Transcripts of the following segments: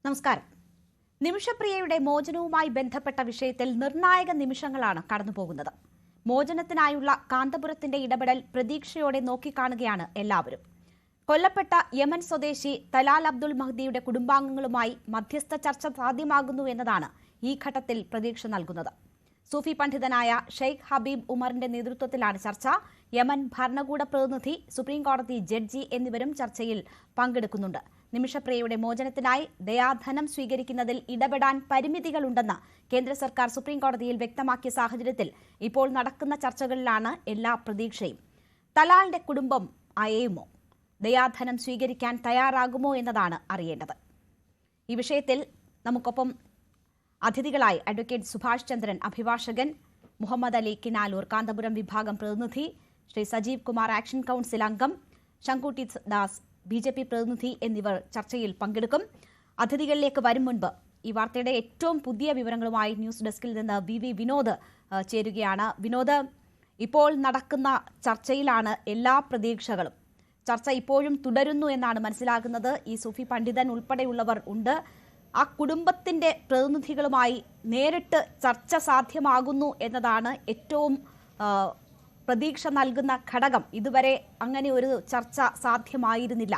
നമസ്കാരം. നിമിഷപ്രിയയുടെ മോചനവുമായി ബന്ധപ്പെട്ട വിഷയത്തിൽ നിർണായക നിമിഷങ്ങളാണ് കടന്നുപോകുന്നത്. മോചനത്തിനായുള്ള കാന്തപുരത്തിന്റെ ഇടപെടൽ പ്രതീക്ഷയോടെ നോക്കിക്കാണുകയാണ് എല്ലാവരും. കൊല്ലപ്പെട്ട യമൻ സ്വദേശി തലാൽ അബ്ദുൾ മഹ്ദിയുടെ കുടുംബാംഗങ്ങളുമായി മധ്യസ്ഥ ചർച്ച സാധ്യമാകുന്നു എന്നതാണ് ഈ ഘട്ടത്തിൽ പ്രതീക്ഷ നൽകുന്നത്. സൂഫി പണ്ഡിതനായ ഷെയ്ഖ് ഹബീബ് ഉമറിന്റെ നേതൃത്വത്തിലാണ് ചർച്ച. യമൻ ഭരണകൂട പ്രതിനിധി, സുപ്രീംകോടതി ജഡ്ജി എന്നിവരും ചർച്ചയിൽ പങ്കെടുക്കുന്നുണ്ട്. നിമിഷപ്രിയയുടെ മോചനത്തിനായി ദയാധനം സ്വീകരിക്കുന്നതിൽ ഇടപെടാൻ പരിമിതികളുണ്ടെന്ന് കേന്ദ്ര സർക്കാർ സുപ്രീംകോടതിയിൽ വ്യക്തമാക്കിയ സാഹചര്യത്തിൽ ഇപ്പോൾ നടക്കുന്ന ചർച്ചകളിലാണ് എല്ലാ പ്രതീക്ഷയും. തലാലിന്റെ കുടുംബം അയയുമോ, ദയാധനം സ്വീകരിക്കാൻ തയ്യാറാകുമോ എന്നതാണ് അറിയേണ്ടത്. ഈ വിഷയത്തിൽ നമുക്കൊപ്പം അതിഥികളായി അഡ്വക്കേറ്റ് സുഭാഷ് ചന്ദ്രൻ, അഭിഭാഷകൻ, മുഹമ്മദ് അലി കിനാലൂർ, കാന്തപുരം വിഭാഗം പ്രതിനിധി, ശ്രീ സജീവ് കുമാർ, ആക്ഷൻ കൗൺസിൽ അംഗം, ശങ്കുട്ടി ദാസ്, BJP പ്രതിനിധി എന്നിവർ ചർച്ചയിൽ പങ്കെടുക്കും. അതിഥികളിലേക്ക് വരും മുൻപ് ഈ വാർത്തയുടെ ഏറ്റവും പുതിയ വിവരങ്ങളുമായി ന്യൂസ് ഡെസ്കിൽ നിന്ന് VV വിനോദ് ചേരുകയാണ്. വിനോദ്, ഇപ്പോൾ നടക്കുന്ന ചർച്ചയിലാണ് എല്ലാ പ്രതീക്ഷകളും. ചർച്ച ഇപ്പോഴും തുടരുന്നു എന്നാണ് മനസ്സിലാകുന്നത്. ഈ സൂഫി പണ്ഡിതൻ ഉൾപ്പെടെയുള്ളവർ ഉണ്ട്. ആ കുടുംബത്തിന്റെ പ്രതിനിധികളുമായി നേരിട്ട് ചർച്ച സാധ്യമാകുന്നു എന്നതാണ് ഏറ്റവും പ്രതീക്ഷ നൽകുന്ന ഘടകം. ഇതുവരെ അങ്ങനെ ഒരു ചർച്ച സാധ്യമായിരുന്നില്ല.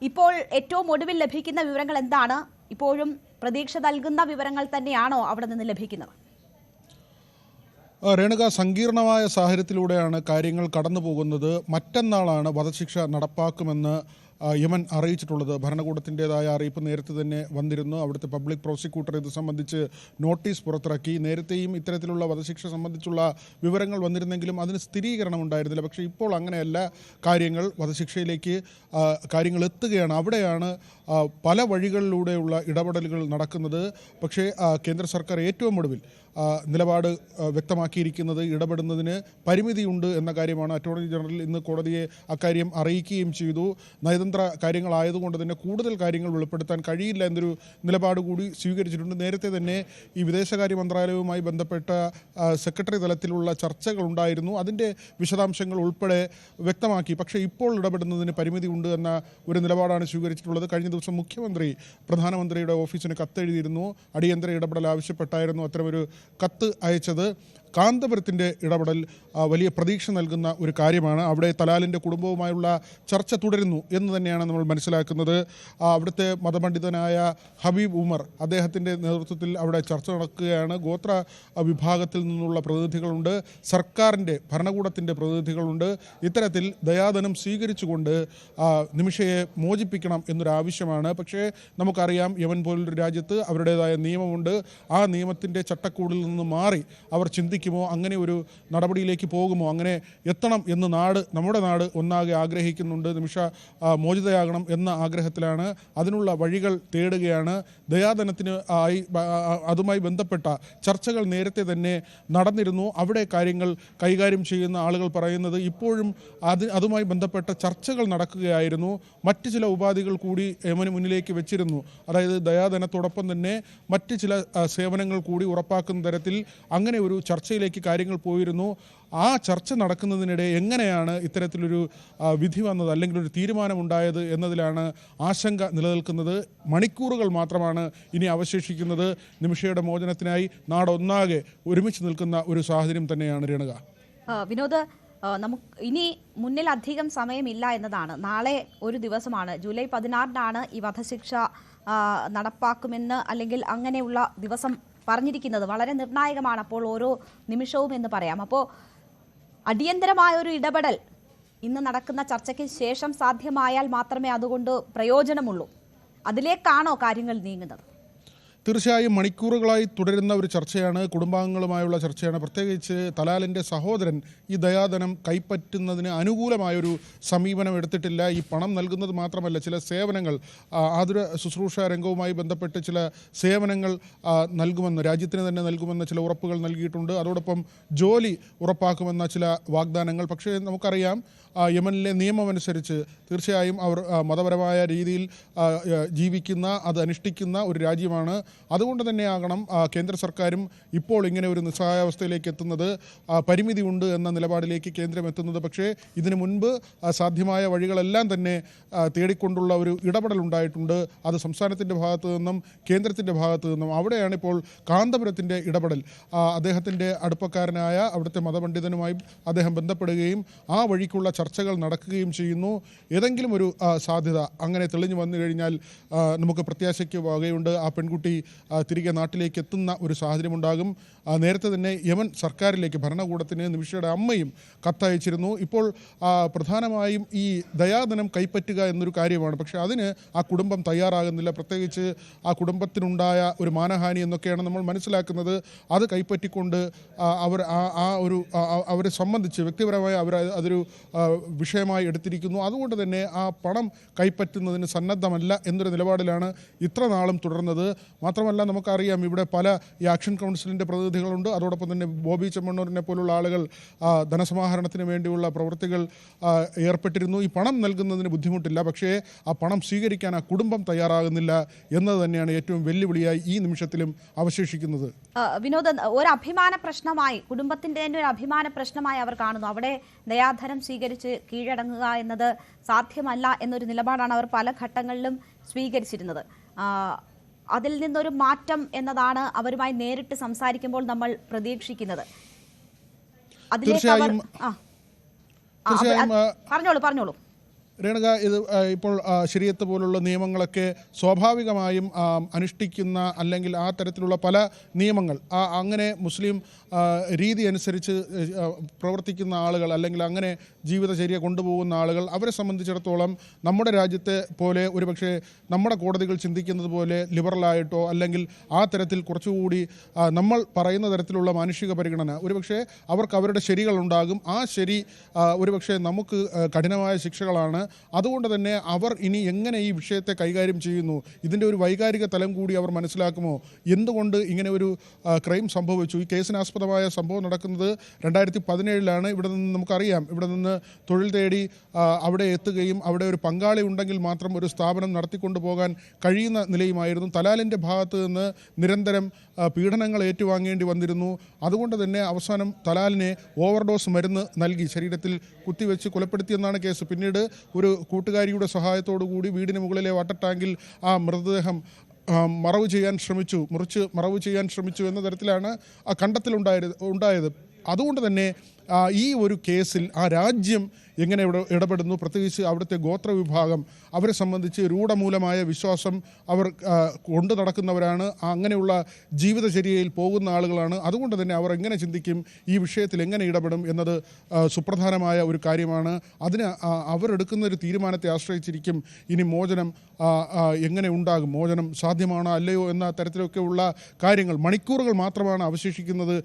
ഇപ്പോൾ ഏറ്റവും ഒടുവിൽ ലഭിക്കുന്ന വിവരങ്ങൾ എന്താണ്? ഇപ്പോഴും പ്രതീക്ഷ നൽകുന്ന വിവരങ്ങൾ തന്നെയാണോ അവിടെ നിന്ന് ലഭിക്കുന്നത്? രേണുക, സങ്കീർണമായ സാഹചര്യത്തിലൂടെയാണ് കാര്യങ്ങൾ കടന്നു പോകുന്നത്. മറ്റന്നാളാണ് വധശിക്ഷ നടപ്പാക്കുമെന്ന് യമൻ അറിയിച്ചിട്ടുള്ളത്. ഭരണകൂടത്തിൻ്റെതായ അറിയിപ്പ് നേരത്തെ തന്നെ വന്നിരുന്നു. അവിടുത്തെ പബ്ലിക് പ്രോസിക്യൂട്ടർ ഇത് സംബന്ധിച്ച് നോട്ടീസ് പുറത്തിറക്കി. നേരത്തെയും ഇത്തരത്തിലുള്ള വധശിക്ഷ സംബന്ധിച്ചുള്ള വിവരങ്ങൾ വന്നിരുന്നെങ്കിലും അതിന് സ്ഥിരീകരണം ഉണ്ടായിരുന്നില്ല. പക്ഷേ ഇപ്പോൾ അങ്ങനെയല്ല, വധശിക്ഷയിലേക്ക് കാര്യങ്ങൾ എത്തുകയാണ്. അവിടെയാണ് പല വഴികളിലൂടെയുള്ള ഇടപെടലുകൾ നടക്കുന്നത്. പക്ഷേ കേന്ദ്ര സർക്കാർ ഏറ്റവും ഒടുവിൽ നിലപാട് വ്യക്തമാക്കിയിരിക്കുന്നത് ഇടപെടുന്നതിന് പരിമിതിയുണ്ട് എന്ന കാര്യമാണ്. അറ്റോർണി ജനറൽ ഇന്ന് കോടതിയെ അക്കാര്യം അറിയിക്കുകയും ചെയ്തു. നയതന്ത്ര കാര്യങ്ങളായതുകൊണ്ട് തന്നെ കൂടുതൽ കാര്യങ്ങൾ വെളിപ്പെടുത്താൻ കഴിയില്ല എന്നൊരു നിലപാട് കൂടി സ്വീകരിച്ചിട്ടുണ്ട്. നേരത്തെ തന്നെ ഈ വിദേശകാര്യ മന്ത്രാലയവുമായി ബന്ധപ്പെട്ട സെക്രട്ടറി തലത്തിലുള്ള ചർച്ചകളുണ്ടായിരുന്നു. അതിൻ്റെ വിശദാംശങ്ങൾ ഉൾപ്പെടെ വ്യക്തമാക്കി. പക്ഷേ ഇപ്പോൾ ഇടപെടുന്നതിന് പരിമിതിയുണ്ട് എന്ന ഒരു നിലപാടാണ് സ്വീകരിച്ചിട്ടുള്ളത്. കഴിഞ്ഞ ദിവസം മുഖ്യമന്ത്രി പ്രധാനമന്ത്രിയുടെ ഓഫീസിന് കത്തെഴുതിയിരുന്നു. അടിയന്തര ഇടപെടൽ ആവശ്യപ്പെട്ടായിരുന്നു അത്തരമൊരു കത്ത് അയച്ചത്. കാന്തപുരത്തിൻ്റെ ഇടപെടൽ വലിയ പ്രതീക്ഷ നൽകുന്ന ഒരു കാര്യമാണ്. അവിടെ തലാലിൻ്റെ കുടുംബവുമായുള്ള ചർച്ച തുടരുന്നു എന്ന് തന്നെയാണ് നമ്മൾ മനസ്സിലാക്കുന്നത്. അവിടുത്തെ മതപണ്ഡിതനായ ഹബീബ് ഉമർ, അദ്ദേഹത്തിൻ്റെ നേതൃത്വത്തിൽ അവിടെ ചർച്ച നടക്കുകയാണ്. ഗോത്ര വിഭാഗത്തിൽ നിന്നുള്ള പ്രതിനിധികളുണ്ട്, സർക്കാരിൻ്റെ ഭരണകൂടത്തിൻ്റെ പ്രതിനിധികളുണ്ട്. ഇത്തരത്തിൽ ദയാധനം സ്വീകരിച്ചുകൊണ്ട് നിമിഷയെ മോചിപ്പിക്കണം എന്നൊരാവശ്യമാണ്. പക്ഷേ നമുക്കറിയാം, യമൻ പോലൊരു രാജ്യത്ത് അവരുടേതായ നിയമമുണ്ട്. ആ നിയമത്തിൻ്റെ ചട്ടക്കൂടിൽ നിന്ന് മാറി അവർ ചിന്തിക്കുമോ, അങ്ങനെ ഒരു നടപടിയിലേക്ക് പോകുമോ, അങ്ങനെ എത്തണം എന്ന് നമ്മുടെ നാട് ഒന്നാകെ ആഗ്രഹിക്കുന്നുണ്ട്. നിമിഷ മോചിതയാകണം എന്ന ആഗ്രഹത്തിലാണ്. അതിനുള്ള വഴികൾ തേടുകയാണ്. ദയാധനത്തിന് അതുമായി ബന്ധപ്പെട്ട ചർച്ചകൾ നേരത്തെ തന്നെ നടന്നിരുന്നു. അവിടെ കാര്യങ്ങൾ കൈകാര്യം ചെയ്യുന്ന ആളുകൾ പറയുന്നത് ഇപ്പോഴും അതുമായി ബന്ധപ്പെട്ട ചർച്ചകൾ നടക്കുകയായിരുന്നു. മറ്റ് ചില ഉപാധികൾ കൂടി യമന് മുന്നിലേക്ക് വെച്ചിരുന്നു. അതായത് ദയാധനത്തോടൊപ്പം തന്നെ മറ്റ് ചില സേവനങ്ങൾ കൂടി ഉറപ്പാക്കുന്ന തരത്തിൽ അങ്ങനെ ഒരു ചർച്ചയിലേക്ക് കാര്യങ്ങൾ പോയിരുന്നു. ആ ചർച്ച നടക്കുന്നതിനിടെ എങ്ങനെയാണ് ഇത്തരത്തിലൊരു വിധി വന്നത്, അല്ലെങ്കിൽ ഒരു തീരുമാനമുണ്ടായത് എന്നതിലാണ് ആശങ്ക നിലനിൽക്കുന്നത്. മണിക്കൂറുകൾ മാത്രമാണ് ഇനി അവശേഷിക്കുന്നത്. നിമിഷയുടെ മോചനത്തിനായി നാടൊന്നാകെ ഒരുമിച്ച് നിൽക്കുന്ന ഒരു സാഹചര്യം തന്നെയാണ് രേണുക. വിനോദ്, നമുക്ക് ഇനി മുന്നിൽ അധികം സമയമില്ല എന്നതാണ്. നാളെ ഒരു ദിവസമാണ്, ജൂലൈ 16-നാണ് ഈ വധശിക്ഷ നടപ്പാക്കുമെന്ന്, അല്ലെങ്കിൽ അങ്ങനെയുള്ള ദിവസം പറഞ്ഞിരിക്കുന്നത്. വളരെ നിർണായകമാണ് അപ്പോൾ ഓരോ നിമിഷവും എന്ന് പറയാം. അപ്പോൾ അടിയന്തരമായൊരു ഇടപെടൽ ഇന്ന് നടക്കുന്ന ചർച്ചയ്ക്ക് ശേഷം സാധ്യമായാൽ മാത്രമേ അതുകൊണ്ട് പ്രയോജനമുള്ളൂ. അതിലേക്കാണോ കാര്യങ്ങൾ നീങ്ങുന്നത്? തീർച്ചയായും മണിക്കൂറുകളായി തുടരുന്ന ഒരു ചർച്ചയാണ്, കുടുംബാംഗങ്ങളുമായുള്ള ചർച്ചയാണ്. പ്രത്യേകിച്ച് തലാലിൻ്റെ സഹോദരൻ ഈ ദയാധനം കൈപ്പറ്റുന്നതിന് അനുകൂലമായൊരു സമീപനം എടുത്തിട്ടില്ല. ഈ പണം നൽകുന്നത് മാത്രമല്ല, ചില സേവനങ്ങൾ, ആതുര ശുശ്രൂഷ രംഗവുമായി ബന്ധപ്പെട്ട് ചില സേവനങ്ങൾ നൽകുമെന്ന്, രാജ്യത്തിന് തന്നെ നൽകുമെന്ന ചില ഉറപ്പുകൾ നൽകിയിട്ടുണ്ട്. അതോടൊപ്പം ജോലി ഉറപ്പാക്കുമെന്ന ചില വാഗ്ദാനങ്ങൾ. പക്ഷേ നമുക്കറിയാം, യമനിലെ നിയമമനുസരിച്ച് തീർച്ചയായും അവർ മതപരമായ രീതിയിൽ ജീവിക്കുന്ന, അത് അനുഷ്ഠിക്കുന്ന ഒരു രാജ്യമാണ്. അതുകൊണ്ട് തന്നെയാകണം കേന്ദ്ര സർക്കാരും ഇപ്പോൾ ഇങ്ങനെ ഒരു നിസ്സഹായാവസ്ഥയിലേക്ക് എത്തുന്നത്. പരിമിതിയുണ്ട് എന്ന നിലപാടിലേക്ക് കേന്ദ്രം എത്തുന്നത്. പക്ഷേ ഇതിനു മുൻപ് സാധ്യമായ വഴികളെല്ലാം തന്നെ തേടിക്കൊണ്ടുള്ള ഒരു ഇടപെടൽ ഉണ്ടായിട്ടുണ്ട്. അത് സംസ്ഥാനത്തിൻ്റെ ഭാഗത്തു നിന്നും കേന്ദ്രത്തിൻ്റെ ഭാഗത്തു നിന്നും. അവിടെയാണ് ഇപ്പോൾ കാന്തപുരത്തിൻ്റെ ഇടപെടൽ. അദ്ദേഹത്തിൻ്റെ അടുപ്പക്കാരനായ അവിടുത്തെ മതപണ്ഡിതനുമായി അദ്ദേഹം ബന്ധപ്പെടുകയും ആ വഴിക്കുള്ള ചർച്ചകൾ നടക്കുകയും ചെയ്യുന്നു. ഏതെങ്കിലും ഒരു സാധ്യത അങ്ങനെ തെളിഞ്ഞു വന്നു കഴിഞ്ഞാൽ നമുക്ക് പ്രത്യാശയ്ക്ക് വകയുണ്ട്. ആ പെൺകുട്ടി തിരികെ നാട്ടിലേക്ക് എത്തുന്ന ഒരു സാഹചര്യമുണ്ടാകും. നേരത്തെ തന്നെ യമൻ സർക്കാരിലേക്ക് ഭരണകൂടത്തിന് നിമിഷയുടെ അമ്മയും കത്തയച്ചിരുന്നു. ഇപ്പോൾ പ്രധാനമായും ഈ ദയാധനം കൈപ്പറ്റുക എന്നൊരു കാര്യമാണ്. പക്ഷേ അതിന് ആ കുടുംബം തയ്യാറാകുന്നില്ല. പ്രത്യേകിച്ച് ആ കുടുംബത്തിനുണ്ടായ ഒരു മാനഹാനി എന്നൊക്കെയാണ് നമ്മൾ മനസ്സിലാക്കുന്നത്. അത് കൈപ്പറ്റിക്കൊണ്ട് അവരെ സംബന്ധിച്ച് വ്യക്തിപരമായി അതൊരു വിഷയമായി എടുത്തിരിക്കുന്നു. അതുകൊണ്ട് തന്നെ ആ പണം കൈപ്പറ്റുന്നതിന് സന്നദ്ധമല്ല എന്നൊരു നിലപാടിലാണ് ഇത്ര നാളും തുടർന്നത്. മാത്രമല്ല നമുക്കറിയാം ഇവിടെ പല ഈ ആക്ഷൻ കൗൺസിലിൻ്റെ പ്രതിനിധികളുണ്ട്. അതോടൊപ്പം തന്നെ ബോബി ചെമ്മണ്ണൂരിനെ പോലുള്ള ആളുകൾ ധനസമാഹരണത്തിന് വേണ്ടിയുള്ള പ്രവൃത്തികൾ ഏർപ്പെട്ടിരുന്നു. ഈ പണം നൽകുന്നതിന് ബുദ്ധിമുട്ടില്ല. പക്ഷേ ആ പണം സ്വീകരിക്കാൻ ആ കുടുംബം തയ്യാറാകുന്നില്ല എന്നത് തന്നെയാണ് ഏറ്റവും വെല്ലുവിളിയായി ഈ നിമിഷത്തിലും അവശേഷിക്കുന്നത്. വിനോദ്, ഒരു അഭിമാന പ്രശ്നമായി കുടുംബത്തിൻ്റെ തന്നെ ഒരു അഭിമാന പ്രശ്നമായി അവർ കാണുന്നു. അവിടെ ദയാധനം സ്വീകരിച്ച് കീഴടങ്ങുക എന്നത് സാധ്യമല്ല എന്നൊരു നിലപാടാണ് അവർ പല ഘട്ടങ്ങളിലും സ്വീകരിച്ചിരുന്നത്. അതിൽ നിന്നൊരു മാറ്റം എന്നതാണ് അവരുമായി നേരിട്ട് സംസാരിക്കുമ്പോൾ നമ്മൾ പ്രതീക്ഷിക്കുന്നത്. തീർച്ചയായും പറഞ്ഞോളൂ രേണുക, ഇത് ഇപ്പോൾ ശരീഅത്ത് പോലുള്ള നിയമങ്ങളൊക്കെ സ്വാഭാവികമായും അനുഷ്ഠിക്കുന്ന അല്ലെങ്കിൽ ആ തരത്തിലുള്ള പല നിയമങ്ങൾ അങ്ങനെ മുസ്ലിം രീതി അനുസരിച്ച് പ്രവർത്തിക്കുന്ന ആളുകൾ അല്ലെങ്കിൽ അങ്ങനെ ജീവിതചര്യ കൊണ്ടുപോകുന്ന ആളുകൾ, അവരെ സംബന്ധിച്ചിടത്തോളം നമ്മുടെ രാജ്യത്തെ പോലെ ഒരുപക്ഷെ നമ്മുടെ കോടതികൾ ചിന്തിക്കുന്നത് പോലെ ലിബറലായിട്ടോ അല്ലെങ്കിൽ ആ തരത്തിൽ കുറച്ചുകൂടി നമ്മൾ പറയുന്ന തരത്തിലുള്ള മാനുഷിക പരിഗണന ഒരുപക്ഷെ അവർക്ക് അവരുടെ ശരികളുണ്ടാകും. ആ ശരി ഒരുപക്ഷെ നമുക്ക് കഠിനമായ ശിക്ഷകളാണ്. അതുകൊണ്ട് തന്നെ അവർ ഇനി എങ്ങനെ ഈ വിഷയത്തെ കൈകാര്യം ചെയ്യുന്നു, ഇതിൻ്റെ ഒരു വൈകാരിക തലം കൂടി അവർ മനസ്സിലാക്കുമോ? എന്തുകൊണ്ട് ഇങ്ങനെ ഒരു ക്രൈം സംഭവിച്ചു? ഈ കേസിനാസ്പദമായ സംഭവം നടക്കുന്നത് 2017 ഇവിടെ നിന്ന് നമുക്കറിയാം. ഇവിടെ നിന്ന് തൊഴിൽ തേടി അവിടെ എത്തുകയും അവിടെ ഒരു പങ്കാളി ഉണ്ടെങ്കിൽ മാത്രം ഒരു സ്ഥാപനം നടത്തിക്കൊണ്ടു പോകാൻ കഴിയുന്ന നിലയുമായിരുന്നു. തലാലിൻ്റെ ഭാഗത്ത് നിന്ന് നിരന്തരം പീഡനങ്ങൾ ഏറ്റുവാങ്ങേണ്ടി വന്നിരുന്നു. അതുകൊണ്ട് തന്നെ അവസാനം തലാലിനെ ഓവർഡോസ് മരുന്ന് നൽകി ശരീരത്തിൽ കുത്തിവെച്ച് കൊലപ്പെടുത്തിയെന്നാണ് കേസ്. പിന്നീട് ഒരു കൂട്ടുകാരിയുടെ സഹായത്തോടു കൂടി വീടിന് മുകളിലെ വാട്ടർ ടാങ്കിൽ ആ മൃതദേഹം മുറിച്ച് മറവ് ചെയ്യാൻ ശ്രമിച്ചു എന്ന തരത്തിലാണ് ആ കണ്ടെത്തലുണ്ടായത്. അതുകൊണ്ട് തന്നെ ഈ ഒരു കേസിൽ ആ രാജ്യം എങ്ങനെ ഇടപെടുന്നു, പ്രത്യേകിച്ച് അവിടുത്തെ ഗോത്ര വിഭാഗം, അവരെ സംബന്ധിച്ച് രൂഢമൂലമായ വിശ്വാസം അവർ കൊണ്ടു നടക്കുന്നവരാണ്. അങ്ങനെയുള്ള ജീവിതചര്യയിൽ പോകുന്ന ആളുകളാണ്. അതുകൊണ്ട് തന്നെ അവർ എങ്ങനെ ചിന്തിക്കും, ഈ വിഷയത്തിൽ എങ്ങനെ ഇടപെടും എന്നത് സുപ്രധാനമായ ഒരു കാര്യമാണ്. അതിന് അവരെടുക്കുന്ന ഒരു തീരുമാനത്തെ ആശ്രയിച്ചിരിക്കും ഇനി മോചനം എങ്ങനെ ഉണ്ടാകും, മോചനം സാധ്യമാണോ അല്ലയോ എന്ന തരത്തിലൊക്കെയുള്ള കാര്യങ്ങൾ. മണിക്കൂറുകൾ മാത്രമാണ് അവശേഷിക്കുന്നത്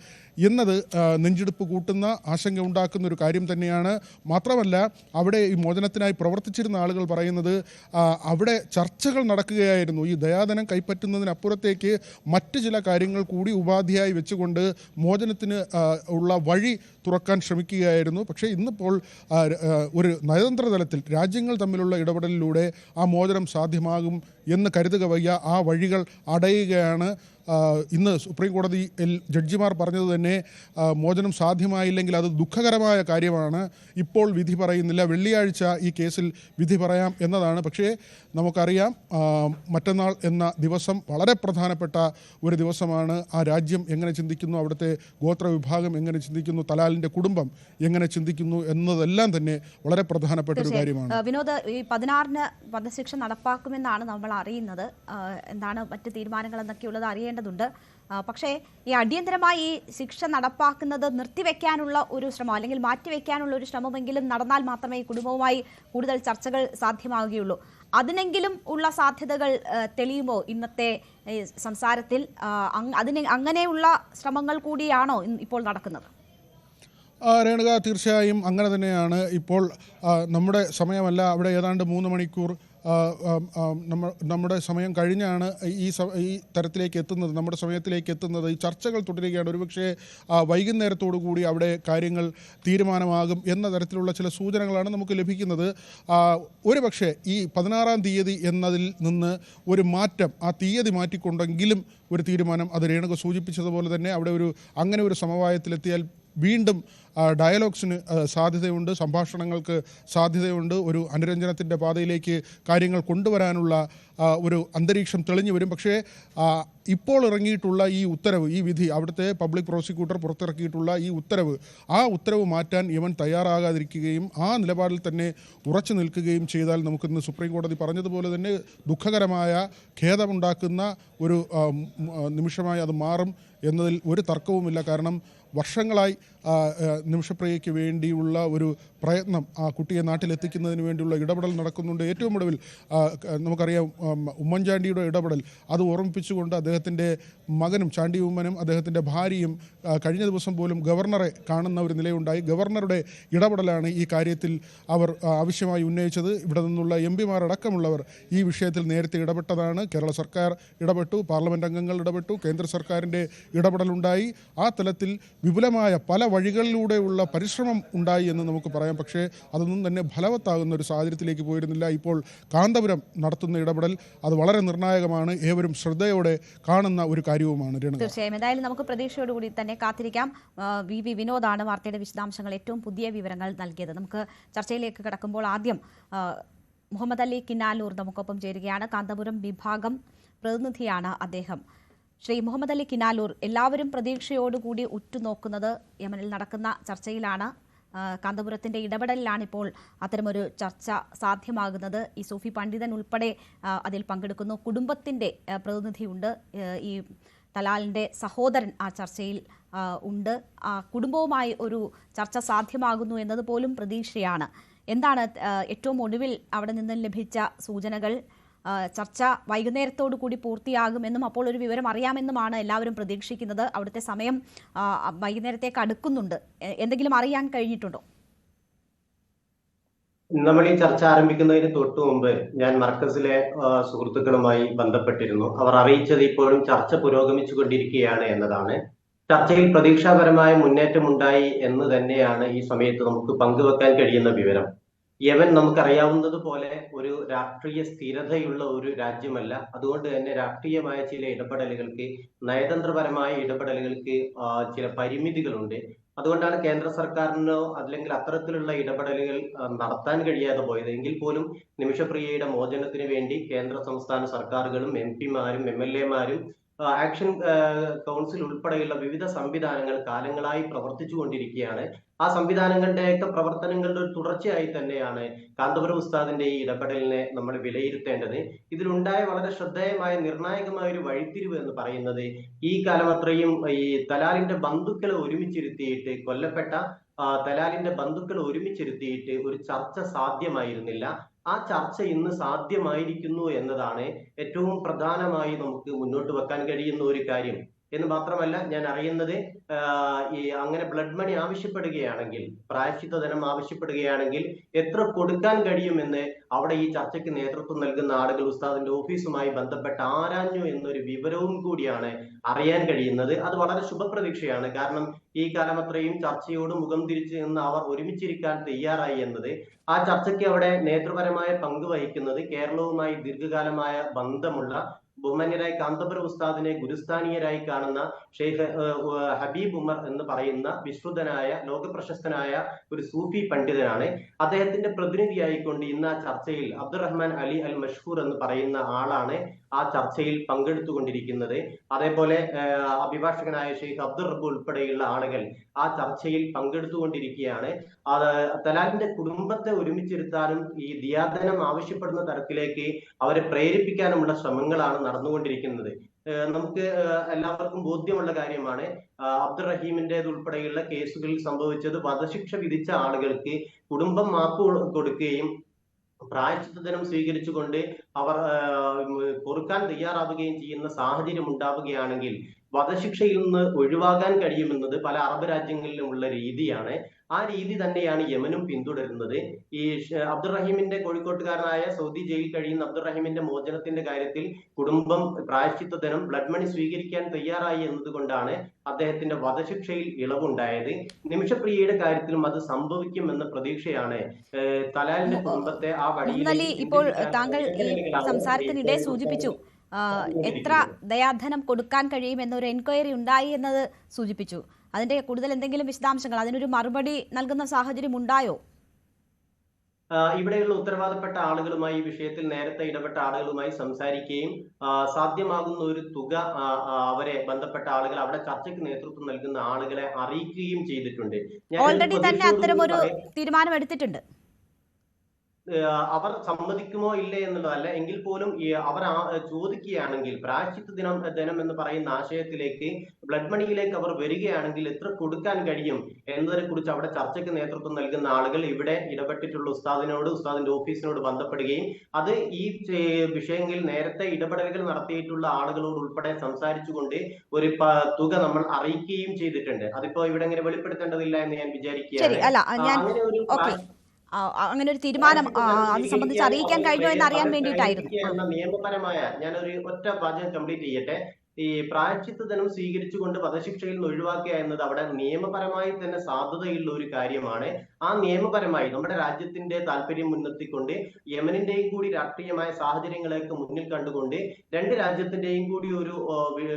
എന്നത് നെഞ്ചിടിപ്പ് കൂട്ടുന്ന, ആശങ്ക ഉണ്ടാക്കുന്ന ഒരു കാര്യം തന്നെയാണ്. മാത്രമല്ല അവിടെ ഈ മോചനത്തിനായി പ്രവർത്തിച്ചിരുന്ന ആളുകൾ പറയുന്നത് അവിടെ ചർച്ചകൾ നടക്കുകയായിരുന്നു. ഈ ദയാധനം കൈപ്പറ്റുന്നതിനപ്പുറത്തേക്ക് മറ്റ് ചില കാര്യങ്ങൾ കൂടി ഉപാധിയായി വെച്ചുകൊണ്ട് മോചനത്തിന് ഉള്ള വഴി തുറക്കാൻ ശ്രമിക്കുകയായിരുന്നു. പക്ഷേ ഇന്നിപ്പോൾ ഒരു നയതന്ത്ര തലത്തിൽ രാജ്യങ്ങൾ തമ്മിലുള്ള ഇടപെടലിലൂടെ ആ മോചനം സാധ്യമാകും എന്ന് കരുതുക വയ്യ. ആ വഴികൾ അടയുകയാണ്. ഇന്ന് സുപ്രീം കോടതിയിൽ ജഡ്ജിമാർ പറഞ്ഞത് തന്നെ മോചനം സാധ്യമായില്ലെങ്കിൽ അത് ദുഃഖകരമായ കാര്യമാണ്. ഇപ്പോൾ വിധി പറയുന്നില്ല, വെള്ളിയാഴ്ച ഈ കേസിൽ വിധി പറയാം എന്നതാണ്. പക്ഷേ നമുക്കറിയാം മറ്റന്നാൾ എന്ന ദിവസം വളരെ പ്രധാനപ്പെട്ട ഒരു ദിവസമാണ്. ആ രാജ്യം എങ്ങനെ ചിന്തിക്കുന്നു, അവിടുത്തെ ഗോത്ര വിഭാഗം എങ്ങനെ ചിന്തിക്കുന്നു, തലാലിൻ്റെ കുടുംബം എങ്ങനെ ചിന്തിക്കുന്നു എന്നതെല്ലാം തന്നെ വളരെ പ്രധാനപ്പെട്ട ഒരു കാര്യമാണ്. വിനോദ്, ഈ 16-ന് വധശിക്ഷ നടപ്പാക്കുമെന്നാണ് നമ്മൾ അറിയുന്നത്. എന്താണ് മറ്റ് തീരുമാനങ്ങൾ എന്നൊക്കെയുള്ളത് അറിയേണ്ടതുണ്ട്. പക്ഷേ ഈ അടിയന്തരമായി ഈ ശിക്ഷ നടപ്പാക്കുന്നത് നിർത്തിവെക്കാനുള്ള ഒരു ശ്രമം അല്ലെങ്കിൽ മാറ്റിവെക്കാനുള്ള ഒരു ശ്രമമെങ്കിലും നടന്നാൽ മാത്രമേ ഈ കുടുംബവുമായി കൂടുതൽ ചർച്ചകൾ സാധ്യമാവുകയുള്ളൂ. അതിനെങ്കിലും ഉള്ള സാധ്യതകൾ തെളിയുമോ ഇന്നത്തെ സംസാരത്തിൽ? അങ്ങനെയുള്ള ശ്രമങ്ങൾ കൂടിയാണോ ഇപ്പോൾ നടക്കുന്നത്? രേണുക, തീർച്ചയായും അങ്ങനെ തന്നെയാണ്. ഇപ്പോൾ നമ്മുടെ സമയമല്ല, അവിടെ ഏതാണ്ട് 3 മണിക്കൂർ നമ്മുടെ സമയം കഴിഞ്ഞാണ് ഈ തരത്തിലേക്ക് എത്തുന്നത്, നമ്മുടെ സമയത്തിലേക്ക് എത്തുന്നത്. ഈ ചർച്ചകൾ തുടരുകയാണ്. ഒരുപക്ഷെ വൈകുന്നേരത്തോടു കൂടി അവിടെ കാര്യങ്ങൾ തീരുമാനമാകും എന്ന തരത്തിലുള്ള ചില സൂചനകളാണ് നമുക്ക് ലഭിക്കുന്നത്. ഒരുപക്ഷെ ഈ 16-ാം തീയതി എന്നതിൽ നിന്ന് ഒരു മാറ്റം, ആ തീയതി മാറ്റിക്കൊണ്ടെങ്കിലും ഒരു തീരുമാനം, അത് രേണുക സൂചിപ്പിച്ചതുപോലെ തന്നെ അവിടെ അങ്ങനെ ഒരു സമവായത്തിലെത്തിയാൽ വീണ്ടും ഡയലോഗ്സിന് സാധ്യതയുണ്ട്, സംഭാഷണങ്ങൾക്ക് സാധ്യതയുണ്ട്, ഒരു അനുരഞ്ജനത്തിൻ്റെ പാതയിലേക്ക് കാര്യങ്ങൾ കൊണ്ടുവരാനുള്ള ഒരു അന്തരീക്ഷം തെളിഞ്ഞു വരും. പക്ഷേ ഇപ്പോൾ ഇറങ്ങിയിട്ടുള്ള ഈ ഉത്തരവ്, ഈ വിധി, അവിടുത്തെ പബ്ലിക് പ്രോസിക്യൂട്ടർ പുറത്തിറക്കിയിട്ടുള്ള ഈ ഉത്തരവ്, ആ ഉത്തരവ് മാറ്റാൻ യമൻ തയ്യാറാകാതിരിക്കുകയും ആ നിലപാടിൽ തന്നെ ഉറച്ചു നിൽക്കുകയും ചെയ്താൽ നമുക്കിന്ന് സുപ്രീം കോടതി പറഞ്ഞതുപോലെ തന്നെ ദുഃഖകരമായ, ഖേദമുണ്ടാക്കുന്ന ഒരു നിമിഷമായി അത് മാറും എന്നതിൽ ഒരു തർക്കവുമില്ല. കാരണം വർഷങ്ങളായി നിമിഷപ്രിയയ്ക്ക് വേണ്ടിയുള്ള ഒരു പ്രയത്നം, ആ കുട്ടിയെ നാട്ടിലെത്തിക്കുന്നതിന് വേണ്ടിയുള്ള ഇടപെടൽ നടക്കുന്നുണ്ട്. ഏറ്റവും ഒടുവിൽ നമുക്കറിയാം ഉമ്മൻചാണ്ടിയുടെ ഇടപെടൽ, അത് ഓർമ്മിപ്പിച്ചുകൊണ്ട് അദ്ദേഹത്തിൻ്റെ മകനും ചാണ്ടി ഉമ്മനും അദ്ദേഹത്തിൻ്റെ ഭാര്യയും കഴിഞ്ഞ ദിവസം പോലും ഗവർണറെ കാണുന്ന ഒരു നിലയുണ്ടായി. ഗവർണറുടെ ഇടപെടലാണ് ഈ കാര്യത്തിൽ അവർ ആവശ്യമായി ഉന്നയിച്ചത്. ഇവിടെ നിന്നുള്ള MP-മാർ അടക്കമുള്ളവർ ഈ വിഷയത്തിൽ നേരത്തെ ഇടപെട്ടതാണ്. കേരള സർക്കാർ ഇടപെട്ടു, പാർലമെൻറ്റ് അംഗങ്ങൾ ഇടപെട്ടു, കേന്ദ്ര സർക്കാരിൻ്റെ ഇടപെടലുണ്ടായി. ആ തലത്തിൽ വിപുലമായ പല വഴികളിലൂടെയുള്ള പരിശ്രമം ഉണ്ടായി എന്ന് നമുക്ക് പറയാം. പക്ഷേ അതൊന്നും തന്നെ ഫലവത്താകുന്ന ഒരു സാഹചര്യത്തിലേക്ക് പോയിരുന്നില്ല. ഇപ്പോൾ കാന്തപുരം നടത്തുന്ന ഇടപെടൽ അത് വളരെ നിർണായകമാണ്, ഏവരും ശ്രദ്ധയോടെ കാണുന്ന ഒരു കാര്യവുമാണ്. തീർച്ചയായും എന്തായാലും നമുക്ക് പ്രതീക്ഷയോടുകൂടി തന്നെ കാത്തിരിക്കാം. VV വിനോദാണ് വാർത്തയുടെ വിശദാംശങ്ങൾ, ഏറ്റവും പുതിയ വിവരങ്ങൾ നൽകിയത്. നമുക്ക് ചർച്ചയിലേക്ക് കടക്കുമ്പോൾ ആദ്യം മുഹമ്മദ് അലി കിനാലൂർ നമുക്കൊപ്പം ചേരുകയാണ്. കാന്തപുരം വിഭാഗം പ്രതിനിധിയാണ് അദ്ദേഹം. ശ്രീ മുഹമ്മദ് അലി കിനാലൂർ, എല്ലാവരും പ്രതീക്ഷയോടുകൂടി ഉറ്റുനോക്കുന്നത് യമനിൽ നടക്കുന്ന ചർച്ചയിലാണ്. കാന്തപുരത്തിൻ്റെ ഇടപെടലിലാണ് ഇപ്പോൾ അത്തരമൊരു ചർച്ച സാധ്യമാകുന്നത്. ഈ സൂഫി പണ്ഡിതൻ ഉൾപ്പെടെ അതിൽ പങ്കെടുക്കുന്നു. കുടുംബത്തിൻ്റെ പ്രതിനിധിയുണ്ട്. ഈ തലാലിൻ്റെ സഹോദരൻ ആ ചർച്ചയിൽ ഉണ്ട്. കുടുംബവുമായി ഒരു ചർച്ച സാധ്യമാകുന്നു എന്നതുപോലും പ്രതീക്ഷയാണ്. എന്താണ് ഏറ്റവും ഒടുവിൽ അവിടെ നിന്ന് ലഭിച്ച സൂചനകൾ? ചർച്ച വൈകുന്നേരത്തോടു കൂടി പൂർത്തിയാകുമെന്നും അപ്പോൾ ഒരു വിവരം അറിയാമെന്നുമാണ് എല്ലാവരും പ്രതീക്ഷിക്കുന്നത്. അവിടുത്തെ സമയം വൈകുന്നേരത്തേക്ക് അടുക്കുന്നുണ്ട്. എന്തെങ്കിലും അറിയാൻ കഴിഞ്ഞിട്ടുണ്ടോ? നമ്മൾ ഈ ചർച്ച ആരംഭിക്കുന്നതിന് തൊട്ടു മുമ്പ് ഞാൻ മർക്കസിലെ സുഹൃത്തുക്കളുമായി ബന്ധപ്പെട്ടിരുന്നു. അവർ അറിയിച്ചത് ഇപ്പോഴും ചർച്ച പുരോഗമിച്ചു കൊണ്ടിരിക്കുകയാണ് എന്നതാണ്. ചർച്ചയിൽ പ്രതീക്ഷാപരമായ മുന്നേറ്റമുണ്ടായി എന്ന് തന്നെയാണ് ഈ സമയത്ത് നമുക്ക് പങ്കുവെക്കാൻ കഴിയുന്ന വിവരം. യമൻ നമുക്കറിയാവുന്നത് പോലെ ഒരു രാഷ്ട്രീയ സ്ഥിരതയുള്ള ഒരു രാജ്യമല്ല. അതുകൊണ്ട് തന്നെ രാഷ്ട്രീയമായ ചില ഇടപെടലുകൾക്ക്, നയതന്ത്രപരമായ ഇടപെടലുകൾക്ക് ചില പരിമിതികളുണ്ട്. അതുകൊണ്ടാണ് കേന്ദ്ര സർക്കാരിനോ അല്ലെങ്കിൽ അത്തരത്തിലുള്ള ഇടപെടലുകൾ നടത്താൻ കഴിയാതെ പോയത്. എങ്കിൽ പോലും നിമിഷപ്രിയയുടെ മോചനത്തിന് വേണ്ടി കേന്ദ്ര സംസ്ഥാന സർക്കാരുകളും MP-മാരും MLA-മാരും ആക്ഷൻ കൗൺസിൽ ഉൾപ്പെടെയുള്ള വിവിധ സംവിധാനങ്ങൾ കാലങ്ങളായി പ്രവർത്തിച്ചു കൊണ്ടിരിക്കുകയാണ്. ആ സംവിധാനങ്ങളുടെയൊക്കെ പ്രവർത്തനങ്ങളുടെ ഒരു തുടർച്ചയായി തന്നെയാണ് കാന്തപുരം ഉസ്താദിന്റെ ഈ ഇടപെടലിനെ നമ്മൾ വിലയിരുത്തേണ്ടത്. ഇതിലുണ്ടായ വളരെ ശ്രദ്ധേയമായ നിർണായകമായ ഒരു വഴിത്തിരിവ് എന്ന് പറയുന്നത്, ഈ കാലം അത്രയും ഈ തലാലിന്റെ ബന്ധുക്കളെ ഒരുമിച്ചിരുത്തിയിട്ട്, കൊല്ലപ്പെട്ട തലാലിന്റെ ബന്ധുക്കളെ ഒരുമിച്ചിരുത്തിയിട്ട് ഒരു ചർച്ച സാധ്യമായിരുന്നില്ല. ആ ചർച്ച ഇന്ന് സാധ്യമായിരിക്കുന്നു എന്നതാണ് ഏറ്റവും പ്രധാനമായി നമുക്ക് മുന്നോട്ട് വെക്കാൻ കഴിയുന്ന ഒരു കാര്യം. എന്ന് മാത്രമല്ല, ഞാൻ അറിയുന്നത് ഈ അങ്ങനെ ബ്ലഡ് മണി ആവശ്യപ്പെടുകയാണെങ്കിൽ, പ്രായശ്ചിത്ത ധനം ആവശ്യപ്പെടുകയാണെങ്കിൽ എത്ര കൊടുക്കാൻ കഴിയുമെന്ന് അവിടെ ഈ ചർച്ചയ്ക്ക് നേതൃത്വം നൽകുന്ന ആളുകൾ ഉസ്താദിന്റെ ഓഫീസുമായി ബന്ധപ്പെട്ട് ആരാഞ്ഞു എന്നൊരു വിവരവും കൂടിയാണ് അറിയാൻ കഴിയുന്നത്. അത് വളരെ ശുഭപ്രതീക്ഷയാണ്. കാരണം ഈ കാലം അത്രയും ചർച്ചയോട് മുഖം തിരിച്ചു നിന്ന് അവർ ഒരുമിച്ചിരിക്കാൻ തയ്യാറായി എന്നത്, ആ ചർച്ചയ്ക്ക് അവിടെ നേതൃപരമായ പങ്ക് വഹിക്കുന്നത് കേരളവുമായി ദീർഘകാലമായ ബന്ധമുള്ള ബഹുമാന്യരായ കാന്തപുരം ഉസ്താദിനെ ഗുരുസ്ഥാനീയരായി കാണുന്ന ഷെയ്ഖ് ഹബീബ് ഉമർ എന്ന് പറയുന്ന വിശ്രുതനായ, ലോകപ്രശസ്തനായ ഒരു സൂഫി പണ്ഡിതനാണ്. അദ്ദേഹത്തിന്റെ പ്രതിനിധിയായിക്കൊണ്ട് ഇന്ന് ആ ചർച്ചയിൽ അബ്ദുറഹ്മാൻ അലി അൽ മഷ്ഹൂർ എന്ന് പറയുന്ന ആളാണ് ആ ചർച്ചയിൽ പങ്കെടുത്തുകൊണ്ടിരിക്കുന്നത്. അതേപോലെ അഭിഭാഷകനായ ഷെയ്ഖ് അബ്ദുൾ റബ്ബ് ഉൾപ്പെടെയുള്ള ആളുകൾ ആ ചർച്ചയിൽ പങ്കെടുത്തുകൊണ്ടിരിക്കുകയാണ്. തലാലിന്റെ കുടുംബത്തെ ഒരുമിച്ചിരുത്താനും ഈ ദിയാധനം ആവശ്യപ്പെടുന്ന തരത്തിലേക്ക് അവരെ പ്രേരിപ്പിക്കാനുമുള്ള ശ്രമങ്ങളാണ് നടന്നുകൊണ്ടിരിക്കുന്നത്. നമുക്ക് എല്ലാവർക്കും ബോധ്യമുള്ള കാര്യമാണ്, അബ്ദുറഹീമിൻ്റെത് ഉൾപ്പെടെയുള്ള കേസുകളിൽ സംഭവിച്ചത് വധശിക്ഷ വിധിച്ച ആളുകൾക്ക് കുടുംബം മാപ്പ് കൊടുക്കുകയും പ്രായശ്ചിത്തധനം സ്വീകരിച്ചുകൊണ്ട് അവർ പൊറുക്കാൻ തയ്യാറാവുകയും ചെയ്യുന്ന സാഹചര്യം ഉണ്ടാവുകയാണെങ്കിൽ വധശിക്ഷയിൽ നിന്ന് ഒഴിവാകാൻ കഴിയുമെന്നത് പല അറബ് രാജ്യങ്ങളിലും ഉള്ള രീതിയാണ്. ആ രീതി തന്നെയാണ് യമനും പിന്തുടരുന്നത്. ഈ അബ്ദുറഹീമിന്റെ കോഴിക്കോട്ടുകാരനായ സൗദി ജയിലിൽ കഴിയുന്ന അബ്ദുറഹീമിന്റെ മോചനത്തിന്റെ കാര്യത്തിൽ കുടുംബം പ്രായശ്ചിത്ത ധനം ബ്ലഡ് മണി സ്വീകരിക്കാൻ തയ്യാറായി എന്നതുകൊണ്ടാണ് അദ്ദേഹത്തിന്റെ വധശിക്ഷയിൽ ഇളവുണ്ടായത്. നിമിഷപ്രിയയുടെ കാര്യത്തിലും അത് സംഭവിക്കുമെന്ന പ്രതീക്ഷയാണ് തലാലിന്റെ കുടുംബത്തെ ആ വഴിയിലേക്ക് ഇപ്പോൾ താങ്കൾ ഈ സംസാരത്തിനിടെ സൂചിപ്പിച്ചു എത്ര ദയാധനം കൊടുക്കാൻ കഴിയും എന്നൊരു എൻക്വയറി ഉണ്ടായി എന്നത് സൂചിപ്പിച്ചു. അതിന്റെ കൂടുതൽ എന്തെങ്കിലും വിശദാംശങ്ങൾ, അതിനൊരു മറുപടി നൽകുന്ന സാഹചര്യം ഉണ്ടായോ? ഇവിടെയുള്ള ഉത്തരവാദപ്പെട്ട ആളുകളുമായി, ഈ വിഷയത്തിൽ നേരത്തെ ഇടപെട്ട ആളുകളുമായി സംസാരിക്കുകയും സാധ്യമാകുന്ന ഒരു തുക അവരെ ബന്ധപ്പെട്ട ആളുകൾ, അവിടെ ചർച്ചയ്ക്ക് നേതൃത്വം നൽകുന്ന ആളുകളെ അറിയിക്കുകയും ചെയ്തിട്ടുണ്ട്. ഓൾറെഡി തന്നെ അത്തരമൊരു തീരുമാനം എടുത്തിട്ടുണ്ട്. അവർ സമ്മതിക്കുമോ ഇല്ലേ എന്നുള്ളതല്ല, എങ്കിൽ പോലും അവർ ചോദിക്കുകയാണെങ്കിൽ പ്രായശ്ചിത്ത ധനം എന്ന് പറയുന്ന ആശയത്തിലേക്ക്, ബ്ലഡ് മണിയിലേക്ക് അവർ വരികയാണെങ്കിൽ എത്ര കൊടുക്കാൻ കഴിയും എന്നതിനെ കുറിച്ച് അവിടെ ചർച്ചയ്ക്ക് നേതൃത്വം നൽകുന്ന ആളുകൾ ഇവിടെ ഇടപെട്ടിട്ടുള്ള ഉസ്താദിനോട്, ഉസ്താദിന്റെ ഓഫീസിനോട് ബന്ധപ്പെടുകയും അത് ഈ വിഷയങ്ങളിൽ നേരത്തെ ഇടപെടലുകൾ നടത്തിയിട്ടുള്ള ആളുകളോട് ഉൾപ്പെടെ സംസാരിച്ചുകൊണ്ട് ഒരു തുക നമ്മൾ അറിയിക്കുകയും ചെയ്തിട്ടുണ്ട്. അതിപ്പോ ഇവിടെ ഇങ്ങനെ വെളിപ്പെടുത്തേണ്ടതില്ല എന്ന് ഞാൻ വിചാരിക്കുകയാണ്. അങ്ങനെ ഒരു അങ്ങനെ ഒരു തീരുമാനം അത് സംബന്ധിച്ച് അറിയിക്കാൻ കഴിഞ്ഞോ എന്ന് അറിയാൻ വേണ്ടിയിട്ടായിരുന്നു. നിയമപരമായ, ഞാനൊരു ഒറ്റ വാചകം കംപ്ലീറ്റ് ചെയ്യട്ടെ. ഈ പ്രായശ്ചിത്ത ധനം സ്വീകരിച്ചുകൊണ്ട് വധശിക്ഷയിൽ നിന്ന് ഒഴിവാക്കുക എന്നത് അവിടെ നിയമപരമായി തന്നെ സാധുതയുള്ള ഒരു കാര്യമാണ്. ആ നിയമപരമായി നമ്മുടെ രാജ്യത്തിന്റെ താല്പര്യം മുൻനിർത്തിക്കൊണ്ട് യമനിന്റെയും കൂടി രാഷ്ട്രീയമായ സാഹചര്യങ്ങളെയൊക്കെ മുന്നിൽ കണ്ടുകൊണ്ട് രണ്ട് രാജ്യത്തിന്റെയും കൂടി ഒരു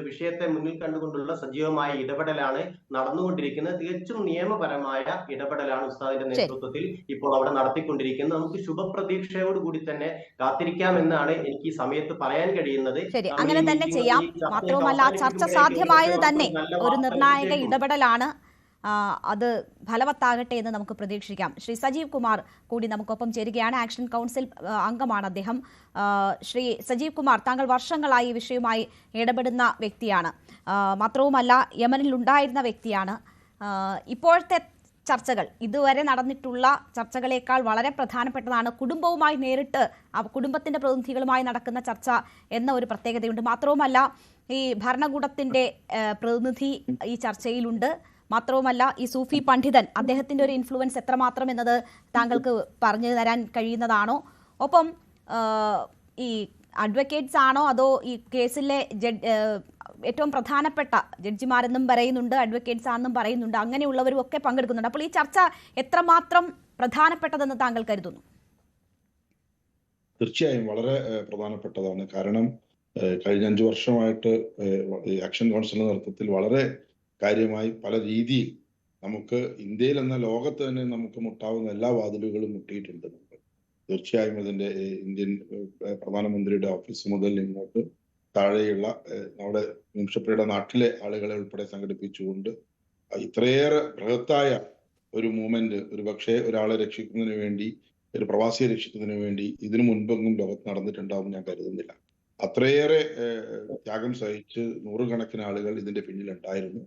വിഷയത്തെ മുന്നിൽ കണ്ടുകൊണ്ടുള്ള സജീവമായ ഇടപെടലാണ് നടന്നുകൊണ്ടിരിക്കുന്നത്. തികച്ചും നിയമപരമായ ഇടപെടലാണ് ഉസ്താദിന്റെ നേതൃത്വത്തിൽ ഇപ്പോൾ അവിടെ നടത്തിക്കൊണ്ടിരിക്കുന്നത്. നമുക്ക് ശുഭപ്രതീക്ഷയോടുകൂടി തന്നെ കാത്തിരിക്കാം എന്നാണ് എനിക്ക് ഈ സമയത്ത് പറയാൻ കഴിയുന്നത്. അങ്ങനെ തന്നെ ചെയ്യാം. മാത്രവുമല്ല, ചർച്ച സാധ്യമായത് തന്നെ ഒരു നിർണായക ഇടപെടലാണ്. അത് ഫലവത്താകട്ടെ എന്ന് നമുക്ക് പ്രതീക്ഷിക്കാം. ശ്രീ സജീവ് കുമാർ കൂടി നമുക്കൊപ്പം ചേരുകയാണ്. ആക്ഷൻ കൗൺസിൽ അംഗമാണ് അദ്ദേഹം. ശ്രീ സജീവ് കുമാർ, താങ്കൾ വർഷങ്ങളായി ഈ വിഷയവുമായി ഇടപെടുന്ന വ്യക്തിയാണ്. മാത്രവുമല്ല യമനിൽ ഉണ്ടായിരുന്ന വ്യക്തിയാണ്. ഇപ്പോഴത്തെ ചർച്ചകൾ, ഇതുവരെ നടന്നിട്ടുള്ള ചർച്ചകളേക്കാൾ വളരെ പ്രധാനപ്പെട്ടതാണ് കുടുംബവുമായി നേരിട്ട് കുടുംബത്തിന്റെ പ്രതിനിധികളുമായി നടക്കുന്ന ചർച്ച എന്ന ഒരു പ്രത്യേകതയുണ്ട്. മാത്രവുമല്ല ഈ ഭരണകൂടത്തിന്റെ പ്രതിനിധി ഈ ചർച്ചയിലുണ്ട്. മാത്രവുമല്ല ഈ സൂഫി പണ്ഡിതൻ, അദ്ദേഹത്തിന്റെ ഒരു ഇൻഫ്ലുവൻസ് എത്രമാത്രം എന്നത് താങ്കൾക്ക് പറഞ്ഞു തരാൻ കഴിയുന്നതാണോ? ഒപ്പം ഈ അഡ്വക്കേറ്റ്സ് ആണോ അതോ ഈ കേസിലെ ഏറ്റവും പ്രധാനപ്പെട്ട ജഡ്ജിമാരെന്നും പറയുന്നുണ്ട്, അഡ്വക്കേറ്റ്സ് ആണെന്നും പറയുന്നുണ്ട്, അങ്ങനെയുള്ളവരും ഒക്കെ പങ്കെടുക്കുന്നുണ്ട്. അപ്പോൾ ഈ ചർച്ച എത്രമാത്രം പ്രധാനപ്പെട്ടതെന്ന് താങ്കൾ കരുതുന്നു? തീർച്ചയായും വളരെ പ്രധാനപ്പെട്ടതാണ്. കാരണം കഴിഞ്ഞ 5 വർഷമായിട്ട് ആക്ഷൻ കൗൺസിലിന്റെ നേതൃത്വത്തിൽ വളരെ കാര്യമായി പല രീതിയിൽ നമുക്ക് ഇന്ത്യയിൽ എന്ന ലോകത്ത് തന്നെ നമുക്ക് മുട്ടാവുന്ന എല്ലാ വാതിലുകളും മുട്ടിയിട്ടുണ്ട്. തീർച്ചയായും അതിന്റെ ഇന്ത്യൻ പ്രധാനമന്ത്രിയുടെ ഓഫീസ് മുതൽ ഇങ്ങോട്ട് താഴെയുള്ള നമ്മുടെ നിമിഷപ്രിയയുടെ നാട്ടിലെ ആളുകളെ ഉൾപ്പെടെ സംഘടിപ്പിച്ചുകൊണ്ട് ഇത്രയേറെ ബൃഹത്തായ ഒരു മൂവ്മെന്റ്, ഒരു പക്ഷേ ഒരാളെ രക്ഷിക്കുന്നതിന് വേണ്ടി, ഒരു പ്രവാസിയെ രക്ഷിക്കുന്നതിന് വേണ്ടി ഇതിനു മുൻപെങ്ങും ലോകത്ത് നടന്നിട്ടുണ്ടാവും ഞാൻ കരുതുന്നില്ല. അത്രയേറെ ത്യാഗം സഹിച്ച് നൂറുകണക്കിന് ആളുകൾ ഇതിന്റെ പിന്നിലുണ്ടായിരുന്നു.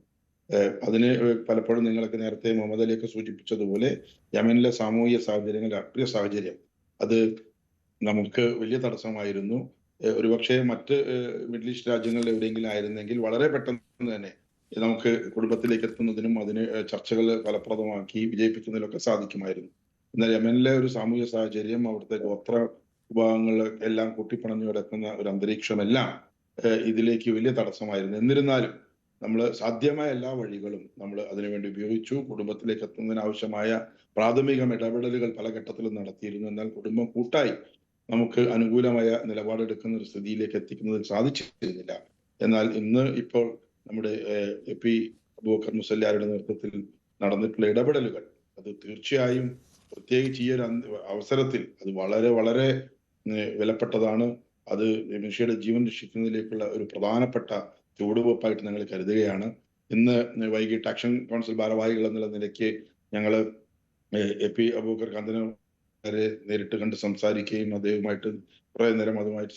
അതിന് പലപ്പോഴും നിങ്ങൾക്ക് നേരത്തെ മുഹമ്മദ് അലിയൊക്കെ സൂചിപ്പിച്ചതുപോലെ യമനിലെ സാമൂഹിക സാഹചര്യങ്ങൾ, രാഷ്ട്രീയ സാഹചര്യം അത് നമുക്ക് വലിയ തടസ്സമായിരുന്നു. ഒരുപക്ഷെ മറ്റ് മിഡിൽ ഈസ്റ്റ് രാജ്യങ്ങളിൽ എവിടെയെങ്കിലും ആയിരുന്നെങ്കിൽ വളരെ പെട്ടെന്ന് തന്നെ നമുക്ക് കുടുംബത്തിലേക്ക് എത്തുന്നതിനും അതിന് ചർച്ചകൾ ഫലപ്രദമാക്കി വിജയിപ്പിക്കുന്നതിലൊക്കെ സാധിക്കുമായിരുന്നു. എന്നാൽ യമനിലെ ഒരു സാമൂഹിക സാഹചര്യം, അവിടുത്തെ ഗോത്ര വിഭാഗങ്ങൾ എല്ലാം കൂട്ടിപ്പണഞ്ഞു കിടക്കുന്ന ഒരു അന്തരീക്ഷമെല്ലാം ഇതിലേക്ക് വലിയ തടസ്സമായിരുന്നു. എന്നിരുന്നാലും നമ്മൾ സാധ്യമായ എല്ലാ വഴികളും നമ്മൾ അതിനുവേണ്ടി ഉപയോഗിച്ചു. കുടുംബത്തിലേക്ക് എത്തുന്നതിന് ആവശ്യമായ പ്രാഥമിക ഇടപെടലുകൾ പല ഘട്ടത്തിലും നടത്തിയിരുന്നു. എന്നാൽ കുടുംബം കൂട്ടായി നമുക്ക് അനുകൂലമായ നിലപാടെടുക്കുന്ന ഒരു സ്ഥിതിയിലേക്ക് എത്തിക്കുന്നതിൽ സാധിച്ചിരുന്നില്ല. എന്നാൽ ഇപ്പോൾ നമ്മുടെ എ പി അബൂബക്കർ മുസല്യാരുടെ നേതൃത്വത്തിൽ നടന്നിട്ടുള്ള ഇടപെടലുകൾ അത് തീർച്ചയായും, പ്രത്യേകിച്ച് ഈ ഒരു അവസരത്തിൽ അത് വളരെ വളരെ വിലപ്പെട്ടതാണ്. അത് മനുഷ്യരുടെ ജീവൻ രക്ഷിക്കുന്നതിലേക്കുള്ള ഒരു പ്രധാനപ്പെട്ട ചുവടുവെപ്പായിട്ട് ഞങ്ങൾ കരുതുകയാണ്. ഇന്ന് വൈകിട്ട് ആക്ഷൻ കൗൺസിൽ ഭാരവാഹികൾ എന്നുള്ള നിലയ്ക്ക് ഞങ്ങൾ എ പി അബൂബക്കർ കാന്തനെ നേരിട്ട് കണ്ട് സംസാരിക്കുകയും അദ്ദേഹവുമായിട്ട് കുറെ നേരം അതുമായിട്ട്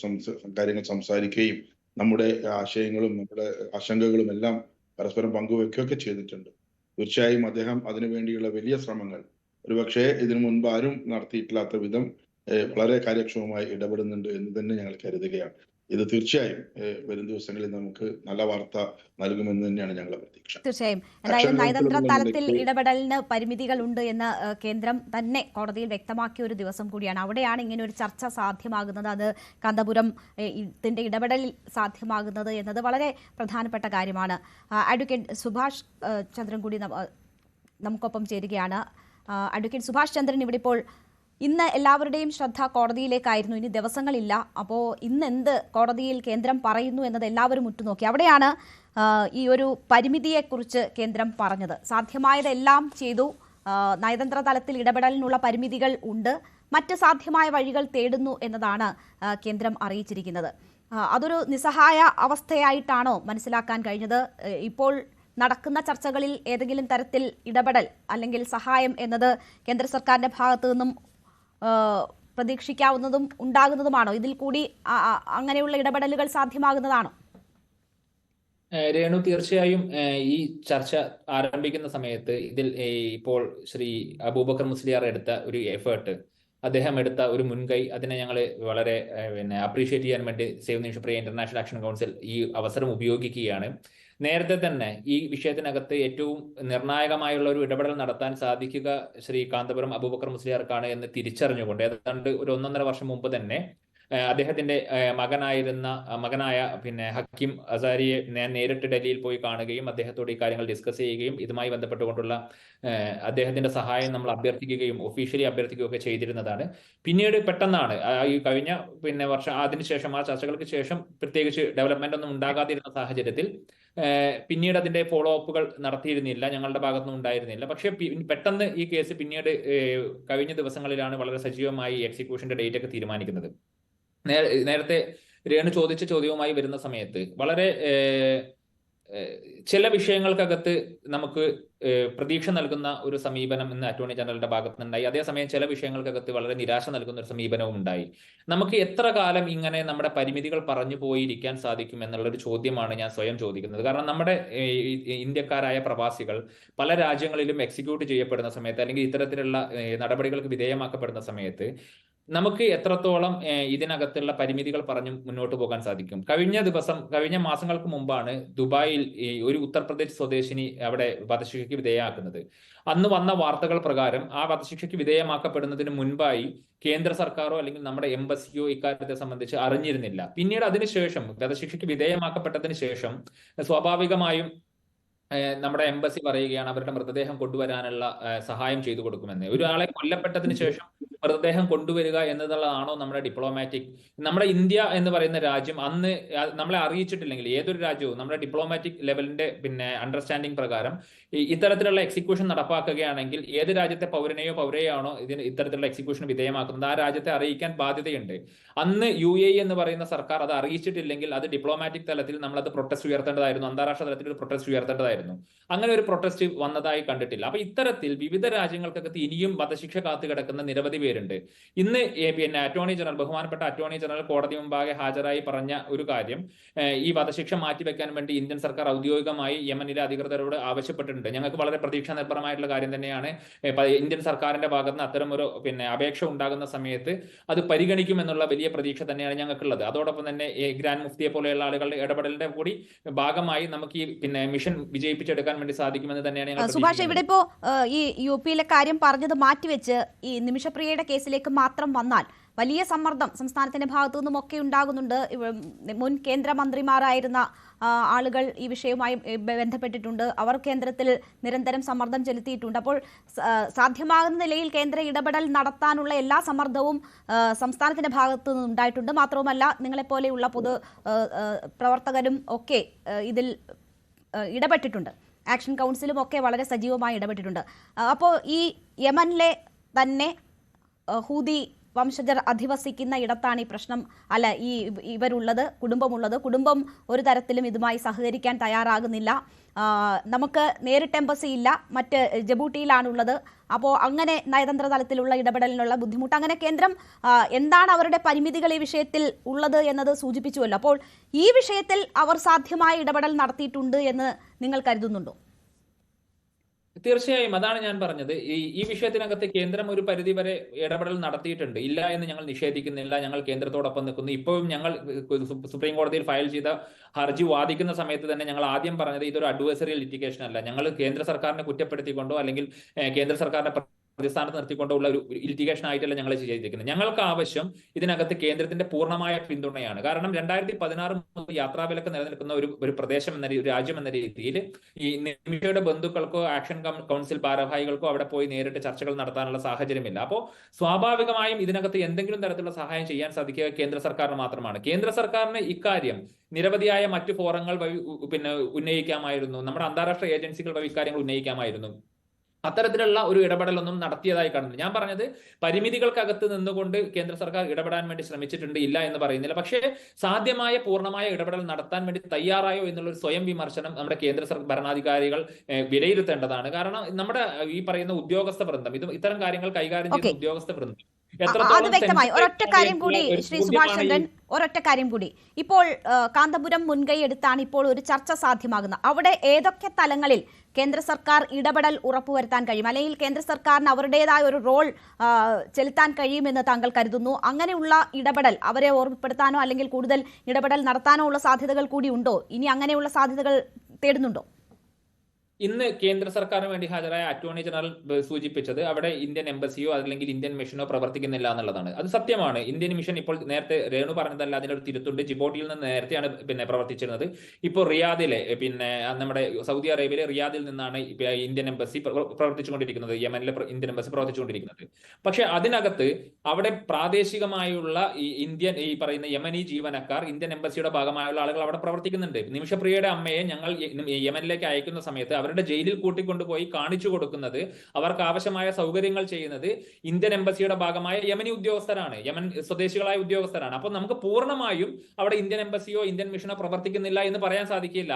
കാര്യങ്ങൾ സംസാരിക്കുകയും നമ്മുടെ ആശയങ്ങളും നമ്മുടെ ആശങ്കകളും എല്ലാം പരസ്പരം പങ്കുവെക്കുകയൊക്കെ ചെയ്തിട്ടുണ്ട്. തീർച്ചയായും അദ്ദേഹം അതിനുവേണ്ടിയുള്ള വലിയ ശ്രമങ്ങൾ ഒരുപക്ഷെ ഇതിനു മുൻപ് ആരും നടത്തിയിട്ടില്ലാത്ത വിധം വളരെ കാര്യക്ഷമമായി ഇടപെടുന്നുണ്ട് എന്ന് തന്നെ ഞങ്ങൾ കരുതുകയാണ്. ഇത് തീർച്ചയായും വരും ദിവസങ്ങളിൽ നമുക്ക് നല്ല വാർത്ത നൽകുമെന്ന് തന്നെയാണ് ഞങ്ങളുടെ പ്രതീക്ഷ. തീർച്ചയായും എന്തായാലും നയതന്ത്ര തലത്തിൽ ഇടപെടലിന് പരിമിതികളുണ്ട് എന്ന് കേന്ദ്രം തന്നെ കോടതിയിൽ വ്യക്തമാക്കിയ ഒരു ദിവസം കൂടിയാണ്. അവിടെയാണ് ഇങ്ങനെ ഒരു ചർച്ച സാധ്യമാകുന്നത്, അത് കാന്തപുരം ഇതിന്റെ ഇടപെടലിൽ സാധ്യമാകുന്നത് എന്നത് വളരെ പ്രധാനപ്പെട്ട കാര്യമാണ്. അഡ്വക്കേറ്റ് സുഭാഷ് ചന്ദ്രൻ കൂടി നമുക്കൊപ്പം ചേരുകയാണ്. അഡ്വക്കേറ്റ് സുഭാഷ് ചന്ദ്രൻ, ഇവിടെ ഇപ്പോൾ ഇന്ന് എല്ലാവരുടെയും ശ്രദ്ധ കോടതിയിലേക്കായിരുന്നു. ഇനി ദിവസങ്ങളില്ല. അപ്പോൾ ഇന്ന് എന്ത് കോടതിയിൽ കേന്ദ്രം പറയുന്നു എന്നത് എല്ലാവരും ഉറ്റുനോക്കി. അവിടെയാണ് ഈ ഒരു പരിമിതിയെക്കുറിച്ച് കേന്ദ്രം പറഞ്ഞത്. സാധ്യമായതെല്ലാം ചെയ്തു, നയതന്ത്ര തലത്തിൽ ഇടപെടലിനുള്ള പരിമിതികൾ ഉണ്ട്, മറ്റ് സാധ്യമായ വഴികൾ തേടുന്നു എന്നതാണ് കേന്ദ്രം അറിയിച്ചിരിക്കുന്നത്. അതൊരു നിസ്സഹായ അവസ്ഥയായിട്ടാണോ മനസ്സിലാക്കാൻ കഴിഞ്ഞത്? ഇപ്പോൾ നടക്കുന്ന ചർച്ചകളിൽ ഏതെങ്കിലും തരത്തിൽ ഇടപെടൽ അല്ലെങ്കിൽ സഹായം എന്നത് കേന്ദ്ര സർക്കാരിന്റെ ഭാഗത്തു നിന്നും പ്രതീക്ഷിക്കാവുന്നതും ഉണ്ടാകുന്നതുമാണോ? ഇതിൽ കൂടി അങ്ങനെയുള്ള ഇടപെടലുകൾ സാധ്യമാകുന്നതാണോ? രേണു, തീർച്ചയായും ഈ ചർച്ച ആരംഭിക്കുന്ന സമയത്ത് ഇതിൽ ഇപ്പോൾ ശ്രീ അബൂബക്കർ മുസ്ലിയാർ എടുത്ത ഒരു എഫേർട്ട്, അദ്ദേഹം എടുത്ത ഒരു മുൻകൈ, അതിനെ ഞങ്ങൾ വളരെ അപ്രീഷിയേറ്റ് ചെയ്യാൻ വേണ്ടി save Nimisha Priya international action council ഈ അവസരം ഉപയോഗിക്കുകയാണ്. നേരത്തെ തന്നെ ഈ വിഷയത്തിനകത്ത് ഏറ്റവും നിർണായകമായുള്ള ഒരു ഇടപെടൽ നടത്താൻ സാധിക്കുക ശ്രീ കാന്തപുരം അബൂബക്കർ മുസ്ലിയാർക്കാണ് എന്ന് തിരിച്ചറിഞ്ഞുകൊണ്ട് ഏതാണ്ട് ഒരു 1.5 വർഷം മുമ്പ് തന്നെ അദ്ദേഹത്തിന്റെ മകനായ ഹക്കീം അസാരിയെ ഞാൻ നേരിട്ട് ഡൽഹിയിൽ പോയി കാണുകയും അദ്ദേഹത്തോട് ഈ കാര്യങ്ങൾ ഡിസ്കസ് ചെയ്യുകയും ഇതുമായി ബന്ധപ്പെട്ടുകൊണ്ടുള്ള അദ്ദേഹത്തിന്റെ സഹായം നമ്മൾ ഒഫീഷ്യലി അഭ്യർത്ഥിക്കുകയൊക്കെ ചെയ്തിരുന്നതാണ്. പിന്നീട് പെട്ടെന്നാണ് ഈ കഴിഞ്ഞ വർഷം അതിനുശേഷം ആ ചർച്ചകൾക്ക് ശേഷം പ്രത്യേകിച്ച് ഡെവലപ്മെന്റ് ഒന്നും ഉണ്ടാകാതിരുന്ന സാഹചര്യത്തിൽ പിന്നീട് അതിന്റെ ഫോളോ അപ്പുകൾ നടത്തിയിരുന്നില്ല, ഞങ്ങളുടെ ഭാഗത്തുനിന്നും ഉണ്ടായിരുന്നില്ല. പക്ഷെ പെട്ടെന്ന് ഈ കേസ് പിന്നീട് കഴിഞ്ഞ ദിവസങ്ങളിലാണ് വളരെ സജീവമായി എക്സിക്യൂഷന്റെ ഡേറ്റ് ഒക്കെ തീരുമാനിക്കുന്നത്. നേരത്തെ രേണു ചോദിച്ച ചോദ്യവുമായി വരുന്ന സമയത്ത് വളരെ ചില വിഷയങ്ങൾക്കകത്ത് നമുക്ക് പ്രതീക്ഷ നൽകുന്ന ഒരു സമീപനം ഇന്ന് അറ്റോർണി ജനറലിന്റെ ഭാഗത്തുനിന്നുണ്ടായി. അതേസമയം ചില വിഷയങ്ങൾക്കകത്ത് വളരെ നിരാശ നൽകുന്ന ഒരു സമീപനവും ഉണ്ടായി. നമുക്ക് എത്ര കാലം ഇങ്ങനെ നമ്മുടെ പരിമിതികൾ പറഞ്ഞു പോയിരിക്കാൻ സാധിക്കും എന്നുള്ളൊരു ചോദ്യമാണ് ഞാൻ സ്വയം ചോദിക്കുന്നത്. കാരണം നമ്മുടെ ഇന്ത്യക്കാരായ പ്രവാസികൾ പല രാജ്യങ്ങളിലും എക്സിക്യൂട്ട് ചെയ്യപ്പെടുന്ന സമയത്ത് അല്ലെങ്കിൽ ഇത്തരത്തിലുള്ള നടപടികൾക്ക് വിധേയമാക്കപ്പെടുന്ന സമയത്ത് നമുക്ക് എത്രത്തോളം ഇതിനകത്തുള്ള പരിമിതികൾ പറഞ്ഞു മുന്നോട്ട് പോകാൻ സാധിക്കും? കഴിഞ്ഞ മാസങ്ങൾക്ക് മുമ്പാണ് ദുബായിൽ ഒരു ഉത്തർപ്രദേശ് സ്വദേശിനി അവിടെ വധശിക്ഷയ്ക്ക് വിധേയമാക്കുന്നത്. അന്ന് വന്ന വാർത്തകൾ പ്രകാരം ആ വധശിക്ഷയ്ക്ക് വിധേയമാക്കപ്പെടുന്നതിന് മുൻപായി കേന്ദ്ര സർക്കാരോ അല്ലെങ്കിൽ നമ്മുടെ എംബസിയോ ഇക്കാര്യത്തെ സംബന്ധിച്ച് അറിഞ്ഞിരുന്നില്ല. പിന്നീട് അതിനുശേഷം വധശിക്ഷയ്ക്ക് വിധേയമാക്കപ്പെട്ടതിന് ശേഷം സ്വാഭാവികമായും നമ്മുടെ എംബസി പറയുകയാണ് അവരുടെ മൃതദേഹം കൊണ്ടുവരാനുള്ള സഹായം ചെയ്തു കൊടുക്കുമെന്ന്. ഒരാളെ കൊല്ലപ്പെട്ടതിന് ശേഷം മൃതദേഹം കൊണ്ടുവരിക എന്നതുള്ളതാണോ നമ്മുടെ ഡിപ്ലോമാറ്റിക്? നമ്മുടെ ഇന്ത്യ എന്ന് പറയുന്ന രാജ്യം അന്ന് നമ്മളെ അറിയിച്ചിട്ടില്ലെങ്കിൽ ഏതൊരു രാജ്യവും നമ്മുടെ ഡിപ്ലോമാറ്റിക് ലെവലിന്റെ അണ്ടർസ്റ്റാൻഡിംഗ് പ്രകാരം ഇത്തരത്തിലുള്ള എക്സിക്യൂഷൻ നടപ്പാക്കുകയാണെങ്കിൽ ഏത് രാജ്യത്തെ പൗരനെയോ ആണോ ഇത്തരത്തിലുള്ള എക്സിക്യൂഷൻ വിധേയമാക്കുന്നത് ആ രാജ്യത്തെ അറിയിക്കാൻ ബാധ്യതയുണ്ട്. അന്ന് UAE എന്ന് പറയുന്ന സർക്കാർ അത് അറിയിച്ചിട്ടില്ലെങ്കിൽ അത് ഡിപ്ലോമാറ്റിക് തലത്തിൽ നമ്മളത് പ്രൊട്ടസ്റ്റ് ഉയർത്തേണ്ടതായിരുന്നു, അന്താരാഷ്ട്ര തലത്തിൽ ഒരു പ്രൊട്ടസ്റ്റ് ഉയർത്തേണ്ടതായിരുന്നു. അങ്ങനെ ഒരു പ്രൊട്ടസ്റ്റ് വന്നതായി കണ്ടിട്ടില്ല. അപ്പൊ ഇത്തരത്തിൽ വിവിധ രാജ്യങ്ങൾക്കകത്ത് ഇനിയും വധശിക്ഷ കാത്തു കിടക്കുന്ന നിരവധി പേരുണ്ട്. ഇന്ന് ബഹുമാനപ്പെട്ട അറ്റോർണി ജനറൽ കോടതി മുമ്പാകെ ഹാജരായി പറഞ്ഞ ഒരു കാര്യം, ഈ വധശിക്ഷ മാറ്റിവെക്കാൻ വേണ്ടി ഇന്ത്യൻ സർക്കാർ ഔദ്യോഗികമായി യമനിലെ അധികൃതരോട് ആവശ്യപ്പെട്ടിട്ടുണ്ട്. ഞങ്ങൾക്ക് വളരെ പ്രതീക്ഷ നിർഭരമായിട്ടുള്ള കാര്യം തന്നെയാണ്. ഇന്ത്യൻ സർക്കാരിന്റെ ഭാഗത്ത് നിന്ന് അത്തരം ഒരു അപേക്ഷ ഉണ്ടാകുന്ന സമയത്ത് അത് പരിഗണിക്കുമെന്നുള്ള വലിയ പ്രതീക്ഷ തന്നെയാണ് ഞങ്ങൾക്കുള്ളത്. അതോടൊപ്പം തന്നെ ഗ്രാൻഡ് മുഫ്തിയെ പോലെയുള്ള ആളുകളുടെ ഇടപെടലിന്റെ കൂടി ഭാഗമായി നമുക്ക് ഈ മിഷൻ വിജയിപ്പിച്ചെടുക്കാൻ വേണ്ടി സാധിക്കുമെന്ന് തന്നെയാണ്. സുഭാഷ്, ഇവിടെ ഇപ്പോ ഈ UP-യിലെ കാര്യം പറഞ്ഞത് മാറ്റിവെച്ച് ഈ നിമിഷപ്രിയയുടെ കേസിലേക്ക് മാത്രം വന്നാൽ വലിയ സമ്മർദ്ദം സംസ്ഥാനത്തിന്റെ ഭാഗത്തു നിന്നും ഒക്കെ ഉണ്ടാകുന്നുണ്ട്. മുൻ കേന്ദ്രമന്ത്രിമാരായിരുന്ന ആളുകൾ ഈ വിഷയവുമായി ബന്ധപ്പെട്ടിട്ടുണ്ട്. അവർ കേന്ദ്രത്തിൽ നിരന്തരം സമ്മർദ്ദം ചെലുത്തിയിട്ടുണ്ട്. അപ്പോൾ സാധ്യമാകുന്ന നിലയിൽ കേന്ദ്ര ഇടപെടൽ നടത്താനുള്ള എല്ലാ സമ്മർദ്ദവും സംസ്ഥാനത്തിന്റെ ഭാഗത്തു നിന്നും ഉണ്ടായിട്ടുണ്ട്. മാത്രവുമല്ല, നിങ്ങളെപ്പോലെയുള്ള പൊതു പ്രവർത്തകരും ഒക്കെ ഇതിൽ ഇടപെട്ടിട്ടുണ്ട്. ആക്ഷൻ കൗൺസിലും ഒക്കെ വളരെ സജീവമായി ഇടപെട്ടിട്ടുണ്ട്. അപ്പോൾ ഈ യമനിലെ തന്നെ ഹൂതി വംശജർ അധിവസിക്കുന്ന ഇടത്താണ് ഈ പ്രശ്നം ഇവരുള്ളത്, കുടുംബം ഒരു തരത്തിലും ഇതുമായി സഹകരിക്കാൻ തയ്യാറാകുന്നില്ല. നമുക്ക് നേരിട്ട് എംബസി ഇല്ല, മറ്റ് ജബൂട്ടിയിലാണുള്ളത്. അപ്പോൾ അങ്ങനെ നയതന്ത്ര തലത്തിലുള്ള ഇടപെടലിനുള്ള ബുദ്ധിമുട്ട്, അങ്ങനെ കേന്ദ്രം എന്താണ് അവരുടെ പരിമിതികൾ ഈ വിഷയത്തിൽ ഉള്ളത് എന്നത് സൂചിപ്പിച്ചുവല്ലോ. അപ്പോൾ ഈ വിഷയത്തിൽ അവർ സാധ്യമായ ഇടപെടൽ നടത്തിയിട്ടുണ്ട് എന്ന് നിങ്ങൾ കരുതുന്നുണ്ടോ? തീർച്ചയായും അതാണ് ഞാൻ പറഞ്ഞത്. ഈ വിഷയത്തിനകത്ത് കേന്ദ്രം ഒരു പരിധി വരെ ഇടപെടൽ നടത്തിയിട്ടുണ്ട്. ഇല്ല എന്ന് ഞങ്ങൾ നിഷേധിക്കുന്നില്ല. ഞങ്ങൾ കേന്ദ്രത്തോടൊപ്പം നിൽക്കുന്നു. ഇപ്പോഴും ഞങ്ങൾ സുപ്രീം കോടതിയിൽ ഫയൽ ചെയ്ത ഹർജി വാദിക്കുന്ന സമയത്ത് തന്നെ ഞങ്ങൾ ആദ്യം പറഞ്ഞത് ഇതൊരു അഡ്വൈസറിയൽ ലിറ്റിഗേഷൻ അല്ല. ഞങ്ങൾ കേന്ദ്ര സർക്കാരിനെ കുറ്റപ്പെടുത്തിക്കൊണ്ടോ അല്ലെങ്കിൽ കേന്ദ്ര സർക്കാരിനെ പ്രതിസ്ഥാനത്ത് നിർത്തിക്കൊണ്ടുള്ള ഒരു ലിറ്റിഗേഷൻ ആയിട്ടല്ല ഞങ്ങൾ ചെയ്തിരിക്കുന്നത്. ഞങ്ങൾക്ക് ആവശ്യം ഇതിനകത്ത് കേന്ദ്രത്തിന്റെ പൂർണ്ണമായ പിന്തുണയാണ്. കാരണം 2016 മുതൽ യാത്രാവിലക്ക് നിലനിൽക്കുന്ന ഒരു പ്രദേശം ഒരു രാജ്യം എന്ന രീതിയിൽ ഈ നിമിഷയുടെ ബന്ധുക്കൾക്കോ ആക്ഷൻ കൗൺസിൽ ഭാരവാഹികൾക്കോ അവിടെ പോയി നേരിട്ട് ചർച്ചകൾ നടത്താനുള്ള സാഹചര്യമില്ല. അപ്പോൾ സ്വാഭാവികമായും ഇതിനകത്ത് എന്തെങ്കിലും തരത്തിലുള്ള സഹായം ചെയ്യാൻ സാധിക്കുക കേന്ദ്ര സർക്കാരിന് മാത്രമാണ്. കേന്ദ്ര സർക്കാരിന് ഇക്കാര്യം നിരവധിയായ മറ്റു ഫോറങ്ങൾ വഴി ഉന്നയിക്കാമായിരുന്നു. നമ്മുടെ അന്താരാഷ്ട്ര ഏജൻസികൾ വഴി ഇക്കാര്യങ്ങൾ ഉന്നയിക്കാമായിരുന്നു. അത്തരത്തിലുള്ള ഒരു ഇടപെടലൊന്നും നടത്തിയതായി കാണുന്നില്ല. ഞാൻ പറഞ്ഞത് പരിമിതികൾക്കകത്ത് നിന്നുകൊണ്ട് കേന്ദ്ര സർക്കാർ ഇടപെടാൻ വേണ്ടി ശ്രമിച്ചിട്ടുണ്ട്, ഇല്ല എന്ന് പറയുന്നില്ല. പക്ഷേ സാധ്യമായ പൂർണ്ണമായ ഇടപെടൽ നടത്താൻ വേണ്ടി തയ്യാറായോ എന്നുള്ള ഒരു സ്വയം വിമർശനം നമ്മുടെ കേന്ദ്ര ഭരണാധികാരികൾ വിലയിരുത്തേണ്ടതാണ്. കാരണം നമ്മുടെ ഈ പറയുന്ന ഉദ്യോഗസ്ഥ വൃന്ദം ഇത്തരം കാര്യങ്ങൾ കൈകാര്യം ചെയ്യുന്ന ഉദ്യോഗസ്ഥ വൃന്ദം അത് വ്യക്തമായി. ഒരൊറ്റ കാര്യം കൂടി ശ്രീ സുഭാഷ് ചന്ദ്രൻ, ഒരൊറ്റ കാര്യം കൂടി. ഇപ്പോൾ കാന്തപുരം മുൻകൈ എടുത്താണ് ഇപ്പോൾ ഒരു ചർച്ച സാധ്യമാകുന്നത്. അവിടെ ഏതൊക്കെ തലങ്ങളിൽ കേന്ദ്ര സർക്കാർ ഇടപെടൽ ഉറപ്പുവരുത്താൻ കഴിയും, അല്ലെങ്കിൽ കേന്ദ്ര സർക്കാരിന് അവരുടേതായ ഒരു റോൾ ചെലുത്താൻ കഴിയുമെന്ന് താങ്കൾ കരുതുന്നു? അങ്ങനെയുള്ള ഇടപെടൽ അവരെ ഓർമ്മപ്പെടുത്താനോ അല്ലെങ്കിൽ കൂടുതൽ ഇടപെടൽ നടത്താനോ ഉള്ള സാധ്യതകൾ കൂടി ഉണ്ടോ? ഇനി അങ്ങനെയുള്ള സാധ്യതകൾ തേടുന്നുണ്ടോ? ഇന്ന് കേന്ദ്ര സർക്കാരിന് വേണ്ടി ഹാജരായ അറ്റോർണി ജനറൽ സൂചിപ്പിച്ചത് അവിടെ ഇന്ത്യൻ എംബസിയോ അല്ലെങ്കിൽ ഇന്ത്യൻ മിഷനോ പ്രവർത്തിക്കുന്നില്ല എന്നുള്ളതാണ്. അത് സത്യമാണ്. ഇന്ത്യൻ മിഷൻ ഇപ്പോൾ നേരത്തെ രേണു പറഞ്ഞതല്ല, അതിനൊരു തിരുത്തുണ്ട്. ജിബോട്ടിയിൽ നിന്ന് നേരത്തെയാണ് പ്രവർത്തിച്ചിരുന്നത്. ഇപ്പോൾ റിയാദിലെ നമ്മുടെ സൗദി അറേബ്യയിലെ റിയാദിൽ നിന്നാണ് ഇന്ത്യൻ എംബസി പ്രവർത്തിച്ചുകൊണ്ടിരിക്കുന്നത്, യമനിലെ ഇന്ത്യൻ എംബസി പ്രവർത്തിച്ചുകൊണ്ടിരിക്കുന്നത്. പക്ഷെ അതിനകത്ത് അവിടെ പ്രാദേശികമായുള്ള ഈ പറയുന്ന യമനി ജീവനക്കാർ, ഇന്ത്യൻ എംബസിയുടെ ഭാഗമായുള്ള ആളുകൾ അവിടെ പ്രവർത്തിക്കുന്നുണ്ട്. നിമിഷപ്രിയയുടെ അമ്മയെ ഞങ്ങൾ യമനിലേക്ക് അയക്കുന്ന സമയത്ത് അവരുടെ ജയിലിൽ കൂട്ടിക്കൊണ്ടുപോയി കാണിച്ചു കൊടുക്കുന്നത്, അവർക്ക് ആവശ്യമായ സൗകര്യങ്ങൾ ചെയ്യുന്നത് ഇന്ത്യൻ എംബസിയുടെ ഭാഗമായ യമനി ഉദ്യോഗസ്ഥരാണ്, യമൻ സ്വദേശികളായ ഉദ്യോഗസ്ഥരാണ്. അപ്പൊ നമുക്ക് പൂർണ്ണമായും അവിടെ ഇന്ത്യൻ എംബസിയോ ഇന്ത്യൻ മിഷനോ പ്രവർത്തിക്കുന്നില്ല എന്ന് പറയാൻ സാധിക്കില്ല.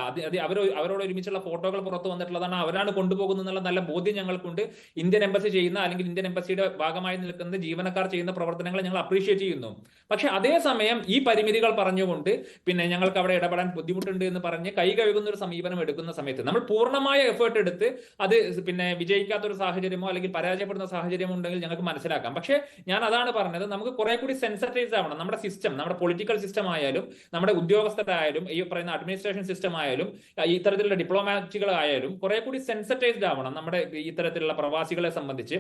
അവരോട് ഒരുമിച്ചുള്ള ഫോട്ടോകൾ പുറത്തു വന്നിട്ടുള്ളതാണ്, അവരാണ് കൊണ്ടുപോകുന്നുള്ള നല്ല ബോധ്യം ഞങ്ങൾക്കുണ്ട്. ഇന്ത്യൻ എംബസി ചെയ്യുന്ന അല്ലെങ്കിൽ ഇന്ത്യൻ എംബസിയുടെ ഭാഗമായി നിൽക്കുന്ന ജീവനക്കാർ ചെയ്യുന്ന പ്രവർത്തനങ്ങളെ ഞങ്ങൾ അപ്രീഷിയേറ്റ് ചെയ്യുന്നു. പക്ഷെ അതേസമയം ഈ പരിമിതികൾ പറഞ്ഞുകൊണ്ട് ഞങ്ങൾക്ക് അവിടെ ഇടപെടാൻ ബുദ്ധിമുട്ടുണ്ട് എന്ന് പറഞ്ഞ് കൈ കഴുകുന്ന ഒരു സമീപനം എടുക്കുന്ന സമയത്ത് നമ്മൾ പൂർണ്ണമായ എഫേർട്ട് എടുത്ത് അത് വിജയിക്കാത്തൊരു സാഹചര്യമോ അല്ലെങ്കിൽ പരാജയപ്പെടുന്ന സാഹചര്യമോ ഉണ്ടെങ്കിൽ ഞങ്ങൾക്ക് മനസ്സിലാക്കാം. പക്ഷേ ഞാൻ അതാണ് പറഞ്ഞത്, നമുക്ക് കുറെ കൂടി സെൻസിറ്റൈസ് ആവണം. നമ്മുടെ സിസ്റ്റം, നമ്മുടെ പൊളിറ്റിക്കൽ സിസ്റ്റം ആയാലും നമ്മുടെ ഉദ്യോഗസ്ഥരായാലും ഈ പറയുന്ന അഡ്മിനിസ്ട്രേഷൻ സിസ്റ്റം ആയാലും ഇത്തരത്തിലുള്ള ഡിപ്ലോമാറ്റുകളായാലും കുറെ കൂടി സെൻസിറ്റൈസ്ഡ് ആവണം നമ്മുടെ ഇത്തരത്തിലുള്ള പ്രവാസികളെ സംബന്ധിച്ച്,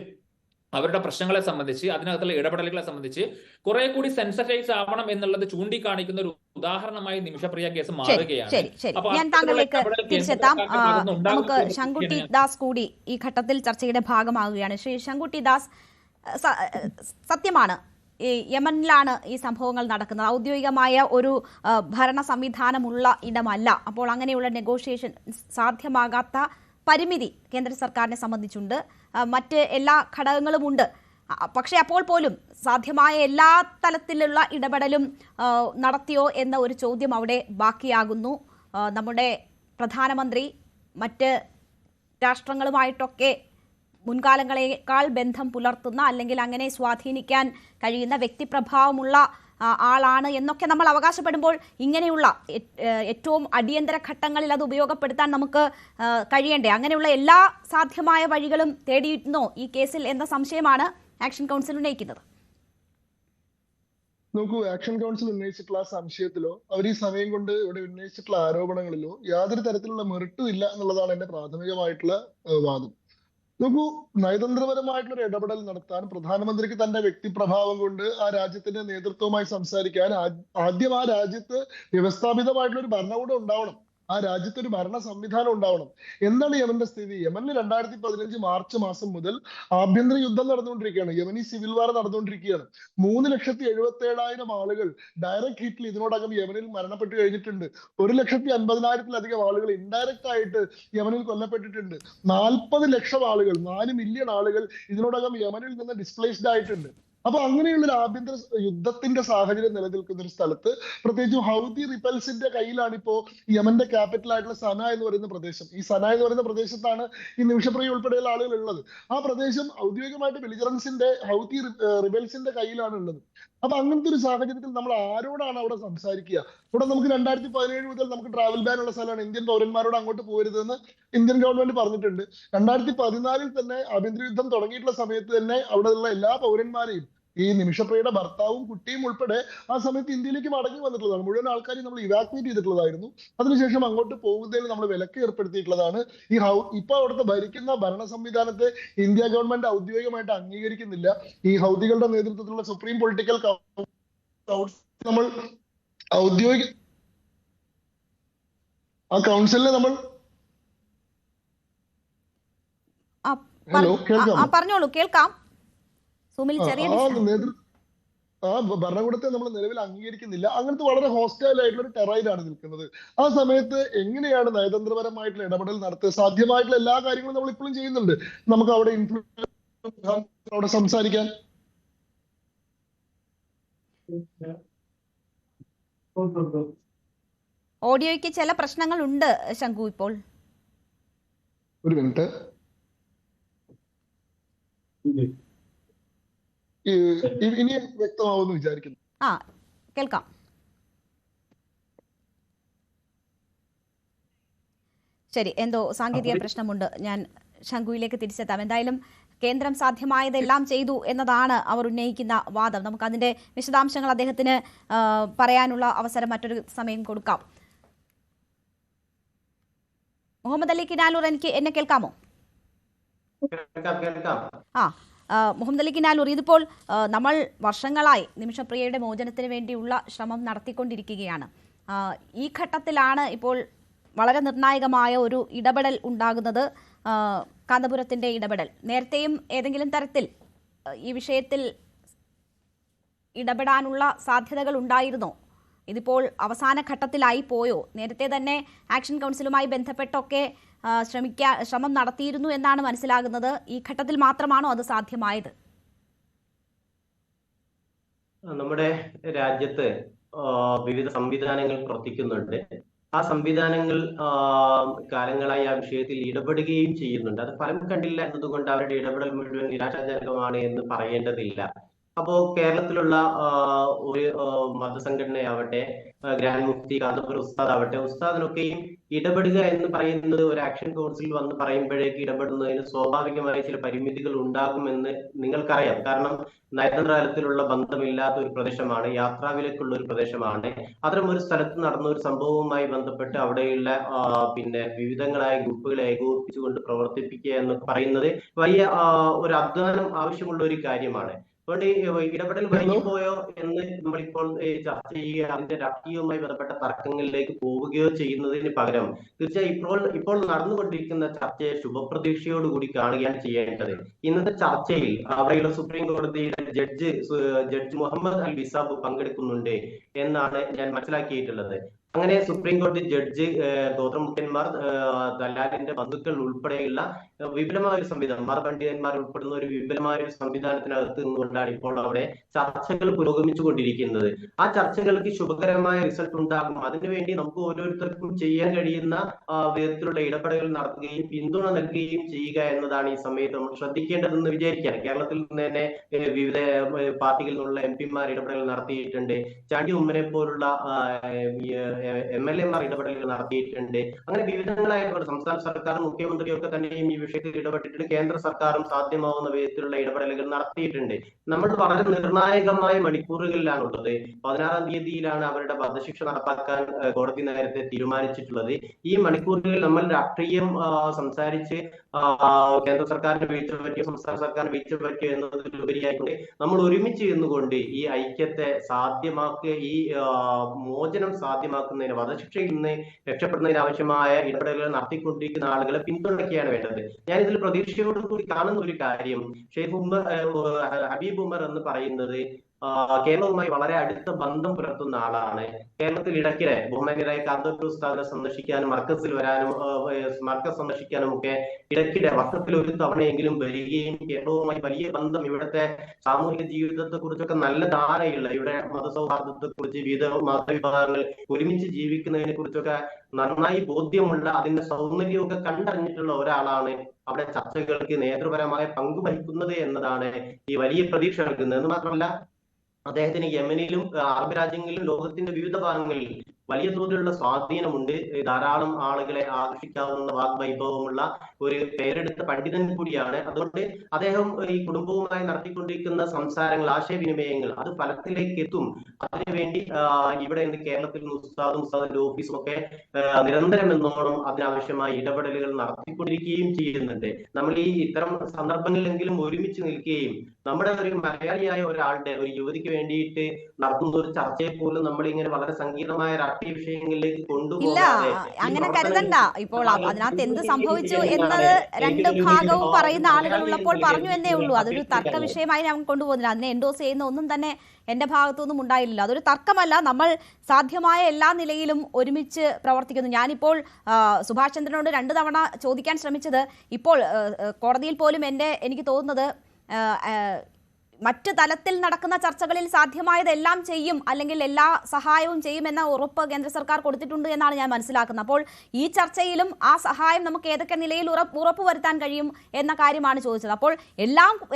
അവരുടെ പ്രശ്നങ്ങളെ സംബന്ധിച്ച്, അതിനകത്തുള്ള ഇടപെടലുകളെ സംബന്ധിച്ച് കുറെ കൂടി സെൻസിറ്റൈസ് ആവണം എന്നുള്ളത് ചൂണ്ടിക്കാണിക്കുന്ന ഒരു ഉദാഹരണമായി നിമിഷപ്രിയ കേസ് മാറുകയാണ്. ഞാൻ താങ്കളിലേക്ക് തിരിച്ചെത്താം. നമുക്ക് ശങ്കുട്ടി ദാസ് കൂടി ഈ ഘട്ടത്തിൽ ചർച്ചയുടെ ഭാഗമാകുകയാണ്. ശ്രീ ശങ്കുട്ടി ദാസ്, സത്യമാണ് യമനിലാണ് ഈ സംഭവങ്ങൾ നടക്കുന്നത്. ഔദ്യോഗികമായ ഒരു ഭരണ സംവിധാനമുള്ള ഇടമല്ല. അപ്പോൾ അങ്ങനെയുള്ള നെഗോഷിയേഷൻ സാധ്യമാകാത്ത പരിമിതി കേന്ദ്ര സർക്കാരിനെ സംബന്ധിച്ചുണ്ട്. മറ്റ് എല്ലാ ഘടകങ്ങളുമുണ്ട്. പക്ഷേ അപ്പോൾ പോലും സാധ്യമായ എല്ലാ തലത്തിലുള്ള ഇടപെടലും നടത്തിയോ എന്ന ഒരു ചോദ്യം അവിടെ ബാക്കിയാകുന്നു. നമ്മുടെ പ്രധാനമന്ത്രി മറ്റ് രാഷ്ട്രങ്ങളുമായിട്ടൊക്കെ മുൻകാലങ്ങളെക്കാൾ ബന്ധം പുലർത്തുന്ന അല്ലെങ്കിൽ അങ്ങനെ സ്വാധീനിക്കാൻ കഴിയുന്ന വ്യക്തിപ്രഭാവമുള്ള ആളാണ് എന്നൊക്കെ നമ്മൾ അവകാശപ്പെടുമ്പോൾ ഇങ്ങനെയുള്ള ഏറ്റവും അടിയന്തര ഘട്ടങ്ങളിൽ അത് ഉപയോഗപ്പെടുത്താൻ നമുക്ക് കഴിയണ്ടേ? അങ്ങനെയുള്ള എല്ലാ സാധ്യമായ വഴികളും തേടിയിരുന്നോ ഈ കേസിൽ എന്ന സംശയമാണ് ആക്ഷൻ കൗൺസിൽ ഉന്നയിക്കുന്നത്. നോക്കൂ, ആക്ഷൻ കൗൺസിൽ ഉന്നയിച്ചിട്ടുള്ള ആ സംശയത്തിലോ അവർ ഈ സമയം കൊണ്ട് ഇവിടെ ഉന്നയിച്ചിട്ടുള്ള ആരോപണങ്ങളിലോ യാതൊരു തരത്തിലുള്ള മെറിറ്റും ഇല്ല എന്നുള്ളതാണ് എന്റെ പ്രാഥമികമായിട്ടുള്ള വാദം. നോക്കൂ, നയതന്ത്രപരമായിട്ടുള്ള ഒരു ഇടപെടൽ നടത്താൻ പ്രധാനമന്ത്രിക്ക് തന്റെ വ്യക്തിപ്രഭാവം കൊണ്ട് ആ രാജ്യത്തിന്റെ നേതൃത്വവുമായി സംസാരിക്കാൻ ആദ്യം ആ രാജ്യത്ത് വ്യവസ്ഥാപിതമായിട്ടുള്ള ഒരു ഭരണകൂടം ഉണ്ടാവണം. ആ രാജ്യത്ത് ഒരു ഭരണ സംവിധാനം ഉണ്ടാവണം. എന്താണ് യമന്റെ സ്ഥിതി? യമനിൽ 2015 മാർച്ച് മാസം മുതൽ ആഭ്യന്തര യുദ്ധം നടന്നുകൊണ്ടിരിക്കുകയാണ്. യമനി സിവിൽ വാർ നടന്നുകൊണ്ടിരിക്കുകയാണ്. 3,77,000 ആളുകൾ ഡയറക്റ്റ് ഹിറ്റിൽ ഇതിനോടകം യമനിൽ മരണപ്പെട്ട് കഴിഞ്ഞിട്ടുണ്ട്. 1,50,000-ലധികം ആളുകൾ ഇൻഡയറക്റ്റ് ആയിട്ട് യമനിൽ കൊല്ലപ്പെട്ടിട്ടുണ്ട്. 40 ലക്ഷം ആളുകൾ, 4 മില്യൺ ആളുകൾ ഇതിനോടകം യമനിൽ നിന്ന് ഡിസ്പ്ലേസ്ഡ് ആയിട്ടുണ്ട്. അപ്പൊ അങ്ങനെയുള്ള ഒരു ആഭ്യന്തര യുദ്ധത്തിന്റെ സാഹചര്യം നിലനിൽക്കുന്ന ഒരു സ്ഥലത്ത്, പ്രത്യേകിച്ചും ഹൗതി റിപ്പൽസിന്റെ കയ്യിലാണ് ഇപ്പോ യമന്റെ ക്യാപിറ്റൽ ആയിട്ടുള്ള സന എന്ന് പറയുന്ന പ്രദേശം. ഈ സന എന്ന് പറയുന്ന പ്രദേശത്താണ് ഈ നിമിഷപ്രിയ ഉൾപ്പെടെയുള്ള ആളുകൾ ഉള്ളത്. ആ പ്രദേശം ഔദ്യോഗികമായിട്ട് ബെലിജറൻസിന്റെ ഹൗതി റിബൽസിന്റെ കയ്യിലാണ് ഉള്ളത്. അപ്പൊ അങ്ങനത്തെ ഒരു സാഹചര്യത്തിൽ നമ്മൾ ആരോടാണ് അവിടെ സംസാരിക്കുക? ഇവിടെ നമുക്ക് 2017 മുതൽ നമുക്ക് ട്രാവൽ ബാൻ ഉള്ള സ്ഥലമാണ്. ഇന്ത്യൻ പൗരന്മാരോട് അങ്ങോട്ട് പോരുതെന്ന് ഇന്ത്യൻ ഗവൺമെന്റ് പറഞ്ഞിട്ടുണ്ട്. 2014 തന്നെ ആഭ്യന്തര യുദ്ധം തുടങ്ങിയിട്ടുള്ള സമയത്ത് തന്നെ അവിടെയുള്ള എല്ലാ പൗരന്മാരെയും, ഈ നിമിഷപ്രിയയുടെ ഭർത്താവും കുട്ടിയും ഉൾപ്പെടെ ആ സമയത്ത് ഇന്ത്യയിലേക്ക് മടങ്ങി വന്നിട്ടുള്ളതാണ്. മുഴുവൻ ആൾക്കാരെയും നമ്മൾ ഇവാക്യുവേറ്റ് ചെയ്തിട്ടുള്ളതായിരുന്നു. അതിനുശേഷം അങ്ങോട്ട് പോകുന്നതിൽ നമ്മൾ വിലക്ക് ഏർപ്പെടുത്തിയിട്ടുള്ളതാണ്. ഇപ്പൊ അവിടുത്തെ ഭരിക്കുന്ന ഭരണ സംവിധാനത്തെ ഇന്ത്യ ഗവൺമെന്റ് ഔദ്യോഗികമായിട്ട് അംഗീകരിക്കുന്നില്ല. ഈ ഹൗദികളുടെ നേതൃത്വത്തിലുള്ള സുപ്രീം പൊളിറ്റിക്കൽ കൗൺസിൽ നമ്മൾ ഔദ്യോഗിക ആ കൗൺസിലിനെ നമ്മൾ ഹലോ കേൾക്കാം, പറഞ്ഞോളൂ, കേൾക്കാം. സൂമിൽ ചെറിയ ഭരണകൂടത്തെ നമ്മൾ നിലവിൽ അംഗീകരിക്കുന്നില്ല. അങ്ങനത്തെ വളരെ ഹോസ്റ്റൈൽ ആയിട്ടുള്ള ഒരു ടെറൈനാണ് നിൽക്കുന്നത്. ആ സമയത്ത് എങ്ങനെയാണ് നയതന്ത്രപരമായിട്ടുള്ള ഇടപെടൽ നടത്തുക? സാധ്യമായിട്ടുള്ള എല്ലാ കാര്യങ്ങളും നമ്മൾ ഇപ്പോഴും ചെയ്യുന്നുണ്ട്. നമുക്ക് അവിടെ അവിടെ സംസാരിക്കാൻ ഓഡിയോയ്ക്ക് ചില പ്രശ്നങ്ങൾ ഉണ്ട് ശങ്കു. ഇപ്പോൾ ഒരു മിനിറ്റ്, ഇനി വ്യക്തമാവുമെന്ന് വിചാരിക്കുന്നു. കേൾക്കാം. ശരി, എന്തോ സാങ്കേതിക പ്രശ്നമുണ്ട്. ഞാൻ ശങ്കുവിലേക്ക് തിരിച്ചെത്താം. എന്തായാലും കേന്ദ്രം സാധ്യമായതെല്ലാം ചെയ്തു എന്നതാണ് അവർ ഉന്നയിക്കുന്ന വാദം. നമുക്ക് അതിന്റെ വിശദാംശങ്ങൾ അദ്ദേഹത്തിന് പറയാനുള്ള അവസരം മറ്റൊരു സമയം കൊടുക്കാം. മുഹമ്മദ് അലി കിനാലൂർ, എന്നെ കേൾക്കാമോ? മുഹമ്മദ് അലി കിനാലൂർ, ഇതിപ്പോൾ നമ്മൾ വർഷങ്ങളായി നിമിഷപ്രിയയുടെ മോചനത്തിന് വേണ്ടിയുള്ള ശ്രമം നടത്തിക്കൊണ്ടിരിക്കുകയാണ്. ഈ ഘട്ടത്തിലാണ് ഇപ്പോൾ വളരെ നിർണായകമായ ഒരു ഇടപെടൽ ഉണ്ടാകുന്നത്, കാന്തപുരത്തിന്റെ ഇടപെടൽ. നേരത്തെയും ഏതെങ്കിലും തരത്തിൽ ഈ വിഷയത്തിൽ ഇടപെടാനുള്ള സാധ്യതകൾ ഉണ്ടായിരുന്നോ? ഇതിപ്പോൾ അവസാന ഘട്ടത്തിലായി പോയോ? നേരത്തെ തന്നെ ആക്ഷൻ കൗൺസിലുമായി ബന്ധപ്പെട്ടൊക്കെ ശ്രമം നടത്തിയിരുന്നു എന്നാണ് മനസ്സിലാകുന്നത്. ഈ ഘട്ടത്തിൽ മാത്രമാണോ അത് സാധ്യമായത്? നമ്മുടെ രാജ്യത്ത് വിവിധ സംവിധാനങ്ങൾ പ്രവർത്തിക്കുന്നുണ്ട്. ആ സംവിധാനങ്ങൾ കാലങ്ങളായി ആ വിഷയത്തിൽ ഇടപെടുകയും ചെയ്യുന്നുണ്ട്. അത് ഫലം കണ്ടില്ല എന്നതുകൊണ്ട് അവരുടെ ഇടപെടൽ മുഴുവൻ നിരാശാജനകമാണ് എന്ന് പറയേണ്ടതില്ല. അപ്പോ കേരളത്തിലുള്ള ഒരു മതസംഘടനയാവട്ടെ, ഗ്രാൻഡ് മുഫ്തി കാന്തപുരം ഉസ്താദ് ആവട്ടെ, ഉസ്താദിനൊക്കെയും ഇടപെടുക എന്ന് പറയുന്നത് ഒരു ആക്ഷൻ കൗൺസിൽ വന്ന് പറയുമ്പോഴേക്ക് ഇടപെടുന്നതിന് സ്വാഭാവികമായ ചില പരിമിതികൾ ഉണ്ടാകുമെന്ന് നിങ്ങൾക്കറിയാം. കാരണം നയതന്ത്ര തലത്തിലുള്ള ബന്ധമില്ലാത്ത ഒരു പ്രദേശമാണ്, യാത്രാവിലക്കുള്ള ഒരു പ്രദേശമാണ്. അത്തരം ഒരു സ്ഥലത്ത് നടന്ന ഒരു സംഭവവുമായി ബന്ധപ്പെട്ട് അവിടെയുള്ള വിവിധങ്ങളായ ഗ്രൂപ്പുകളെ ഏകോപിപ്പിച്ചുകൊണ്ട് പ്രവർത്തിപ്പിക്കുക എന്ന് പറയുന്നത് വലിയ ഒരു അധ്വാനം ആവശ്യമുള്ള ഒരു കാര്യമാണ്. അതുകൊണ്ട് ഇടപെടൽ വൈകിപ്പോയോ എന്ന് നമ്മളിപ്പോൾ ചർച്ച ചെയ്യുക, അതിന്റെ രാഷ്ട്രീയവുമായി ബന്ധപ്പെട്ട തർക്കങ്ങളിലേക്ക് പോവുകയോ ചെയ്യുന്നതിന് പകരം തീർച്ചയായും ഇപ്പോൾ നടന്നുകൊണ്ടിരിക്കുന്ന ചർച്ചയെ ശുഭപ്രതീക്ഷയോടുകൂടി കാണുകയാണ് ചെയ്യേണ്ടത്. ഇന്നത്തെ ചർച്ചയിൽ അവിടെയുള്ള സുപ്രീം കോടതിയുടെ ജഡ്ജ് മുഹമ്മദ് അൽ വിസാബ് പങ്കെടുക്കുന്നുണ്ട് എന്നാണ് ഞാൻ മനസ്സിലാക്കിയിട്ടുള്ളത്. അങ്ങനെ സുപ്രീം കോടതി ജഡ്ജ്, ഗോത്രമുഖ്യന്മാർ, ദലാലിന്റെ ബന്ധുക്കൾ ഉൾപ്പെടെയുള്ള വിപുലമായ ഒരു സംവിധാനം, മതപണ്ഡിതന്മാർ ഉൾപ്പെടുന്ന ഒരു വിപുലമായ ഒരു സംവിധാനത്തിനകത്ത് നിന്നുകൊണ്ടാണ് ഇപ്പോൾ അവിടെ ചർച്ചകൾ പുരോഗമിച്ചുകൊണ്ടിരിക്കുന്നത്. ആ ചർച്ചകൾക്ക് ശുഭകരമായ റിസൾട്ട് ഉണ്ടാകും. അതിനുവേണ്ടി നമുക്ക് ഓരോരുത്തർക്കും ചെയ്യാൻ കഴിയുന്ന വിധത്തിലുള്ള ഇടപെടലുകൾ നടത്തുകയും പിന്തുണ നൽകുകയും ചെയ്യുക എന്നതാണ് ഈ സമയത്ത് നമ്മൾ ശ്രദ്ധിക്കേണ്ടതെന്ന് വിചാരിക്കുകയാണ്. കേരളത്തിൽ നിന്ന് തന്നെ വിവിധ പാർട്ടികളിൽ നിന്നുള്ള MP-മാർ ഇടപെടൽ നടത്തിയിട്ടുണ്ട്. ചാണ്ടി ഉമ്മനെ പോലുള്ള MLA-മാർ ഇടപെടലുകൾ നടത്തിയിട്ടുണ്ട്. അങ്ങനെ വിവിധങ്ങളായിട്ടുള്ള സംസ്ഥാന സർക്കാരും മുഖ്യമന്ത്രിയും ഒക്കെ തന്നെയും ഈ വിഷയത്തിൽ ഇടപെട്ടിട്ടുണ്ട്. കേന്ദ്ര സർക്കാരും സാധ്യമാവുന്ന വിധത്തിലുള്ള ഇടപെടലുകൾ നടത്തിയിട്ടുണ്ട്. നമ്മൾ വളരെ നിർണായകമായ മണിക്കൂറുകളിലാണുള്ളത്. 16-ാം തീയതിയിലാണ് അവരുടെ വധശിക്ഷ നടപ്പാക്കാൻ കോടതി നേരത്തെ തീരുമാനിച്ചിട്ടുള്ളത്. ഈ മണിക്കൂറുകളിൽ നമ്മൾ രാഷ്ട്രീയം സംസാരിച്ച് കേന്ദ്ര സർക്കാരിന് വീഴ്ച പറ്റിയോ സംസ്ഥാന സർക്കാരിന് വീഴ്ച പറ്റിയോ എന്നതിലുപരിയായിക്കൊണ്ട് നമ്മൾ ഒരുമിച്ച് നിന്നുകൊണ്ട് ഈ ഐക്യത്തെ സാധ്യമാക്കുക, ഈ മോചനം സാധ്യമാക്കുന്നതിന്, വധശിക്ഷയിൽ നിന്ന് രക്ഷപ്പെടുന്നതിന് ആവശ്യമായ ഇടപെടലുകൾ നടത്തിക്കൊണ്ടിരിക്കുന്ന ആളുകളെ പിന്തുണയ്ക്കുകയാണ് വേണ്ടത്. ഞാൻ ഇതിൽ പ്രതീക്ഷയോടുകൂടി കാണുന്ന ഒരു കാര്യം, ഹബീബ് ഉമർ എന്ന് പറയുന്നത് കേരളവുമായി വളരെ അടുത്ത ബന്ധം പുലർത്തുന്ന ആളാണ്. കേരളത്തിൽ ഇടയ്ക്കിടെ ബഹുമാന്യരായ കാന്തപുരം ഉസ്താദിനെ സന്ദർശിക്കാനും മർക്കസിൽ വരാനും മർക്കസ് സന്ദർശിക്കാനും ഒക്കെ ഇടയ്ക്കിടെ വർഷത്തിൽ ഒരു തവണയെങ്കിലും വരികയും കേരളവുമായി വലിയ ബന്ധം, ഇവിടുത്തെ സാമൂഹിക ജീവിതത്തെ കുറിച്ചൊക്കെ നല്ല ധാരണയുള്ള, ഇവിടെ മതസൗഹാർദ്ദത്തെ കുറിച്ച്, വിവിധ മതവിഭാഗങ്ങൾ ഒരുമിച്ച് ജീവിക്കുന്നതിനെ കുറിച്ചൊക്കെ നന്നായി ബോധ്യമുള്ള, അതിന്റെ സൗന്ദര്യമൊക്കെ കണ്ടറിഞ്ഞിട്ടുള്ള ഒരാളാണ് അവിടെ ചർച്ചകൾക്ക് നേതൃപരമായ പങ്ക് വഹിക്കുന്നത് എന്നതാണ് ഈ വലിയ പ്രതീക്ഷ നൽകുന്നത്. എന്ന് മാത്രമല്ല അദ്ദേഹത്തിന് യമനിലും അറബ് രാജ്യങ്ങളിലും ലോകത്തിന്റെ വിവിധ ഭാഗങ്ങളിൽ വലിയ തോതിലുള്ള സ്വാധീനമുണ്ട്. ധാരാളം ആളുകളെ ആകർഷിക്കാവുന്ന വാഗ്വൈഭവമുള്ള ഒരു പേരെടുത്ത പണ്ഡിതൻ കൂടിയാണ്. അതുകൊണ്ട് അദ്ദേഹം ഈ കുടുംബവുമായി നടത്തിക്കൊണ്ടിരിക്കുന്ന സംസാരങ്ങൾ, ആശയവിനിമയങ്ങൾ അത് ഫലത്തിലേക്ക് എത്തും. അതിനുവേണ്ടി ഇവിടെ നിന്ന് കേരളത്തിൽ നിന്ന് ഉസ്താദിന്റെ ഓഫീസും ഒക്കെ നിരന്തരം എന്നോണം അതിനാവശ്യമായ ഇടപെടലുകൾ നടത്തിക്കൊണ്ടിരിക്കുകയും ചെയ്യുന്നുണ്ട്. നമ്മൾ ഈ ഇത്തരം സന്ദർഭങ്ങളിലെങ്കിലും ഒരുമിച്ച് നിൽക്കുകയും നമ്മുടെ ഒരു മലയാളിയായ ഒരാളുടെ, ഒരു യുവതിക്ക് വേണ്ടിയിട്ട് നടത്തുന്ന ഒരു ചർച്ചയെ പോലും നമ്മൾ ഇങ്ങനെ വളരെ സങ്കീർണമായ രാഷ്ട്രീയ വിഷയങ്ങളിലേക്ക് ഇല്ല, കൊണ്ടുപോകാതെ അങ്ങനെ കരുതണ്ട. ഇപ്പോൾ അതിനകത്ത് എന്ത് സംഭവിച്ചു എന്നത് രണ്ട് ഭാഗവും പറയുന്ന ആളുകൾ ഉള്ളപ്പോൾ പറഞ്ഞു എന്നേ ഉള്ളൂ. അതൊരു തർക്ക വിഷയമായി ഞാൻ കൊണ്ടുപോകുന്നില്ല. അതിനെ എൻഡോസ് ചെയ്യുന്ന ഒന്നും തന്നെ എന്റെ ഭാഗത്തുനിന്നും ഉണ്ടായില്ല. അതൊരു തർക്കമല്ല. നമ്മൾ സാധ്യമായ എല്ലാ നിലയിലും ഒരുമിച്ച് പ്രവർത്തിക്കുന്നു. ഞാനിപ്പോൾ സുഭാഷ് ചന്ദ്രനോട് 2 തവണ ചോദിക്കാൻ ശ്രമിച്ചത്, ഇപ്പോൾ കോടതിയിൽ പോലും എനിക്ക് തോന്നുന്നത് മറ്റ് തലത്തിൽ നടക്കുന്ന ചർച്ചകളിൽ സാധ്യമായതെല്ലാം ചെയ്യും, അല്ലെങ്കിൽ എല്ലാ സഹായവും ചെയ്യുമെന്ന ഉറപ്പ് കേന്ദ്ര സർക്കാർ കൊടുത്തിട്ടുണ്ട് എന്നാണ് ഞാൻ മനസ്സിലാക്കുന്നത്. അപ്പോൾ ഈ ചർച്ചയിലും ആ സഹായം നമുക്ക് ഏതൊക്കെ നിലയിൽ ഉറപ്പുവരുത്താൻ കഴിയും എന്ന കാര്യമാണ് ചോദിച്ചത്. അപ്പോൾ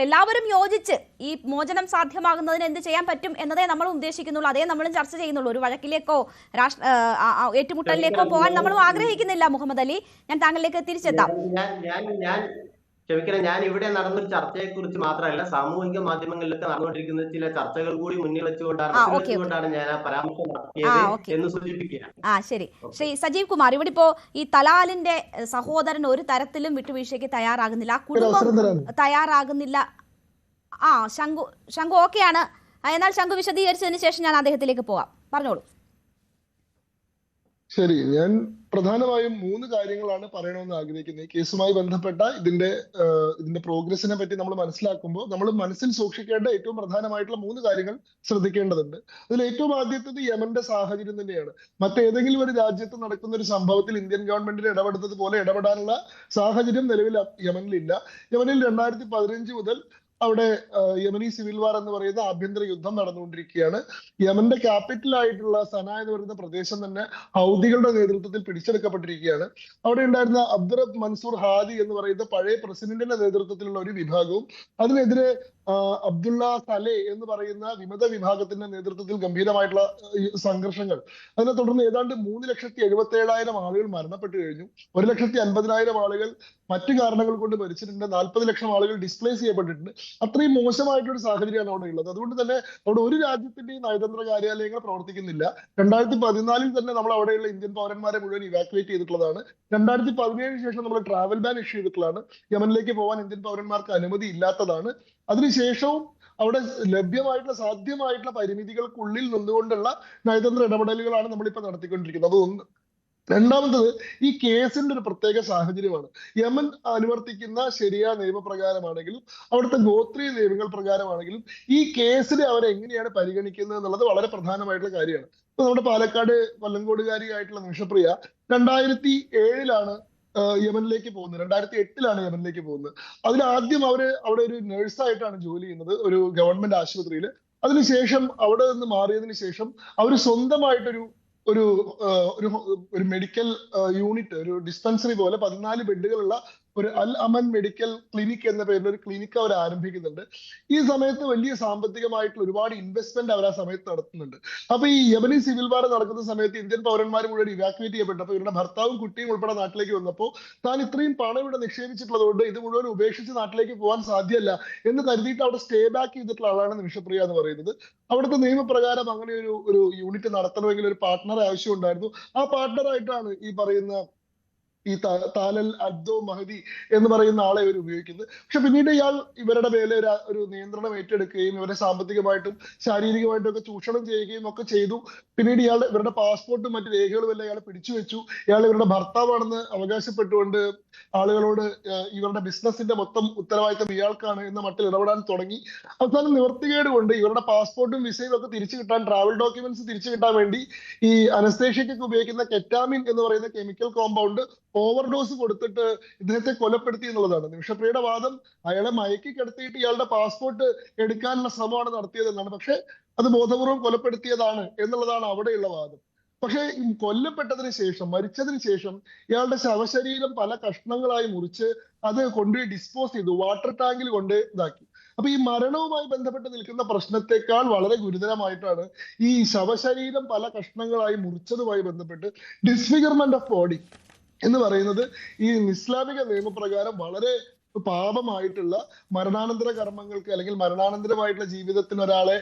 എല്ലാവരും യോജിച്ച് ഈ മോചനം സാധ്യമാകുന്നതിന് എന്ത് ചെയ്യാൻ പറ്റും എന്നതേ നമ്മൾ ഉദ്ദേശിക്കുന്നുള്ളൂ, അതേ നമ്മളും ചർച്ച ചെയ്യുന്നുള്ളൂ. ഒരു വഴക്കിലേക്കോ ഏറ്റുമുട്ടലിലേക്കോ പോകാൻ നമ്മളും ആഗ്രഹിക്കുന്നില്ല. മുഹമ്മദ് അലി, ഞാൻ താങ്കളിലേക്ക് തിരിച്ചെത്താം. ക്ഷമിക്കണം, ഞാൻ ഇവിടെ നടന്നൊരു ചർച്ചയെ കുറിച്ച് മാത്രമല്ല, സാമൂഹിക മാധ്യമങ്ങളിലൊക്കെ നടന്നുകൊണ്ടിരിക്കുന്ന ചില ചർച്ചകൾ കൂടി മുന്നിൽ വെച്ചുകൊണ്ടാണ് ഞാൻ ആ പരാമർശം നടത്തിയത് എന്ന് സൂചിപ്പിക്കുക. ശരി. ശ്രീ സജീവ് കുമാർ, ഇവിടെ ഇപ്പോ ഈ തലാലിന്റെ സഹോദരൻ ഒരു തരത്തിലും വിട്ടുവീഴ്ചയ്ക്ക് തയ്യാറാകുന്നില്ല, ആ കുടുംബം തയ്യാറാകുന്നില്ല. ശംഖു ഓക്കെയാണ്. എന്നാൽ ശംഖു വിശദീകരിച്ചതിന് ശേഷം ഞാൻ അദ്ദേഹത്തിലേക്ക് പോവാം. പറഞ്ഞോളൂ. ശരി, ഞാൻ പ്രധാനമായും 3 കാര്യങ്ങളാണ് പറയണമെന്ന് ആഗ്രഹിക്കുന്നത്. ഈ കേസുമായി ബന്ധപ്പെട്ട ഇതിന്റെ പ്രോഗ്രസിനെ പറ്റി നമ്മൾ മനസ്സിലാക്കുമ്പോൾ നമ്മൾ മനസ്സിൽ സൂക്ഷിക്കേണ്ട ഏറ്റവും പ്രധാനമായിട്ടുള്ള 3 കാര്യങ്ങൾ ശ്രദ്ധിക്കേണ്ടതുണ്ട്. അതിൽ ഏറ്റവും ആദ്യത്തേത് യമന്റെ സാഹചര്യം തന്നെയാണ്. മറ്റേതെങ്കിലും ഒരു രാജ്യത്ത് നടക്കുന്ന ഒരു സംഭവത്തിൽ ഇന്ത്യൻ ഗവൺമെന്റിന് ഇടപെടുന്നത് പോലെ ഇടപെടാനുള്ള സാഹചര്യം നിലവിൽ യമനിലില്ല. യമനിൽ 2015 മുതൽ അവിടെ യമനി സിവിൽ വാർ എന്ന് പറയുന്ന ആഭ്യന്തര യുദ്ധം നടന്നുകൊണ്ടിരിക്കുകയാണ്. യമന്റെ ക്യാപിറ്റൽ ആയിട്ടുള്ള സന എന്ന് പറയുന്ന പ്രദേശം തന്നെ ഹൗദികളുടെ നേതൃത്വത്തിൽ പിടിച്ചെടുക്കപ്പെട്ടിരിക്കുകയാണ്. അവിടെ ഉണ്ടായിരുന്ന അബ്ദുറബ് മൻസൂർ ഹാദി എന്ന് പറയുന്ന പഴയ പ്രസിഡന്റിന്റെ നേതൃത്വത്തിലുള്ള ഒരു വിഭാഗവും അതിനെതിരെ അബ്ദുള്ള സലെ എന്ന് പറയുന്ന വിമത വിഭാഗത്തിന്റെ നേതൃത്വത്തിൽ ഗംഭീരമായിട്ടുള്ള സംഘർഷങ്ങൾ. അതിനെ തുടർന്ന് ഏതാണ്ട് 3,77,000 ആളുകൾ മരണപ്പെട്ടു കഴിഞ്ഞു. 1,50,000 ആളുകൾ മറ്റു കാരണങ്ങൾ കൊണ്ട് മരിച്ചിട്ടുണ്ട്. 40 ലക്ഷം ആളുകൾ ഡിസ്പ്ലേസ് ചെയ്യപ്പെട്ടിട്ടുണ്ട്. അത്രയും മോശമായിട്ടൊരു സാഹചര്യമാണ് അവിടെ ഉള്ളത്. അതുകൊണ്ട് തന്നെ അവിടെ ഒരു രാജ്യത്തിന്റെയും നയതന്ത്ര കാര്യാലയങ്ങൾ പ്രവർത്തിക്കുന്നില്ല. 2014 തന്നെ നമ്മൾ അവിടെയുള്ള ഇന്ത്യൻ പൗരന്മാരെ മുഴുവൻ ഇവാക്യുവേറ്റ് ചെയ്തിട്ടുള്ളതാണ്. 2017 ശേഷം നമ്മൾ ട്രാവൽ ബാൻ ഇഷ്യൂ ചെയ്തിട്ടുള്ളതാണ്. യമനിലേക്ക് പോകാൻ ഇന്ത്യൻ പൗരന്മാർക്ക് അനുമതി ഇല്ലാത്തതാണ്. അതിനുശേഷവും അവിടെ ലഭ്യമായിട്ടുള്ള സാധ്യമായിട്ടുള്ള പരിമിതികൾക്കുള്ളിൽ നിന്നുകൊണ്ടുള്ള നയതന്ത്ര ഇടപെടലുകളാണ് നമ്മളിപ്പോൾ നടത്തിക്കൊണ്ടിരിക്കുന്നത്. അതൊന്ന്. രണ്ടാമത്തത്, ഈ കേസിന്റെ ഒരു പ്രത്യേക സാഹചര്യമാണ്. യമൻ അനുവർത്തിക്കുന്ന ശരിയായ നിയമപ്രകാരമാണെങ്കിലും അവിടുത്തെ ഗോത്രീയ നിയമങ്ങൾ പ്രകാരമാണെങ്കിലും ഈ കേസിനെ അവരെങ്ങനെയാണ് പരിഗണിക്കുന്നത് എന്നുള്ളത് വളരെ പ്രധാനമായിട്ടുള്ള കാര്യമാണ്. ഇപ്പൊ നമ്മുടെ പാലക്കാട് കൊല്ലങ്കോടുകാരിയായിട്ടുള്ള നിമിഷപ്രിയ 2007 യമനിലേക്ക് പോകുന്നത്. 2008 യമനിലേക്ക് പോകുന്നത്. അതിലാദ്യം അവിടെ ഒരു നഴ്സായിട്ടാണ് ജോലി ചെയ്യുന്നത് ഒരു ഗവൺമെന്റ് ആശുപത്രിയിൽ. അതിനുശേഷം അവിടെ നിന്ന് മാറിയതിനു ശേഷം അവർ സ്വന്തമായിട്ടൊരു ഒരു മെഡിക്കൽ യൂണിറ്റ്, ഒരു ഡിസ്പെൻസറി പോലെ 14 ബെഡുകളുള്ള ഒരു അൽ അമൻ മെഡിക്കൽ ക്ലിനിക് എന്ന പേരിൽ ഒരു ക്ലിനിക്ക് അവർ ആരംഭിക്കുന്നുണ്ട്. ഈ സമയത്ത് വലിയ സാമ്പത്തികമായിട്ടുള്ള ഒരുപാട് ഇൻവെസ്റ്റ്മെന്റ് അവർ ആ സമയത്ത് നടത്തുന്നുണ്ട്. അപ്പൊ ഈ യമനി സിവിൽ വാർ നടക്കുന്ന സമയത്ത് ഇന്ത്യൻ പൗരന്മാർ മുഴുവൻ ഇവാക്യുവേറ്റ് ചെയ്യപ്പെട്ടപ്പോൾ ഇവരുടെ ഭർത്താവും കുട്ടിയും ഉൾപ്പെടെ നാട്ടിലേക്ക് വന്നപ്പോൾ താൻ ഇത്രയും പണം ഇവിടെ നിക്ഷേപിച്ചിട്ടുള്ളതുകൊണ്ട് ഇത് മുഴുവൻ ഉപേക്ഷിച്ച് നാട്ടിലേക്ക് പോകാൻ സാധ്യമല്ല എന്ന് കരുതിയിട്ട് അവിടെ സ്റ്റേ ബാക്ക് ചെയ്തിട്ടുള്ള ആളാണ് നിമിഷപ്രിയ എന്ന് പറയുന്നത്. അവിടുത്തെ നിയമപ്രകാരം അങ്ങനെ ഒരു യൂണിറ്റ് നടത്തണമെങ്കിൽ ഒരു പാർട്ട്ണർ ആവശ്യമുണ്ടായിരുന്നു. ആ പാർട്ട്ണറായിട്ടാണ് ഈ പറയുന്ന ഈ താലൽ അബ്ദോ മഹദി എന്ന് പറയുന്ന ആളെ ഇവർ ഉപയോഗിക്കുന്നത്. പക്ഷെ പിന്നീട് ഇയാൾ ഇവരുടെ മേലെ ഒരു നിയന്ത്രണം ഏറ്റെടുക്കുകയും ഇവരെ സാമ്പത്തികമായിട്ടും ശാരീരികമായിട്ടും ഒക്കെ ചൂഷണം ചെയ്യുകയും ഒക്കെ ചെയ്തു. പിന്നീട് ഇവരുടെ പാസ്പോർട്ടും മറ്റു രേഖകളും എല്ലാം ഇയാളെ പിടിച്ചു വെച്ചു. ഇയാൾ ഇവരുടെ ഭർത്താവാണെന്ന് അവകാശപ്പെട്ടുകൊണ്ട് ആളുകളോട് ഇവരുടെ ബിസിനസിന്റെ മൊത്തം ഉത്തരവാദിത്തം ഇയാൾക്കാണ് എന്ന മട്ടിൽ ഇടപെടാൻ തുടങ്ങി. അവസാനം നിവർത്തികേട് കൊണ്ട് ഇവരുടെ പാസ്പോർട്ടും വിസയും ഒക്കെ തിരിച്ചു കിട്ടാൻ, ട്രാവൽ ഡോക്യുമെന്റ്സ് തിരിച്ചു കിട്ടാൻ വേണ്ടി ഈ അനസ്തേഷ്യക്കൊക്കെ ഉപയോഗിക്കുന്ന കെറ്റാമിൻ എന്ന് പറയുന്ന കെമിക്കൽ കോമ്പൗണ്ട് ഓവർഡോസ് കൊടുത്തിട്ട് ഇദ്ദേഹത്തെ കൊലപ്പെടുത്തി എന്നുള്ളതാണ്. നിമിഷപ്രിയയുടെ വാദം അയാളെ മയക്കി കിടത്തിയിട്ട് ഇയാളുടെ പാസ്പോർട്ട് എടുക്കാനുള്ള ശ്രമമാണ് നടത്തിയതെന്നാണ്. പക്ഷെ അത് ബോധപൂർവം കൊലപ്പെടുത്തിയതാണ് എന്നുള്ളതാണ് അവിടെയുള്ള വാദം. പക്ഷെ കൊല്ലപ്പെട്ടതിന് ശേഷം, മരിച്ചതിന് ശേഷം ഇയാളുടെ ശവശരീരം പല കഷ്ണങ്ങളായി മുറിച്ച് അത് കൊണ്ടുപോയി ഡിസ്പോസ് ചെയ്തു, വാട്ടർ ടാങ്കിൽ കൊണ്ട് ഇതാക്കി. അപ്പൊ ഈ മരണവുമായി ബന്ധപ്പെട്ട് നിൽക്കുന്ന പ്രശ്നത്തെക്കാൾ വളരെ ഗുരുതരമായിട്ടാണ് ഈ ശവശരീരം പല കഷ്ണങ്ങളായി മുറിച്ചതുമായി ബന്ധപ്പെട്ട് ഡിസ്ഫിഗർമെന്റ് ഓഫ് ബോഡി എന്ന് പറയുന്നത് ഈ ഇസ്ലാമിക നിയമപ്രകാരം വളരെ പാപമായിട്ടുള്ള മരണാനന്തര കർമ്മങ്ങൾക്ക് അല്ലെങ്കിൽ മരണാനന്തരമായിട്ടുള്ള ജീവിതത്തിന് ഒരാളെ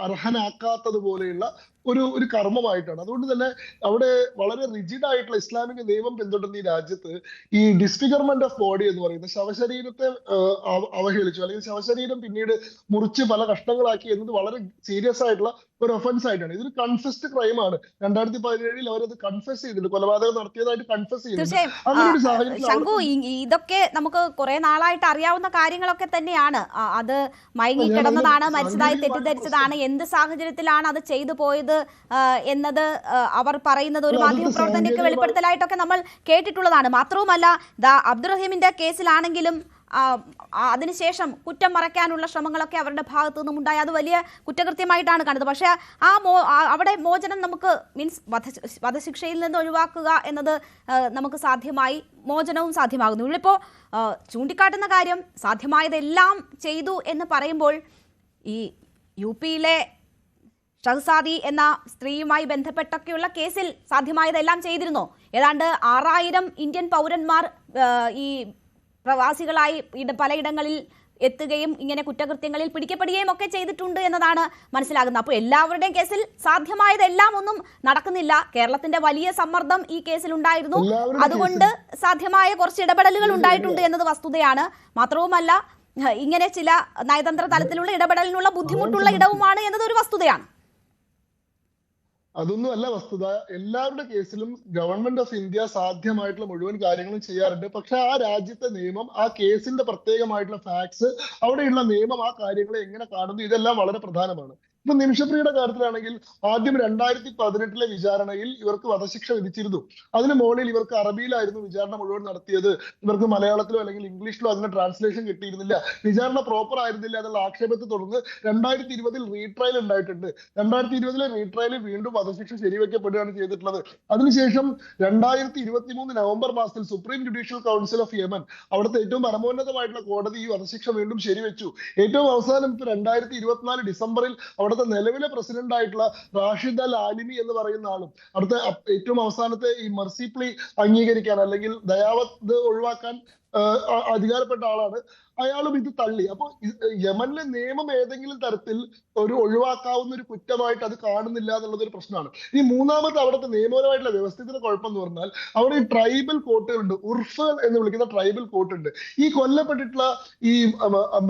അർഹനാക്കാത്തതുപോലെയുള്ള ഒരു കർമ്മമായിട്ടാണ്. അതുകൊണ്ട് തന്നെ അവിടെ വളരെ റിജിഡ് ആയിട്ടുള്ള ഇസ്ലാമിക നിയമം പിന്തുടരുന്ന ഈ രാജ്യത്ത് ഈ ഡിസ്ഫിഗർമെന്റ് ഓഫ് ബോഡി എന്ന് പറയുന്നത് ശവശരീരത്തെ അവഹേളിച്ചു അല്ലെങ്കിൽ ശവശരീരം പിന്നീട് മുറിച്ച് പല കഷ്ണങ്ങളാക്കി എന്നത് വളരെ സീരിയസ് ആയിട്ടുള്ള ഒരു ഒഫൻസ് ആയിട്ടാണ്. ഇതൊരു കൺഫസ്ഡ് ക്രൈമാണ്. 2017 അവരത് കൺഫസ് ചെയ്തിട്ടുണ്ട്, കൊലപാതകം നടത്തിയതായിട്ട് കൺഫസ് ചെയ്തിട്ടുണ്ട്. അങ്ങനെ ഒരു ശംഖു, ഇതൊക്കെ നമുക്ക് കുറെ നാളായിട്ട് അറിയാവുന്ന കാര്യങ്ങളൊക്കെ തന്നെയാണ്. അത് മയങ്ങിക്കിടന്നതാണ്, മരിച്ചതായി തെറ്റിദ്ധരിച്ചതാണ്, എന്ത് സാഹചര്യത്തിലാണ് അത് ചെയ്തു പോയത് എന്നത് അവർ പറയുന്നത് ഒരു മാധ്യമപ്രവർത്തകന്റെ വെളിപ്പെടുത്തലായിട്ടൊക്കെ നമ്മൾ കേട്ടിട്ടുള്ളതാണ്. മാത്രവുമല്ല, അബ്ദുറഹീമിന്റെ കേസിലാണെങ്കിലും അതിനുശേഷം കുറ്റം മറയ്ക്കാനുള്ള ശ്രമങ്ങളൊക്കെ അവരുടെ ഭാഗത്തു നിന്നും ഉണ്ടായി. അത് വലിയ കുറ്റകൃത്യമായിട്ടാണ് കണ്ടത്. പക്ഷേ അവിടെ മോചനം നമുക്ക് മീൻസ് വധശിക്ഷയിൽ നിന്ന് ഒഴിവാക്കുക എന്നത് നമുക്ക് സാധ്യമായി, മോചനവും സാധ്യമാകുന്നു. ഇവിടെ ഇപ്പോൾ ചൂണ്ടിക്കാട്ടുന്ന കാര്യം സാധ്യമായതെല്ലാം ചെയ്തു എന്ന് പറയുമ്പോൾ ഈ UP-യിലെ ഷഹസാദി എന്ന സ്ത്രീയുമായി ബന്ധപ്പെട്ടൊക്കെയുള്ള കേസിൽ സാധ്യമായതെല്ലാം ചെയ്തിരുന്നോ? ഏതാണ്ട് 6000 ഇന്ത്യൻ പൗരന്മാർ ഈ പ്രവാസികളായി പലയിടങ്ങളിൽ എത്തുകയും ഇങ്ങനെ കുറ്റകൃത്യങ്ങളിൽ പിടിക്കപ്പെടുകയും ഒക്കെ ചെയ്തിട്ടുണ്ട് എന്നതാണ് മനസ്സിലാകുന്നത്. അപ്പോൾ എല്ലാവരുടെയും കേസിൽ സാധ്യമായതെല്ലാം ഒന്നും നടക്കുന്നില്ല. കേരളത്തിന്റെ വലിയ സമ്മർദ്ദം ഈ കേസിൽ ഉണ്ടായിരുന്നു. അതുകൊണ്ട് സാധ്യമായ കുറച്ച് ഇടപെടലുകൾ ഉണ്ടായിട്ടുണ്ട് എന്നത് വസ്തുതയാണ്. മാത്രവുമല്ല, ഇങ്ങനെ ചില നയതന്ത്ര തലത്തിലുള്ള ഇടപെടലിനുള്ള ബുദ്ധിമുട്ടുള്ള ഇടവുമാണ് എന്നതൊരു വസ്തുതയാണ്. അതൊന്നും അല്ല വസ്തുത. എല്ലാവരുടെ കേസിലും ഗവൺമെന്റ് ഓഫ് ഇന്ത്യ സാധ്യമായിട്ടുള്ള മുഴുവൻ കാര്യങ്ങളും ചെയ്യാറുണ്ട്. പക്ഷെ ആ രാജ്യത്തെ നിയമം, ആ കേസിന്റെ പ്രത്യേകമായിട്ടുള്ള ഫാക്ട്സ്, അവിടെയുള്ള നിയമം ആ കാര്യങ്ങളെ എങ്ങനെ കാണുന്നു, ഇതെല്ലാം വളരെ പ്രധാനമാണ്. ഇപ്പൊ നിമിഷപ്രിയയുടെ കാര്യത്തിലാണെങ്കിൽ ആദ്യം 2018 വിചാരണയിൽ ഇവർക്ക് വധശിക്ഷ വിധിച്ചിരുന്നു. അതിന് മുകളിൽ ഇവർക്ക് അറബിയിലായിരുന്നു വിചാരണ മുഴുവൻ നടത്തിയത്. ഇവർക്ക് മലയാളത്തിലോ അല്ലെങ്കിൽ ഇംഗ്ലീഷിലോ അതിന്റെ ട്രാൻസ്ലേഷൻ കിട്ടിയിരുന്നില്ല. വിചാരണ പ്രോപ്പർ ആയിരുന്നില്ല എന്നുള്ള ആക്ഷേപത്തെ തുടർന്ന് 2020 റീട്രയൽ ഉണ്ടായിട്ടുണ്ട്. 2020 റീട്രയലിൽ വീണ്ടും വധശിക്ഷ ശരിവെക്കപ്പെടുകയാണ് ചെയ്തിട്ടുള്ളത്. അതിനുശേഷം 2023 നവംബർ മാസത്തിൽ supreme judicial council of Yemen, അവിടുത്തെ ഏറ്റവും പരമോന്നതമായിട്ടുള്ള കോടതി ഈ വധശിക്ഷ വീണ്ടും ശരിവെച്ചു. ഏറ്റവും അവസാനം 2024 ഡിസംബറിൽ അവിടുത്തെ നിലവിലെ പ്രസിഡന്റ് ആയിട്ടുള്ള റാഷിദ് അൽ ആലിമി എന്ന് പറയുന്ന ആളും അവിടുത്തെ ഏറ്റവും അവസാനത്തെ ഈ മെർസി പ്ലീ അംഗീകരിക്കാൻ അല്ലെങ്കിൽ ദയാവത് ഒഴിവാക്കാൻ അധികാരപ്പെട്ട ആളാണ്. അയാളും ഇത് തള്ളി. അപ്പൊ യമനിലെ നിയമം ഏതെങ്കിലും തരത്തിൽ ഒരു ഒഴിവാക്കാവുന്ന ഒരു കുറ്റമായിട്ട് അത് കാണുന്നില്ല എന്നുള്ളത് ഒരു പ്രശ്നമാണ്. ഈ മൂന്നാമത്തെ അവിടുത്തെ നിയമപരമായിട്ടുള്ള വ്യവസ്ഥിതിയുടെ കുഴപ്പം എന്ന് പറഞ്ഞാൽ അവിടെ ഈ ട്രൈബൽ കോർട്ടുകളുണ്ട്, ഉർഫുകൾ എന്ന് വിളിക്കുന്ന ട്രൈബൽ കോർട്ട് ഉണ്ട്. ഈ കൊല്ലപ്പെട്ടിട്ടുള്ള ഈ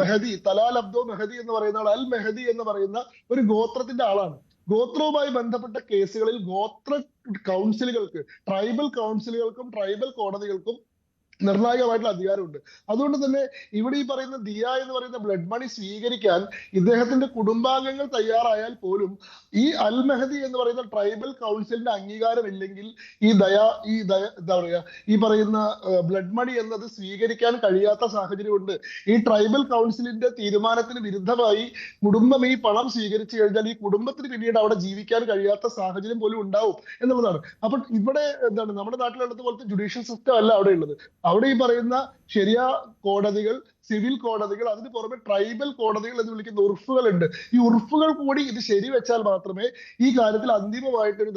മെഹദി, തലാൽ അബ്ദോ മെഹദി എന്ന് പറയുന്ന ആൾ, അൽ മെഹദി എന്ന് പറയുന്ന ഒരു ഗോത്രത്തിന്റെ ആളാണ്. ഗോത്രവുമായി ബന്ധപ്പെട്ട കേസുകളിൽ ഗോത്ര കൗൺസിലുകൾക്ക്, ട്രൈബൽ കൗൺസിലുകൾക്കും ട്രൈബൽ കോടതികൾക്കും നിർണായകമായിട്ടുള്ള അധികാരമുണ്ട്. അതുകൊണ്ട് തന്നെ ഇവിടെ ഈ പറയുന്ന ദിയ എന്ന് പറയുന്ന ബ്ലഡ് മണി സ്വീകരിക്കാൻ ഇദ്ദേഹത്തിന്റെ കുടുംബാംഗങ്ങൾ തയ്യാറായാൽ പോലും ഈ അൽ മെഹദി എന്ന് പറയുന്ന ട്രൈബൽ കൗൺസിലിന്റെ അംഗീകാരം ഇല്ലെങ്കിൽ എന്താ പറയാ, ഈ പറയുന്ന ബ്ലഡ് മണി എന്നത് സ്വീകരിക്കാൻ കഴിയാത്ത സാഹചര്യമുണ്ട്. ഈ ട്രൈബൽ കൗൺസിലിന്റെ തീരുമാനത്തിന് വിരുദ്ധമായി കുടുംബം ഈ പണം സ്വീകരിച്ചു കഴിഞ്ഞാൽ ഈ കുടുംബത്തിന് പിന്നീട് അവിടെ ജീവിക്കാൻ കഴിയാത്ത സാഹചര്യം പോലും ഉണ്ടാവും എന്നുള്ളതാണ്. അപ്പൊ ഇവിടെ എന്താണ്, നമ്മുടെ നാട്ടിലുള്ളത് പോലത്തെ ജുഡീഷ്യൽ സിസ്റ്റം അല്ല അവിടെ ഉള്ളത്. അവിടെ ഈ പറയുന്ന ശരിയ കോടതികൾ, സിവിൽ കോടതികൾ, അതിന് പുറമെ ട്രൈബൽ കോടതികൾ എന്ന് വിളിക്കുന്ന ഉർഫുകൾ ഉണ്ട്. ഈ ഉർഫുകൾ കൂടി ഇത് ശരിവെച്ചാൽ മാത്രമേ ഈ കാര്യത്തിൽ അന്തിമമായിട്ടൊരു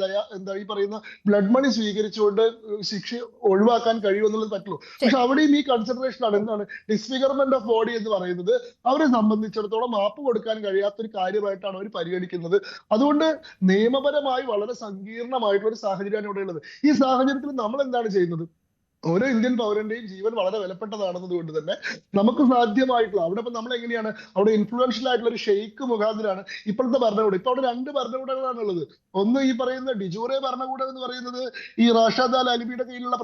ഈ പറയുന്ന ബ്ലഡ് മണി സ്വീകരിച്ചുകൊണ്ട് ശിക്ഷ ഒഴിവാക്കാൻ കഴിയുമെന്നുള്ളത് പറ്റുള്ളൂ. പക്ഷെ അവിടെയും ഈ കൺസിഡറേഷൻ ആണ്. എന്താണ് ഡിസ്ഫിഗർമെന്റ് ഓഫ് ബോഡി എന്ന് പറയുന്നത് അവരെ സംബന്ധിച്ചിടത്തോളം മാപ്പ് കൊടുക്കാൻ കഴിയാത്തൊരു കാര്യമായിട്ടാണ് അവർ പരിഗണിക്കുന്നത്. അതുകൊണ്ട് നിയമപരമായി വളരെ സങ്കീർണമായിട്ടുള്ള ഒരു സാഹചര്യമാണ് ഇവിടെ ഉള്ളത്. ഈ സാഹചര്യത്തിൽ നമ്മൾ എന്താണ് ചെയ്യുന്നത്? ഓരോ ഇന്ത്യൻ പൗരന്റെയും ജീവൻ വളരെ വിലപ്പെട്ടതാണെന്നത് കൊണ്ട് തന്നെ നമുക്ക് സാധ്യമായിട്ടുള്ള, അവിടെ ഇപ്പൊ നമ്മൾ എങ്ങനെയാണ്, അവിടെ ഇൻഫ്ലുവൻഷ്യൽ ആയിട്ടുള്ള ഒരു ഷെയ്ഖ് മുഖാന്തരാണ് ഇപ്പോഴത്തെ ഭരണകൂടം. ഇപ്പൊ അവിടെ 2 ഭരണകൂടങ്ങളാണ് ഉള്ളത്. ഒന്ന് ഈ പറയുന്ന ഡിജൂറെ ഭരണകൂടം എന്ന് പറയുന്നത് ഈ റാഷിദ് അൽ അലിമിയുടെ കീഴിലുള്ള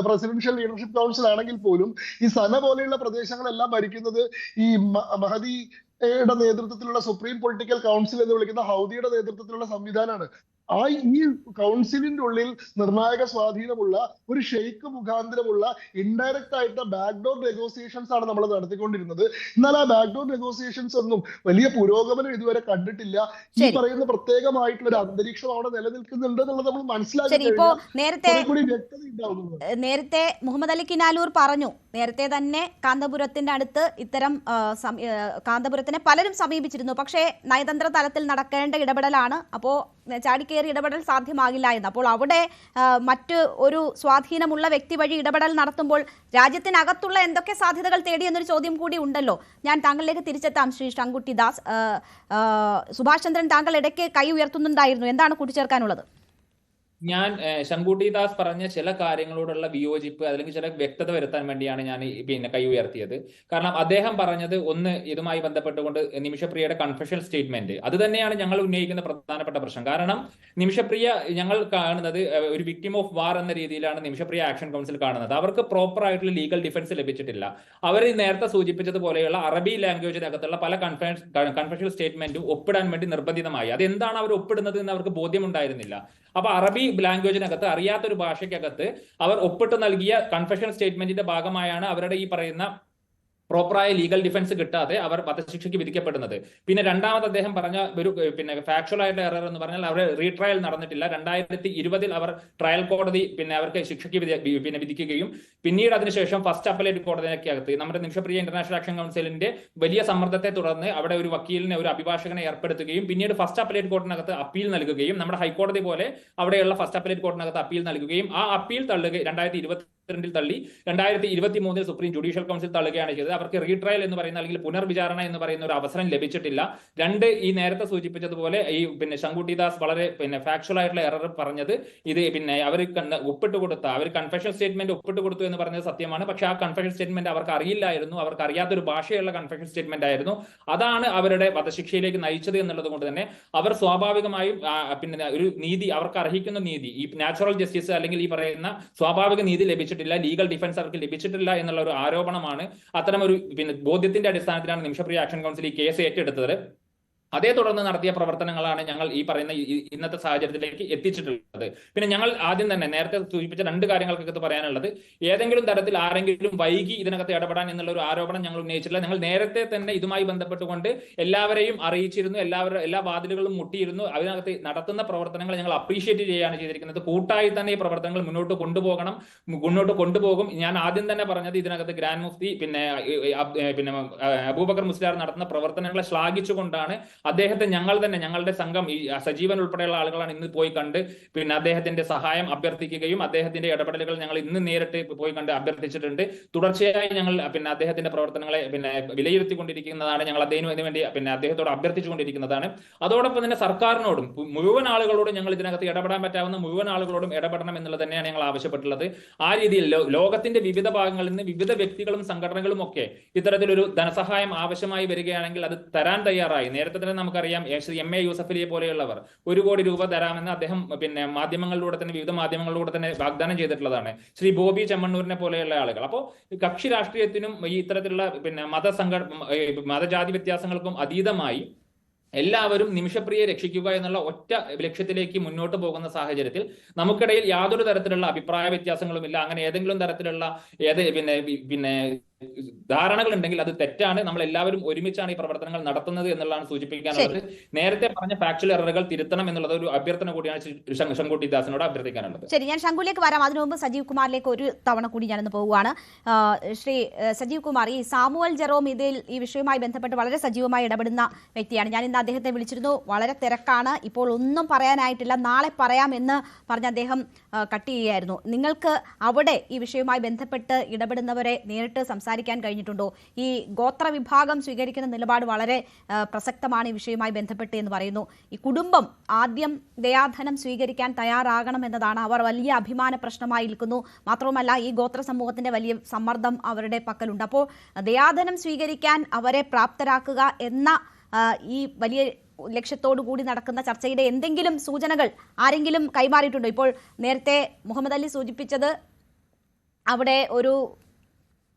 പ്രസിഡൻഷ്യൽ ലീഡർഷിപ്പ് കൗൺസിൽ ആണെങ്കിൽ പോലും ഈ സന പോലെയുള്ള പ്രദേശങ്ങളെല്ലാം ഭരിക്കുന്നത് ഈ മഹദിയുടെ നേതൃത്വത്തിലുള്ള സുപ്രീം പൊളിറ്റിക്കൽ കൗൺസിൽ എന്ന് വിളിക്കുന്ന ഹൗദിയുടെ നേതൃത്വത്തിലുള്ള സംവിധാനമാണ്. ഈ കൗൺസിലിന്റെ ഉള്ളിൽ നിർണായക സ്വാധീനമുള്ള ഒരു ഷെയ്ഖ് മുഖാന്തരമുള്ള ഇൻഡയറക്റ്റ് ആയിട്ട് ബാക്ക്ഡോർ നെഗോസിയേഷൻസ് ആണ് നമ്മൾ നടത്തിക്കൊണ്ടിരുന്നത്. എന്നാൽ ആ ബാക്ക്ഡോർ നെഗോസിയേഷൻസ് ഒന്നും വലിയ പുരോഗമനം ഇതുവരെ കണ്ടിട്ടില്ല. ഈ പറയുന്ന പ്രത്യേകമായിട്ടുള്ള ഒരു അന്തരീക്ഷം അവിടെ നിലനിൽക്കുന്നുണ്ട് എന്നുള്ളത് നമ്മൾ മനസ്സിലാക്കി നേരത്തെ മുഹമ്മദ് അലി കിനാലൂർ പറഞ്ഞു, നേരത്തെ തന്നെ കാന്തപുരത്തിന്റെ അടുത്ത് ഇത്തരം കാന്തപുരത്തിനെ പലരും സമീപിച്ചിരുന്നു. പക്ഷേ നയതന്ത്ര തലത്തിൽ നടക്കേണ്ട ഇടപെടലാണ്, അപ്പോൾ ചാടിക്കേറി ഇടപെടൽ സാധ്യമാകില്ല എന്ന്. അപ്പോൾ അവിടെ മറ്റ് ഒരു സ്വാധീനമുള്ള വ്യക്തി വഴി ഇടപെടൽ നടത്തുമ്പോൾ രാജ്യത്തിനകത്തുള്ള എന്തൊക്കെ സാധ്യതകൾ തേടി എന്നൊരു ചോദ്യം കൂടി ഉണ്ടല്ലോ. ഞാൻ താങ്കളിലേക്ക് തിരിച്ചെത്താം. ശ്രീ ശങ്കുട്ടി ദാസ്, സുഭാഷ് ചന്ദ്രൻ താങ്കൾ ഇടയ്ക്ക് കൈ ഉയർത്തുന്നുണ്ടായിരുന്നു, എന്താണ് കൂട്ടിച്ചേർക്കാനുള്ളത്? ഞാൻ ശങ്കുട്ടി ദാസ് പറഞ്ഞ ചില കാര്യങ്ങളോടുള്ള വിയോജിപ്പ് അല്ലെങ്കിൽ ചില വ്യക്തത വരുത്താൻ വേണ്ടിയാണ് ഞാൻ കൈ ഉയർത്തിയത്. കാരണം അദ്ദേഹം പറഞ്ഞത് ഒന്ന്, ഇതുമായി ബന്ധപ്പെട്ടുകൊണ്ട് നിമിഷപ്രിയയുടെ കൺഫെഷൻ സ്റ്റേറ്റ്മെന്റ്, അത് തന്നെയാണ് ഞങ്ങൾ ഉന്നയിക്കുന്ന പ്രധാനപ്പെട്ട പ്രശ്നം. കാരണം നിമിഷപ്രിയ ഞങ്ങൾ കാണുന്നത് ഒരു വിക്ടിം ഓഫ് വാർ എന്ന രീതിയിലാണ് നിമിഷപ്രിയ ആക്ഷൻ കൗൺസിൽ കാണുന്നത്. അവർക്ക് പ്രോപ്പർ ആയിട്ടുള്ള ലീഗൽ ഡിഫൻസ് ലഭിച്ചിട്ടില്ല. അവർ നേരത്തെ സൂചിപ്പിച്ചതുപോലെയുള്ള അറബി ലാംഗ്വേജിനകത്തുള്ള പല കൺഫെഷൻ സ്റ്റേറ്റ്മെന്റും ഒപ്പിടാൻ വേണ്ടി നിർബന്ധിതമായി. അതെന്താണ് അവർ ഒപ്പിടുന്നത് എന്ന് അവർക്ക് ബോധ്യമുണ്ടായിരുന്നില്ല. അപ്പൊ അറബി ലാംഗ്വേജിനകത്ത്, അറിയാത്തൊരു ഭാഷയ്ക്കകത്ത് അവർ ഒപ്പിട്ട് നൽകിയ കൺഫെഷൻ സ്റ്റേറ്റ്മെന്റിന്റെ ഭാഗമായാണ് അവരുടെ ഈ പറയുന്ന പ്രോപ്പറായ ലീഗൽ ഡിഫൻസ് കിട്ടാതെ അവർ വധശിക്ഷയ്ക്ക് വിധിക്കപ്പെടുന്നത്. പിന്നെ രണ്ടാമത് അദ്ദേഹം പറഞ്ഞ ഒരു ഫാക്ച്വൽ ആയിട്ടുള്ള എറർ എന്ന് പറഞ്ഞാൽ അവർ റീട്രയൽ നടന്നിട്ടില്ല. 2020 അവർ ട്രയൽ കോടതി അവർക്ക് ശിക്ഷയ്ക്ക് വിധിക്കുകയും പിന്നീട് അതിനുശേഷം ഫസ്റ്റ് അപ്പലേറ്റ് കോടതിക്കകത്ത് നമ്മുടെ നിമിഷപ്രിയ ഇന്റർനാഷണൽ ആക്ഷൻ കൗൺസിലിന്റെ വലിയ സമ്മർദ്ദത്തെ തുടർന്ന് അവിടെ ഒരു വക്കീലിനെ, ഒരു അഭിഭാഷകനെ ഏർപ്പെടുത്തുകയും പിന്നീട് ഫസ്റ്റ് അപ്പലേറ്റ് കോടതിനകത്ത് അപ്പീൽ നൽകുകയും നമ്മുടെ ഹൈക്കോടതി പോലെ അവിടെയുള്ള ഫസ്റ്റ് അപ്പലേറ്റ് കോടതിനകത്ത് അപ്പീൽ നൽകുകയും ആ അപ്പീൽ തള്ളുകയും 2022 തള്ളി 2023 സുപ്രീം ജുഡീഷ്യൽ കൗൺസിൽ തള്ളുകയാണ് ചെയ്തത്. അവർക്ക് റീട്രയൽ എന്ന് പറയുന്ന അല്ലെങ്കിൽ പുനർവിചാരണ എന്ന് പറയുന്ന ഒരു അവസരം ലഭിച്ചിട്ടില്ല. രണ്ട്, ഈ നേരത്തെ സൂചിപ്പിച്ചതുപോലെ ഈ ശങ്കുട്ടി ദാസ് വളരെ ഫാക്ച്വൽ ആയിട്ടുള്ള എറർ പറഞ്ഞത്, ഇത് അവർ ഒപ്പിട്ട് കൊടുത്ത, അവർ കൺഫെഷൻ സ്റ്റേറ്റ്മെന്റ് ഒപ്പിട്ട് കൊടുത്തു എന്ന് പറഞ്ഞത് സത്യമാണ്. പക്ഷെ ആ കൺഫെഷൻ സ്റ്റേറ്റ്മെന്റ് അവർക്ക് അറിയില്ലായിരുന്നു, അവർക്ക് അറിയാത്തൊരു ഭാഷയുള്ള കൺഫെഷൻ സ്റ്റേറ്റ്മെന്റ് ആയിരുന്നു. അതാണ് അവരുടെ വധശിക്ഷയിലേക്ക് നയിച്ചത് എന്നുള്ളത് കൊണ്ട് തന്നെ അവർ സ്വാഭാവികമായും ഒരു നീതി, അവർക്ക് അർഹിക്കുന്ന നീതി, ഈ നാച്ചുറൽ ജസ്റ്റിസ് അല്ലെങ്കിൽ ഈ പറയുന്ന സ്വാഭാവിക നീതി ലഭിച്ചിട്ടില്ല, ലീഗൽ ഡിഫൻസ് അവർക്ക് ലഭിച്ചിട്ടില്ല എന്നുള്ള ഒരു ആരോപണമാണ്. അത്തരം ഒരു ബോധ്യത്തിന്റെ അടിസ്ഥാനത്തിലാണ് നിമിഷപ്രിയ ആക്ഷൻ കൗൺസിൽ ഈ കേസ് ഏറ്റെടുത്തത്. അതേ തുടർന്ന് നടത്തിയ പ്രവർത്തനങ്ങളാണ് ഞങ്ങൾ ഈ പറയുന്ന ഇന്നത്തെ സാഹചര്യത്തിലേക്ക് എത്തിച്ചിട്ടുള്ളത്. പിന്നെ ഞങ്ങൾ ആദ്യം തന്നെ നേരത്തെ സൂചിപ്പിച്ച രണ്ട് കാര്യങ്ങൾക്കകത്ത് പറയാനുള്ളത്, ഏതെങ്കിലും തരത്തിൽ ആരെങ്കിലും വൈകി ഇതിനകത്ത് ഇടപെടാൻ എന്നുള്ള ഒരു ആരോപണം ഞങ്ങൾ ഉന്നയിച്ചിട്ടില്ല. ഞങ്ങൾ നേരത്തെ തന്നെ ഇതുമായി ബന്ധപ്പെട്ടുകൊണ്ട് എല്ലാവരെയും അറിയിച്ചിരുന്നു, എല്ലാ വാതിലുകളും മുട്ടിയിരുന്നു. അതിനകത്ത് നടത്തുന്ന പ്രവർത്തനങ്ങൾ ഞങ്ങൾ അപ്രീഷിയേറ്റ് ചെയ്യുകയാണ് ചെയ്തിരിക്കുന്നത്. കൂട്ടായി തന്നെ ഈ പ്രവർത്തനങ്ങൾ മുന്നോട്ട് കൊണ്ടുപോകും. ഞാൻ ആദ്യം തന്നെ പറഞ്ഞത്, ഇതിനകത്ത് ഗ്രാൻഡ് മുഫ്തി അബൂബക്കർ മുസ്ലിയാർ നടത്തുന്ന പ്രവർത്തനങ്ങളെ ശ്ലാഘിച്ചുകൊണ്ടാണ് ഞങ്ങളുടെ സംഘം, ഈ സജീവൻ ഉൾപ്പെടെയുള്ള ആളുകളാണ് ഇന്ന് പോയി കണ്ട് അദ്ദേഹത്തിന്റെ സഹായം അഭ്യർത്ഥിക്കുകയും അദ്ദേഹത്തിന്റെ ഇടപെടലുകൾ ഞങ്ങൾ ഇന്ന് നേരിട്ട് പോയി കണ്ട് അഭ്യർത്ഥിച്ചിട്ടുണ്ട്. തുടർച്ചയായി ഞങ്ങൾ അദ്ദേഹത്തിന്റെ പ്രവർത്തനങ്ങളെ വിലയിരുത്തിക്കൊണ്ടിരിക്കുന്നതാണ്. ഞങ്ങൾ അദ്ദേഹത്തിന് വേണ്ടി അദ്ദേഹത്തോട് അഭ്യർത്ഥിച്ചുകൊണ്ടിരിക്കുന്നതാണ്. അതോടൊപ്പം തന്നെ സർക്കാരിനോടും മുഴുവൻ ആളുകളോടും ഞങ്ങൾ ഇതിനകത്ത് ഇടപെടാൻ പറ്റാവുന്ന മുഴുവൻ ആളുകളോടും ഇടപെടണം എന്നുള്ളത് തന്നെയാണ് ഞങ്ങൾ ആവശ്യപ്പെട്ടുള്ളത്. ആ രീതിയിൽ ലോകത്തിന്റെ വിവിധ ഭാഗങ്ങളിൽ നിന്ന് വിവിധ വ്യക്തികളും സംഘടനകളും ഒക്കെ ഇത്തരത്തിലൊരു ധനസഹായം ആവശ്യമായി വരികയാണെങ്കിൽ അത് തരാൻ തയ്യാറായി. നേരത്തെ തന്നെ നമുക്കറിയാം, MA യൂസഫലിയെ പോലെയുള്ളവർ 1 കോടി രൂപ തരാമെന്ന് അദ്ദേഹം വിവിധ മാധ്യമങ്ങളിലൂടെ തന്നെ വാഗ്ദാനം ചെയ്തിട്ടുള്ളതാണ്. ശ്രീ ബോബി ചെമ്മണ്ണൂരിനെ പോലെയുള്ള ആളുകൾ. അപ്പോൾ കക്ഷി രാഷ്ട്രീയത്തിനും ഈ ഇത്തരത്തിലുള്ള മതജാതി വ്യത്യാസങ്ങൾക്കും അതീതമായി എല്ലാവരും നിമിഷപ്രിയയെ രക്ഷിക്കുക എന്നുള്ള ഒറ്റ ലക്ഷ്യത്തിലേക്ക് മുന്നോട്ട് പോകുന്ന സാഹചര്യത്തിൽ നമുക്കിടയിൽ യാതൊരു തരത്തിലുള്ള അഭിപ്രായ വ്യത്യാസങ്ങളുമില്ല. അങ്ങനെ ഏതെങ്കിലും തരത്തിലുള്ള ധാരണകൾ ഉണ്ടെങ്കിൽ അത് തെറ്റാണ്. നമ്മൾ എല്ലാവരും ഒരുമിച്ചാണ് ഈ പ്രവർത്തനങ്ങൾ നടത്തുന്നത് എന്നുള്ളതാണ് സൂചിപ്പിക്കാനുള്ളത്. നേരത്തെ പറഞ്ഞ ഫാക്ച്വൽ എററുകൾ തിരുത്തണം എന്നുള്ളത് ഒരു അഭ്യർത്ഥന കൂടിയാണ് ശങ്കുട്ടി ദാസിനോട് അഭ്യർത്ഥിക്കാനുള്ളത്. ശരി, ഞാൻ ശങ്കുലേക്ക് വരാം. അതിനു മുമ്പ് സജീവ് കുമാറിലേക്ക് ഒരു തവണ കൂടി ഞാനൊന്ന് പോവുകയാണ്. ശ്രീ സജീവ് കുമാർ, ഈ സാമുവൽ ജെറോം ഈ വിഷയവുമായി ബന്ധപ്പെട്ട് വളരെ സജീവമായി ഇടപെടുന്ന വ്യക്തിയാണ്. ഞാൻ ഇന്ന് അദ്ദേഹത്തെ വിളിച്ചിരുന്നു, വളരെ തിരക്കാണ്, ഇപ്പോൾ ഒന്നും പറയാനായിട്ടില്ല, നാളെ പറയാം എന്ന് പറഞ്ഞ് അദ്ദേഹം കട്ട് ചെയ്യുകയായിരുന്നു. നിങ്ങൾക്ക് അവിടെ ഈ വിഷയവുമായി ബന്ധപ്പെട്ട് ഇടപെടുന്നവരെ നേരിട്ട് സംസാരിക്കാൻ കഴിഞ്ഞിട്ടുണ്ടോ? ഈ ഗോത്ര വിഭാഗം സ്വീകരിക്കുന്ന നിലപാട് വളരെ പ്രസക്തമാണ് ഈ വിഷയവുമായി ബന്ധപ്പെട്ട് എന്ന് പറയുന്നു. ഈ കുടുംബം ആദ്യം ദയാധനം സ്വീകരിക്കാൻ തയ്യാറാകണം എന്നതാണ് അവർ വലിയ അഭിമാന പ്രശ്നമായി നിൽക്കുന്നു. മാത്രവുമല്ല, ഈ ഗോത്ര സമൂഹത്തിന്റെ വലിയ സമ്മർദ്ദം അവരുടെ പക്കലുണ്ട്. അപ്പോൾ ദയാധനം സ്വീകരിക്കാൻ അവരെ പ്രാപ്തരാക്കുക എന്ന ഈ വലിയ ലക്ഷ്യത്തോടു കൂടി നടക്കുന്ന ചർച്ചയുടെ എന്തെങ്കിലും സൂചനകൾ ആരെങ്കിലും കൈമാറിയിട്ടുണ്ടോ? ഇപ്പോൾ നേരത്തെ മുഹമ്മദ് അലി സൂചിപ്പിച്ചത് അവിടെ ഒരു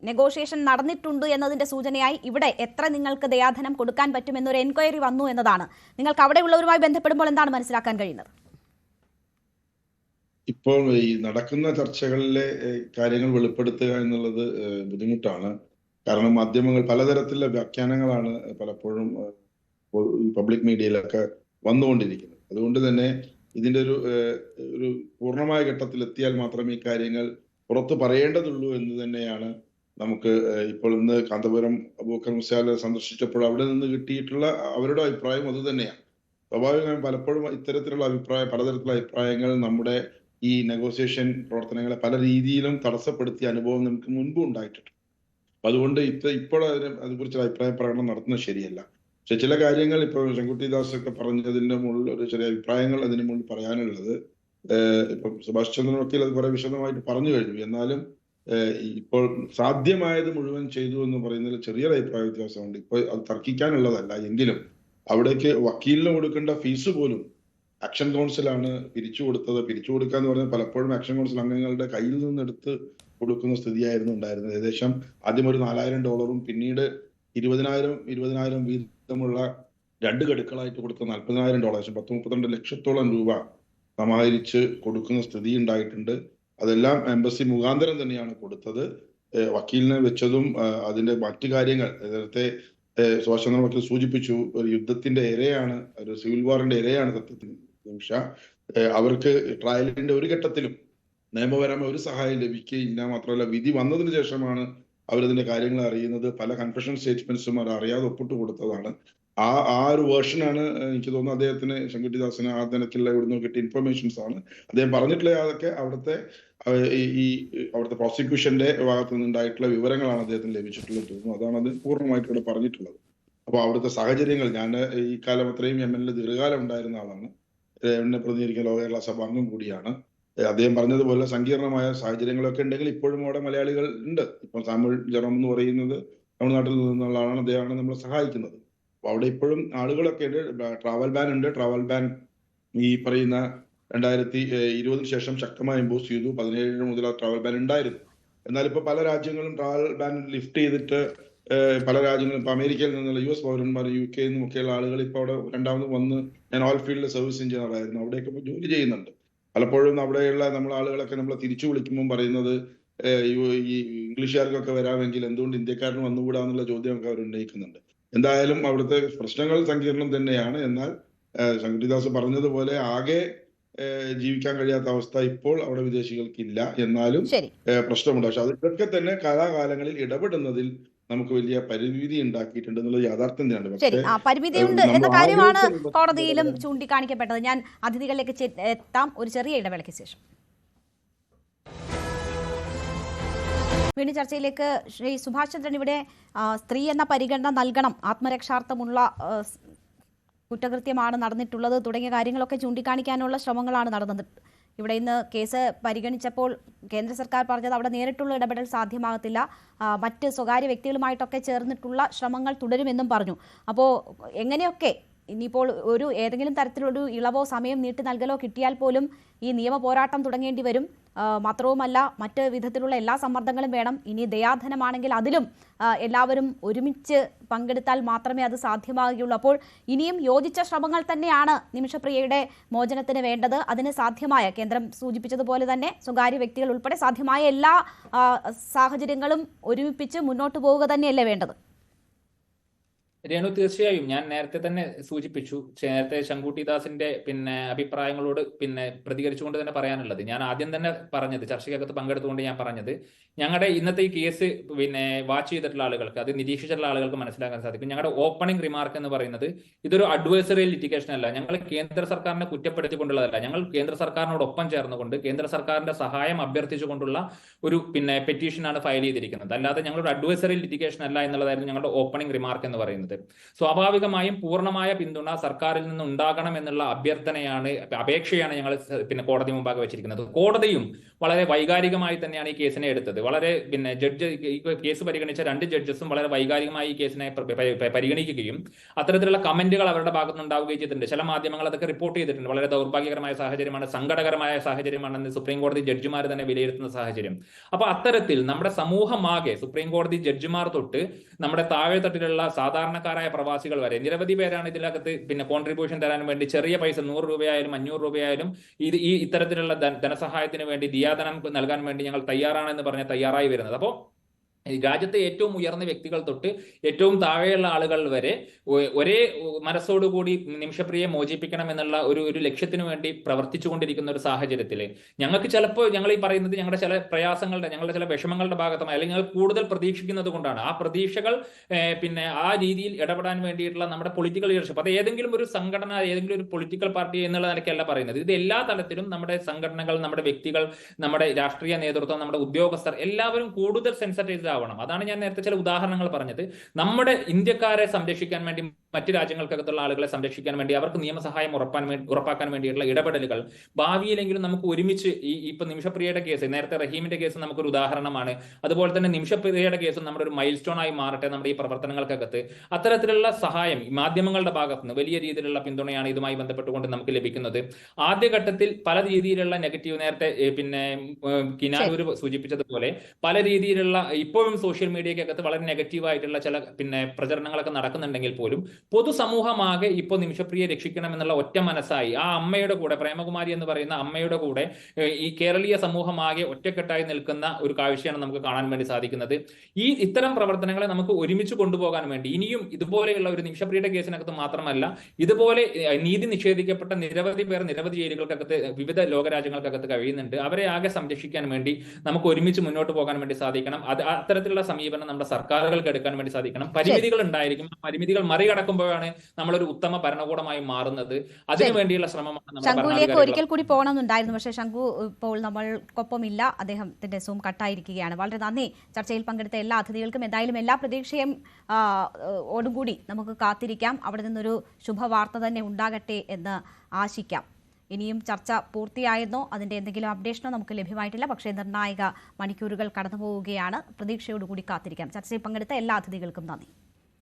നെഗോഷിയേഷൻ നടന്നിട്ടുണ്ട് എന്നതിന്റെ സൂചനയായി ഇവിടെ എത്ര നിങ്ങൾക്ക് ദയാധനം കൊടുക്കാൻ പറ്റുമെന്നൊരു എൻക്വയറി വന്നു എന്നതാണ്. നിങ്ങൾക്ക് അവിടെയുള്ളവരുമായി ബന്ധപ്പെടുമ്പോൾ എന്താണ് മനസ്സിലാക്കാൻ കഴിയുന്നത്? ഇപ്പോൾ ഈ നടക്കുന്ന ചർച്ചകളിലെ കാര്യങ്ങൾ വെളിപ്പെടുത്തുക എന്നുള്ളത് ബുദ്ധിമുട്ടാണ്. കാരണം മാധ്യമങ്ങൾ പലതരത്തിലുള്ള വ്യാഖ്യാനങ്ങളാണ് പലപ്പോഴും ഈ പബ്ലിക് മീഡിയയിലൊക്കെ വന്നുകൊണ്ടിരിക്കുന്നത്. അതുകൊണ്ട് തന്നെ ഇതിന്റെ ഒരു പൂർണ്ണമായ ഘട്ടത്തിൽ എത്തിയാൽ മാത്രമേ ഈ കാര്യങ്ങൾ പുറത്തു പറയേണ്ടതുള്ളൂ എന്ന് തന്നെയാണ് നമുക്ക് ഇപ്പോൾ ഇന്ന് കാന്തപുരം അബൂബക്കർ മുസ്ലിയാർ സന്ദർശിച്ചപ്പോൾ അവിടെ നിന്ന് കിട്ടിയിട്ടുള്ള അവരുടെ അഭിപ്രായം അത് തന്നെയാണ്. സ്വാഭാവികമായും പലപ്പോഴും ഇത്തരത്തിലുള്ള പലതരത്തിലുള്ള അഭിപ്രായങ്ങൾ നമ്മുടെ ഈ നെഗോസിയേഷൻ പ്രവർത്തനങ്ങളെ പല രീതിയിലും തടസ്സപ്പെടുത്തിയ അനുഭവം നമുക്ക് മുൻപ് ഉണ്ടായിട്ടുണ്ട്. അതുകൊണ്ട് ഇപ്പോൾ അതിനെക്കുറിച്ച് അഭിപ്രായ പ്രകടനം നടത്തുന്നത് ശരിയല്ല. പക്ഷെ ചില കാര്യങ്ങൾ ഇപ്പോൾ ശങ്കുട്ടി ദാസ് ഒക്കെ പറഞ്ഞതിന്റെ മുകളിൽ ഒരു ചെറിയ അഭിപ്രായങ്ങൾ അതിന് മുകളിൽ പറയാനുള്ളത്, ഇപ്പൊ സുഭാഷ് ചന്ദ്രൻ വക്കീൽ അത് കുറെ വിശദമായിട്ട് പറഞ്ഞു കഴിഞ്ഞു. എന്നാലും ഇപ്പോൾ സാധ്യമായത് മുഴുവൻ ചെയ്തു എന്ന് പറയുന്നതിൽ ചെറിയൊരു അഭിപ്രായ വ്യത്യാസമുണ്ട്. ഇപ്പൊ അത് തർക്കിക്കാനുള്ളതല്ല എങ്കിലും അവിടേക്ക് വക്കീലിന് കൊടുക്കേണ്ട ഫീസ് പോലും ആക്ഷൻ കൗൺസിലാണ് പിരിച്ചു കൊടുത്തത്. പിരിച്ചു കൊടുക്കുക എന്ന് പറഞ്ഞാൽ പലപ്പോഴും ആക്ഷൻ കൗൺസിൽ അംഗങ്ങളുടെ കയ്യിൽ നിന്ന് എടുത്ത് കൊടുക്കുന്ന സ്ഥിതിയായിരുന്നു ഉണ്ടായിരുന്നത്. ഏകദേശം ആദ്യം ഒരു $4000 പിന്നീട് 20,000 വീതമുള്ള 2 ഗഡുക്കളായിട്ട് കൊടുത്ത $40,000, 10-32 ലക്ഷത്തോളം രൂപ സമാഹരിച്ച് കൊടുക്കുന്ന സ്ഥിതി ഉണ്ടായിട്ടുണ്ട്. അതെല്ലാം എംബസി മുഖാന്തരം തന്നെയാണ് കൊടുത്തത്. വക്കീലിനെ വെച്ചതും അതിന്റെ മറ്റു കാര്യങ്ങൾ നേരത്തെ സുഭാഷ് ചന്ദ്രൻ വക്കീൽ സൂചിപ്പിച്ചു. ഒരു യുദ്ധത്തിന്റെ ഇരയാണ്, ഒരു സിവിൽ വാറിന്റെ ഇരയാണ് സത്യത്തിൽ നിമിഷ. അവർക്ക് ട്രയലിന്റെ ഒരു ഘട്ടത്തിലും നിയമപരമായ ഒരു സഹായം ലഭിക്കുകയില്ല. മാത്രമല്ല വിധി വന്നതിന് ശേഷമാണ് അവരതിന്റെ കാര്യങ്ങൾ അറിയുന്നത്. പല കൺഫെഷൻ സ്റ്റേറ്റ്മെന്റ്സും അവർ അറിയാതെ ഒപ്പിട്ട് കൊടുത്തതാണ്. ആ ഒരു വേർഷനാണ് എനിക്ക് തോന്നുന്നു അദ്ദേഹത്തിന്, ശങ്കുട്ടിദാസിന് ആ തരത്തിലുള്ള ഇവിടുന്ന് കിട്ടിയ ഇൻഫർമേഷൻസ് ആണ് അദ്ദേഹം പറഞ്ഞിട്ടുള്ള. അതൊക്കെ അവിടുത്തെ പ്രോസിക്യൂഷന്റെ ഭാഗത്തു നിന്നുണ്ടായിട്ടുള്ള വിവരങ്ങളാണ് അദ്ദേഹത്തിന് ലഭിച്ചിട്ടുള്ളത് തോന്നുന്നു. അതാണ് അത് പൂർണ്ണമായിട്ട് ഇവിടെ പറഞ്ഞിട്ടുള്ളത്. അപ്പൊ അവിടുത്തെ സാഹചര്യങ്ങൾ, ഞാൻ ഈ കാലം അത്രയും യമനിൽ ദീർഘകാലം ഉണ്ടായിരുന്ന ആളാണ്. എന്നെ പ്രതിനിധീകരിക്കുന്ന ലോക കേരള സഭ അംഗം കൂടിയാണ്. അദ്ദേഹം പറഞ്ഞതുപോലെ സങ്കീർണമായ സാഹചര്യങ്ങളൊക്കെ ഉണ്ടെങ്കിൽ ഇപ്പോഴും അവിടെ മലയാളികൾ ഉണ്ട്. ഇപ്പം സാമുൽ ജെറോം എന്ന് പറയുന്നത് തമിഴ്നാട്ടിൽ നിന്നുള്ള ആളാണ്. അദ്ദേഹമാണ് നമ്മളെ സഹായിക്കുന്നത്. അപ്പൊ അവിടെ ഇപ്പോഴും ആളുകളൊക്കെ ഉണ്ട്. ട്രാവൽ ബാൻ ഉണ്ട്. ട്രാവൽ ബാൻ ഈ പറയുന്ന 2020 ശേഷം ശക്തമായി ഇമ്പോസ് ചെയ്തു. 17 മുതൽ ആ ട്രാവൽ ബാൻ ഉണ്ടായിരുന്നു. എന്നാൽ ഇപ്പൊ പല രാജ്യങ്ങളും ട്രാവൽ ബാൻ ലിഫ്റ്റ് ചെയ്തിട്ട് പല രാജ്യങ്ങളും, ഇപ്പൊ അമേരിക്കയിൽ നിന്നുള്ള US പൗരന്മാർ, UK നിന്നൊക്കെയുള്ള ആളുകൾ ഇപ്പൊ അവിടെ രണ്ടാമത് വന്ന്, ഞാൻ ഓയിൽ ഫീൽഡിലെ സർവീസ് എഞ്ചിനീയർ ആയിരുന്നു, അവിടെയൊക്കെ ഇപ്പൊ ജോലി ചെയ്യുന്നുണ്ട്. പലപ്പോഴും അവിടെയുള്ള നമ്മളെ ആളുകളൊക്കെ നമ്മളെ തിരിച്ചു വിളിക്കുമ്പോൾ പറയുന്നത് ഈ ഇംഗ്ലീഷുകാർക്കൊക്കെ വരാമെങ്കിൽ എന്തുകൊണ്ട് ഇന്ത്യക്കാരന് വന്നുകൂടാ എന്നുള്ള ചോദ്യമൊക്കെ അവർ ഉന്നയിക്കുന്നുണ്ട്. എന്തായാലും അവിടുത്തെ പ്രശ്നങ്ങൾ സങ്കീർണം തന്നെയാണ്. എന്നാൽ ശങ്കുട്ടിദാസ് പറഞ്ഞതുപോലെ ആകെ ജീവിക്കാൻ കഴിയാത്ത അവസ്ഥ ഇപ്പോൾ അവിടെ വിദേശികൾക്കില്ല. എന്നാലും പ്രശ്നമുണ്ട്. പക്ഷെ ഇതൊക്കെ തന്നെ കാലാകാലങ്ങളിൽ ഇടപെടുന്നതിൽ നമുക്ക് വലിയ പരിമിതി ഉണ്ടാക്കിയിട്ടുണ്ട് എന്നുള്ളത് യാഥാർത്ഥ്യം തന്നെയാണ്. ശരി, പരിമിതിയുണ്ട് എന്ന കാര്യമാണ് കോടതിയിലും ചൂണ്ടിക്കാണിക്കപ്പെട്ടത്. ഞാൻ അതിഥികളിലേക്ക് എത്താം ഒരു ചെറിയ ഇടവേളയ്ക്ക് ശേഷം. വീണ്ടും ചർച്ചയിലേക്ക്. ശ്രീ സുഭാഷ് ചന്ദ്രൻ, ഇവിടെ സ്ത്രീ എന്ന പരിഗണന നൽകണം, ആത്മരക്ഷാർത്ഥമുള്ള കുറ്റകൃത്യമാണ് നടന്നിട്ടുള്ളത് തുടങ്ങിയ കാര്യങ്ങളൊക്കെ ചൂണ്ടിക്കാണിക്കാനുള്ള ശ്രമങ്ങളാണ് നടന്നത്. ഇവിടെ ഇന്ന് കേസ് പരിഗണിച്ചപ്പോൾ കേന്ദ്ര സർക്കാർ പറഞ്ഞത് അവിടെ നേരിട്ടുള്ള ഇടപെടൽ സാധ്യമാകത്തില്ല, മറ്റ് സ്വകാര്യ വ്യക്തികളുമായിട്ടൊക്കെ ചേർന്നിട്ടുള്ള ശ്രമങ്ങൾ തുടരുമെന്നും പറഞ്ഞു. അപ്പോൾ എങ്ങനെയൊക്കെ ഇനിയിപ്പോൾ ഏതെങ്കിലും തരത്തിലൊരു ഇളവോ സമയം നീട്ടി നൽകലോ കിട്ടിയാൽ പോലും ഈ നിയമ പോരാട്ടം തുടങ്ങേണ്ടി വരും. മാത്രവുമല്ല മറ്റ് വിധത്തിലുള്ള എല്ലാ സമ്മർദ്ദങ്ങളും വേണം. ഇനി ദയാധനമാണെങ്കിൽ അതിലും എല്ലാവരും ഒരുമിച്ച് പങ്കെടുത്താൽ മാത്രമേ അത് സാധ്യമാകുകയുള്ളൂ. അപ്പോൾ ഇനിയും യോജിച്ച ശ്രമങ്ങൾ തന്നെയാണ് നിമിഷപ്രിയയുടെ മോചനത്തിന് വേണ്ടത്. അതിന് സാധ്യമായ, കേന്ദ്രം സൂചിപ്പിച്ചതുപോലെ തന്നെ സ്വകാര്യ വ്യക്തികൾ ഉൾപ്പെടെ സാധ്യമായ എല്ലാ സാഹചര്യങ്ങളും ഒരുമിപ്പിച്ച് മുന്നോട്ട് പോവുക തന്നെയല്ലേ വേണ്ടത്? രേണു, തീർച്ചയായും ഞാൻ നേരത്തെ തന്നെ സൂചിപ്പിച്ചു. നേരത്തെ ശങ്കുട്ടിദാസിന്റെ അഭിപ്രായങ്ങളോട് പ്രതികരിച്ചുകൊണ്ട് തന്നെ പറയാനുള്ളത്, ഞാൻ ആദ്യം തന്നെ പറഞ്ഞത്, ചർച്ചയ്ക്കകത്ത് പങ്കെടുത്തുകൊണ്ട് ഞാൻ പറഞ്ഞത്, ഞങ്ങളുടെ ഇന്നത്തെ ഈ കേസ് വാച്ച് ചെയ്തിട്ടുള്ള ആളുകൾക്ക്, അത് നിരീക്ഷിച്ചിട്ടുള്ള ആളുകൾക്ക് മനസ്സിലാക്കാൻ സാധിക്കും. ഞങ്ങളുടെ ഓപ്പണിംഗ് റിമാർക്ക് എന്ന് പറയുന്നത് ഇതൊരു അഡ്വൈസറി ലിറ്റിഗേഷൻ അല്ല. ഞങ്ങൾ കേന്ദ്ര സർക്കാരിനെ കുറ്റപ്പെടുത്തിക്കൊണ്ടുള്ളതല്ല. ഞങ്ങൾ കേന്ദ്ര സർക്കാരിനോടൊപ്പം ചേർന്നുകൊണ്ട് കേന്ദ്ര സർക്കാരിന്റെ സഹായം അഭ്യർത്ഥിച്ചുകൊണ്ടുള്ള ഒരു പെറ്റീഷനാണ് ഫയൽ ചെയ്തിരിക്കുന്നത്. അല്ലാതെ ഞങ്ങളൊരു അഡ്വൈസറി ലിറ്റിഗേഷൻ അല്ല എന്നുള്ളതായിരുന്നു ഞങ്ങളുടെ ഓപ്പണിംഗ് റിമാർക്ക് എന്ന് പറയുന്നത്. സ്വാഭാവികമായും പൂർണ്ണമായ പിന്തുണ സർക്കാരിൽ നിന്ന് ഉണ്ടാകണം എന്നുള്ള അപേക്ഷയാണ് ഞങ്ങൾ കോടതി മുമ്പാകെ വെച്ചിരിക്കുന്നത്. കോടതിയും വളരെ വൈകാരികമായി തന്നെയാണ് ഈ കേസിനെ എടുത്തത്. വളരെ ജഡ്ജ് ഈ കേസ് പരിഗണിച്ച 2 ജഡ്ജസും വളരെ വൈകാരികമായി ഈ കേസിനെ പരിഗണിക്കുകയും അത്തരത്തിലുള്ള കമന്റുകൾ അവരുടെ ഭാഗത്ത് ഉണ്ടാവുകയും ചെയ്തിട്ടുണ്ട്. ചില മാധ്യമങ്ങൾ അതൊക്കെ റിപ്പോർട്ട് ചെയ്തിട്ടുണ്ട്. വളരെ ദൗർഭാഗ്യകരമായ സാഹചര്യമാണ്, സങ്കടകരമായ സാഹചര്യമാണെന്ന് സുപ്രീം കോടതി ജഡ്ജിമാർ തന്നെ വിലയിരുത്തുന്ന സാഹചര്യം. അപ്പൊ അത്തരത്തിൽ നമ്മുടെ സമൂഹമാകെ, സുപ്രീം കോടതി ജഡ്ജിമാർ തൊട്ട് നമ്മുടെ താഴെത്തട്ടിലുള്ള സാധാരണ സാധാരണക്കാരായ പ്രവാസികൾ വരെ നിരവധി പേരാണ് ഇതിനകത്ത് പിന്നെ കോൺട്രിബ്യൂഷൻ തരാൻ വേണ്ടി ചെറിയ പൈസ 100 രൂപയായാലും 500 രൂപയായാലും ഇത്തരത്തിലുള്ള ധനസഹായത്തിന് വേണ്ടി ദിയാധനം നൽകാൻ വേണ്ടി ഞങ്ങൾ തയ്യാറാണെന്ന് പറഞ്ഞ് തയ്യാറായി വരുന്നത്. അപ്പോൾ രാജ്യത്തെ ഏറ്റവും ഉയർന്ന വ്യക്തികൾ തൊട്ട് ഏറ്റവും താഴെയുള്ള ആളുകൾ വരെ ഒരേ മനസ്സോടുകൂടി നിമിഷപ്രിയയെ മോചിപ്പിക്കണം എന്നുള്ള ഒരു ലക്ഷ്യത്തിന് വേണ്ടി പ്രവർത്തിച്ചുകൊണ്ടിരിക്കുന്ന ഒരു സാഹചര്യത്തിൽ ഞങ്ങൾക്ക് ചിലപ്പോൾ ഞങ്ങൾ ഈ പറയുന്നത് ഞങ്ങളുടെ ചില പ്രയാസങ്ങളുടെ ഞങ്ങളുടെ ചില വിഷമങ്ങളുടെ ഭാഗമായി അല്ലെങ്കിൽ ഞങ്ങൾ കൂടുതൽ പ്രതീക്ഷിക്കുന്നത് കൊണ്ടാണ്. ആ പ്രതീക്ഷകൾ പിന്നെ ആ രീതിയിൽ ഇടപെടാൻ വേണ്ടിയിട്ടുള്ള നമ്മുടെ പൊളിറ്റിക്കൽ ലീഡർഷിപ്പ്, അത് ഏതെങ്കിലും ഒരു സംഘടന ഏതെങ്കിലും ഒരു പൊളിറ്റിക്കൽ പാർട്ടി എന്നുള്ള നിലയ്ക്കല്ല പറയുന്നത്. ഇത് എല്ലാ തലത്തിലും നമ്മുടെ സംഘടനകൾ, നമ്മുടെ വ്യക്തികൾ, നമ്മുടെ രാഷ്ട്രീയ നേതൃത്വം, നമ്മുടെ ഉദ്യോഗസ്ഥർ എല്ലാവരും കൂടുതൽ സെൻസിറ്റൈസ്ഡ് ആവണം. അതാണ് ഞാൻ നേരത്തെ ചില ഉദാഹരണങ്ങൾ പറഞ്ഞത്. നമ്മുടെ ഇന്ത്യക്കാരെ സംരക്ഷിക്കാൻ വേണ്ടി, മറ്റു രാജ്യങ്ങൾക്കകത്തുള്ള ആളുകളെ സംരക്ഷിക്കാൻ വേണ്ടി, അവർക്ക് നിയമസഹായം ഉറപ്പാക്കാൻ വേണ്ടിയിട്ടുള്ള ഇടപെടലുകൾ ഭാവിയിലെങ്കിലും നമുക്ക് ഒരുമിച്ച് ഇപ്പൊ നിമിഷപ്രിയയുടെ കേസ്, നേരത്തെ റഹീമിന്റെ കേസ് നമുക്കൊരു ഉദാഹരണമാണ്. അതുപോലെ തന്നെ നിമിഷപ്രിയയുടെ കേസും നമ്മുടെ ഒരു മൈൽ സ്റ്റോൺ ആയി മാറട്ടെ നമ്മുടെ ഈ പ്രവർത്തനങ്ങൾക്കകത്ത്. അത്തരത്തിലുള്ള സഹായം മാധ്യമങ്ങളുടെ ഭാഗത്ത് നിന്ന് വലിയ രീതിയിലുള്ള പിന്തുണയാണ് ഇതുമായി ബന്ധപ്പെട്ടുകൊണ്ട് നമുക്ക് ലഭിക്കുന്നത്. ആദ്യഘട്ടത്തിൽ പല രീതിയിലുള്ള നെഗറ്റീവ്, നേരത്തെ പിന്നെ കിനാലൂർ സൂചിപ്പിച്ചതുപോലെ പല രീതിയിലുള്ള ഇപ്പോഴും സോഷ്യൽ മീഡിയക്കകത്ത് വളരെ നെഗറ്റീവായിട്ടുള്ള ചില പിന്നെ പ്രചരണങ്ങളൊക്കെ നടക്കുന്നുണ്ടെങ്കിൽ പോലും പൊതുസമൂഹമാകെ ഇപ്പോൾ നിമിഷപ്രിയയെ രക്ഷിക്കണം എന്നുള്ള ഒറ്റ മനസ്സായി ആ അമ്മയുടെ കൂടെ, പ്രേമകുമാരി എന്ന് പറയുന്ന അമ്മയുടെ കൂടെ ഈ കേരളീയ സമൂഹമാകെ ഒറ്റക്കെട്ടായി നിൽക്കുന്ന ഒരു കാഴ്ചയാണ് നമുക്ക് കാണാൻ വേണ്ടി സാധിക്കുന്നത്. ഇത്തരം പ്രവർത്തനങ്ങളെ നമുക്ക് ഒരുമിച്ച് കൊണ്ടുപോകാൻ വേണ്ടി ഇനിയും ഇതുപോലെയുള്ള ഒരു നിമിഷപ്രിയയുടെ കേസിനകത്ത് മാത്രമല്ല, ഇതുപോലെ നീതി നിഷേധിക്കപ്പെട്ട നിരവധി പേർ നിരവധി ജയിലുകൾക്കകത്ത് വിവിധ ലോകരാജ്യങ്ങൾക്കകത്ത് കഴിയുന്നുണ്ട്. അവരെ ആകെ സംരക്ഷിക്കാൻ വേണ്ടി നമുക്ക് ഒരുമിച്ച് മുന്നോട്ട് പോകാൻ വേണ്ടി സാധിക്കണം. അത്തരത്തിലുള്ള സമീപനം നമ്മുടെ സർക്കാരുകൾക്ക് എടുക്കാൻ വേണ്ടി സാധിക്കണം. പരിമിതികൾ ഉണ്ടായിരിക്കും. പരിമിതികൾ മറികടക്കുമ്പോഴാണ് നമ്മളൊരു ഉത്തമ ഭരണകൂടമായി മാറുന്നത്. അതിനുവേണ്ടിയുള്ള ശ്രമമാണ്. ശംഖുവിലേക്ക് ഒരിക്കൽ കൂടി പോകണമെന്നുണ്ടായിരുന്നു, പക്ഷേ ശംഖു ഇപ്പോൾ നമ്മൾക്കൊപ്പം ഇല്ല, അദ്ദേഹത്തിന്റെ സൂം കട്ടായിരിക്കുകയാണ്. വളരെ നന്ദി ചർച്ചയിൽ പങ്കെടുത്ത എല്ലാ അതിഥികൾക്കും. എന്തായാലും എല്ലാ പ്രതീക്ഷയും ഓടുകൂടി നമുക്ക് കാത്തിരിക്കാം. അവിടെ നിന്നൊരു ശുഭവാർത്ത തന്നെ ഉണ്ടാകട്ടെ എന്ന് ആശിക്കാം. ഇനിയും ചർച്ച പൂർത്തിയായെന്നോ അതിൻ്റെ എന്തെങ്കിലും അപ്ഡേഷനോ നമുക്ക് ലഭ്യമായിട്ടില്ല. പക്ഷേ നിർണായക മണിക്കൂറുകൾ കടന്നുപോവുകയാണ്. പ്രതീക്ഷയോടുകൂടി കാത്തിരിക്കാം. ചർച്ചയിൽ പങ്കെടുത്ത എല്ലാ അതിഥികൾക്കും നന്ദി.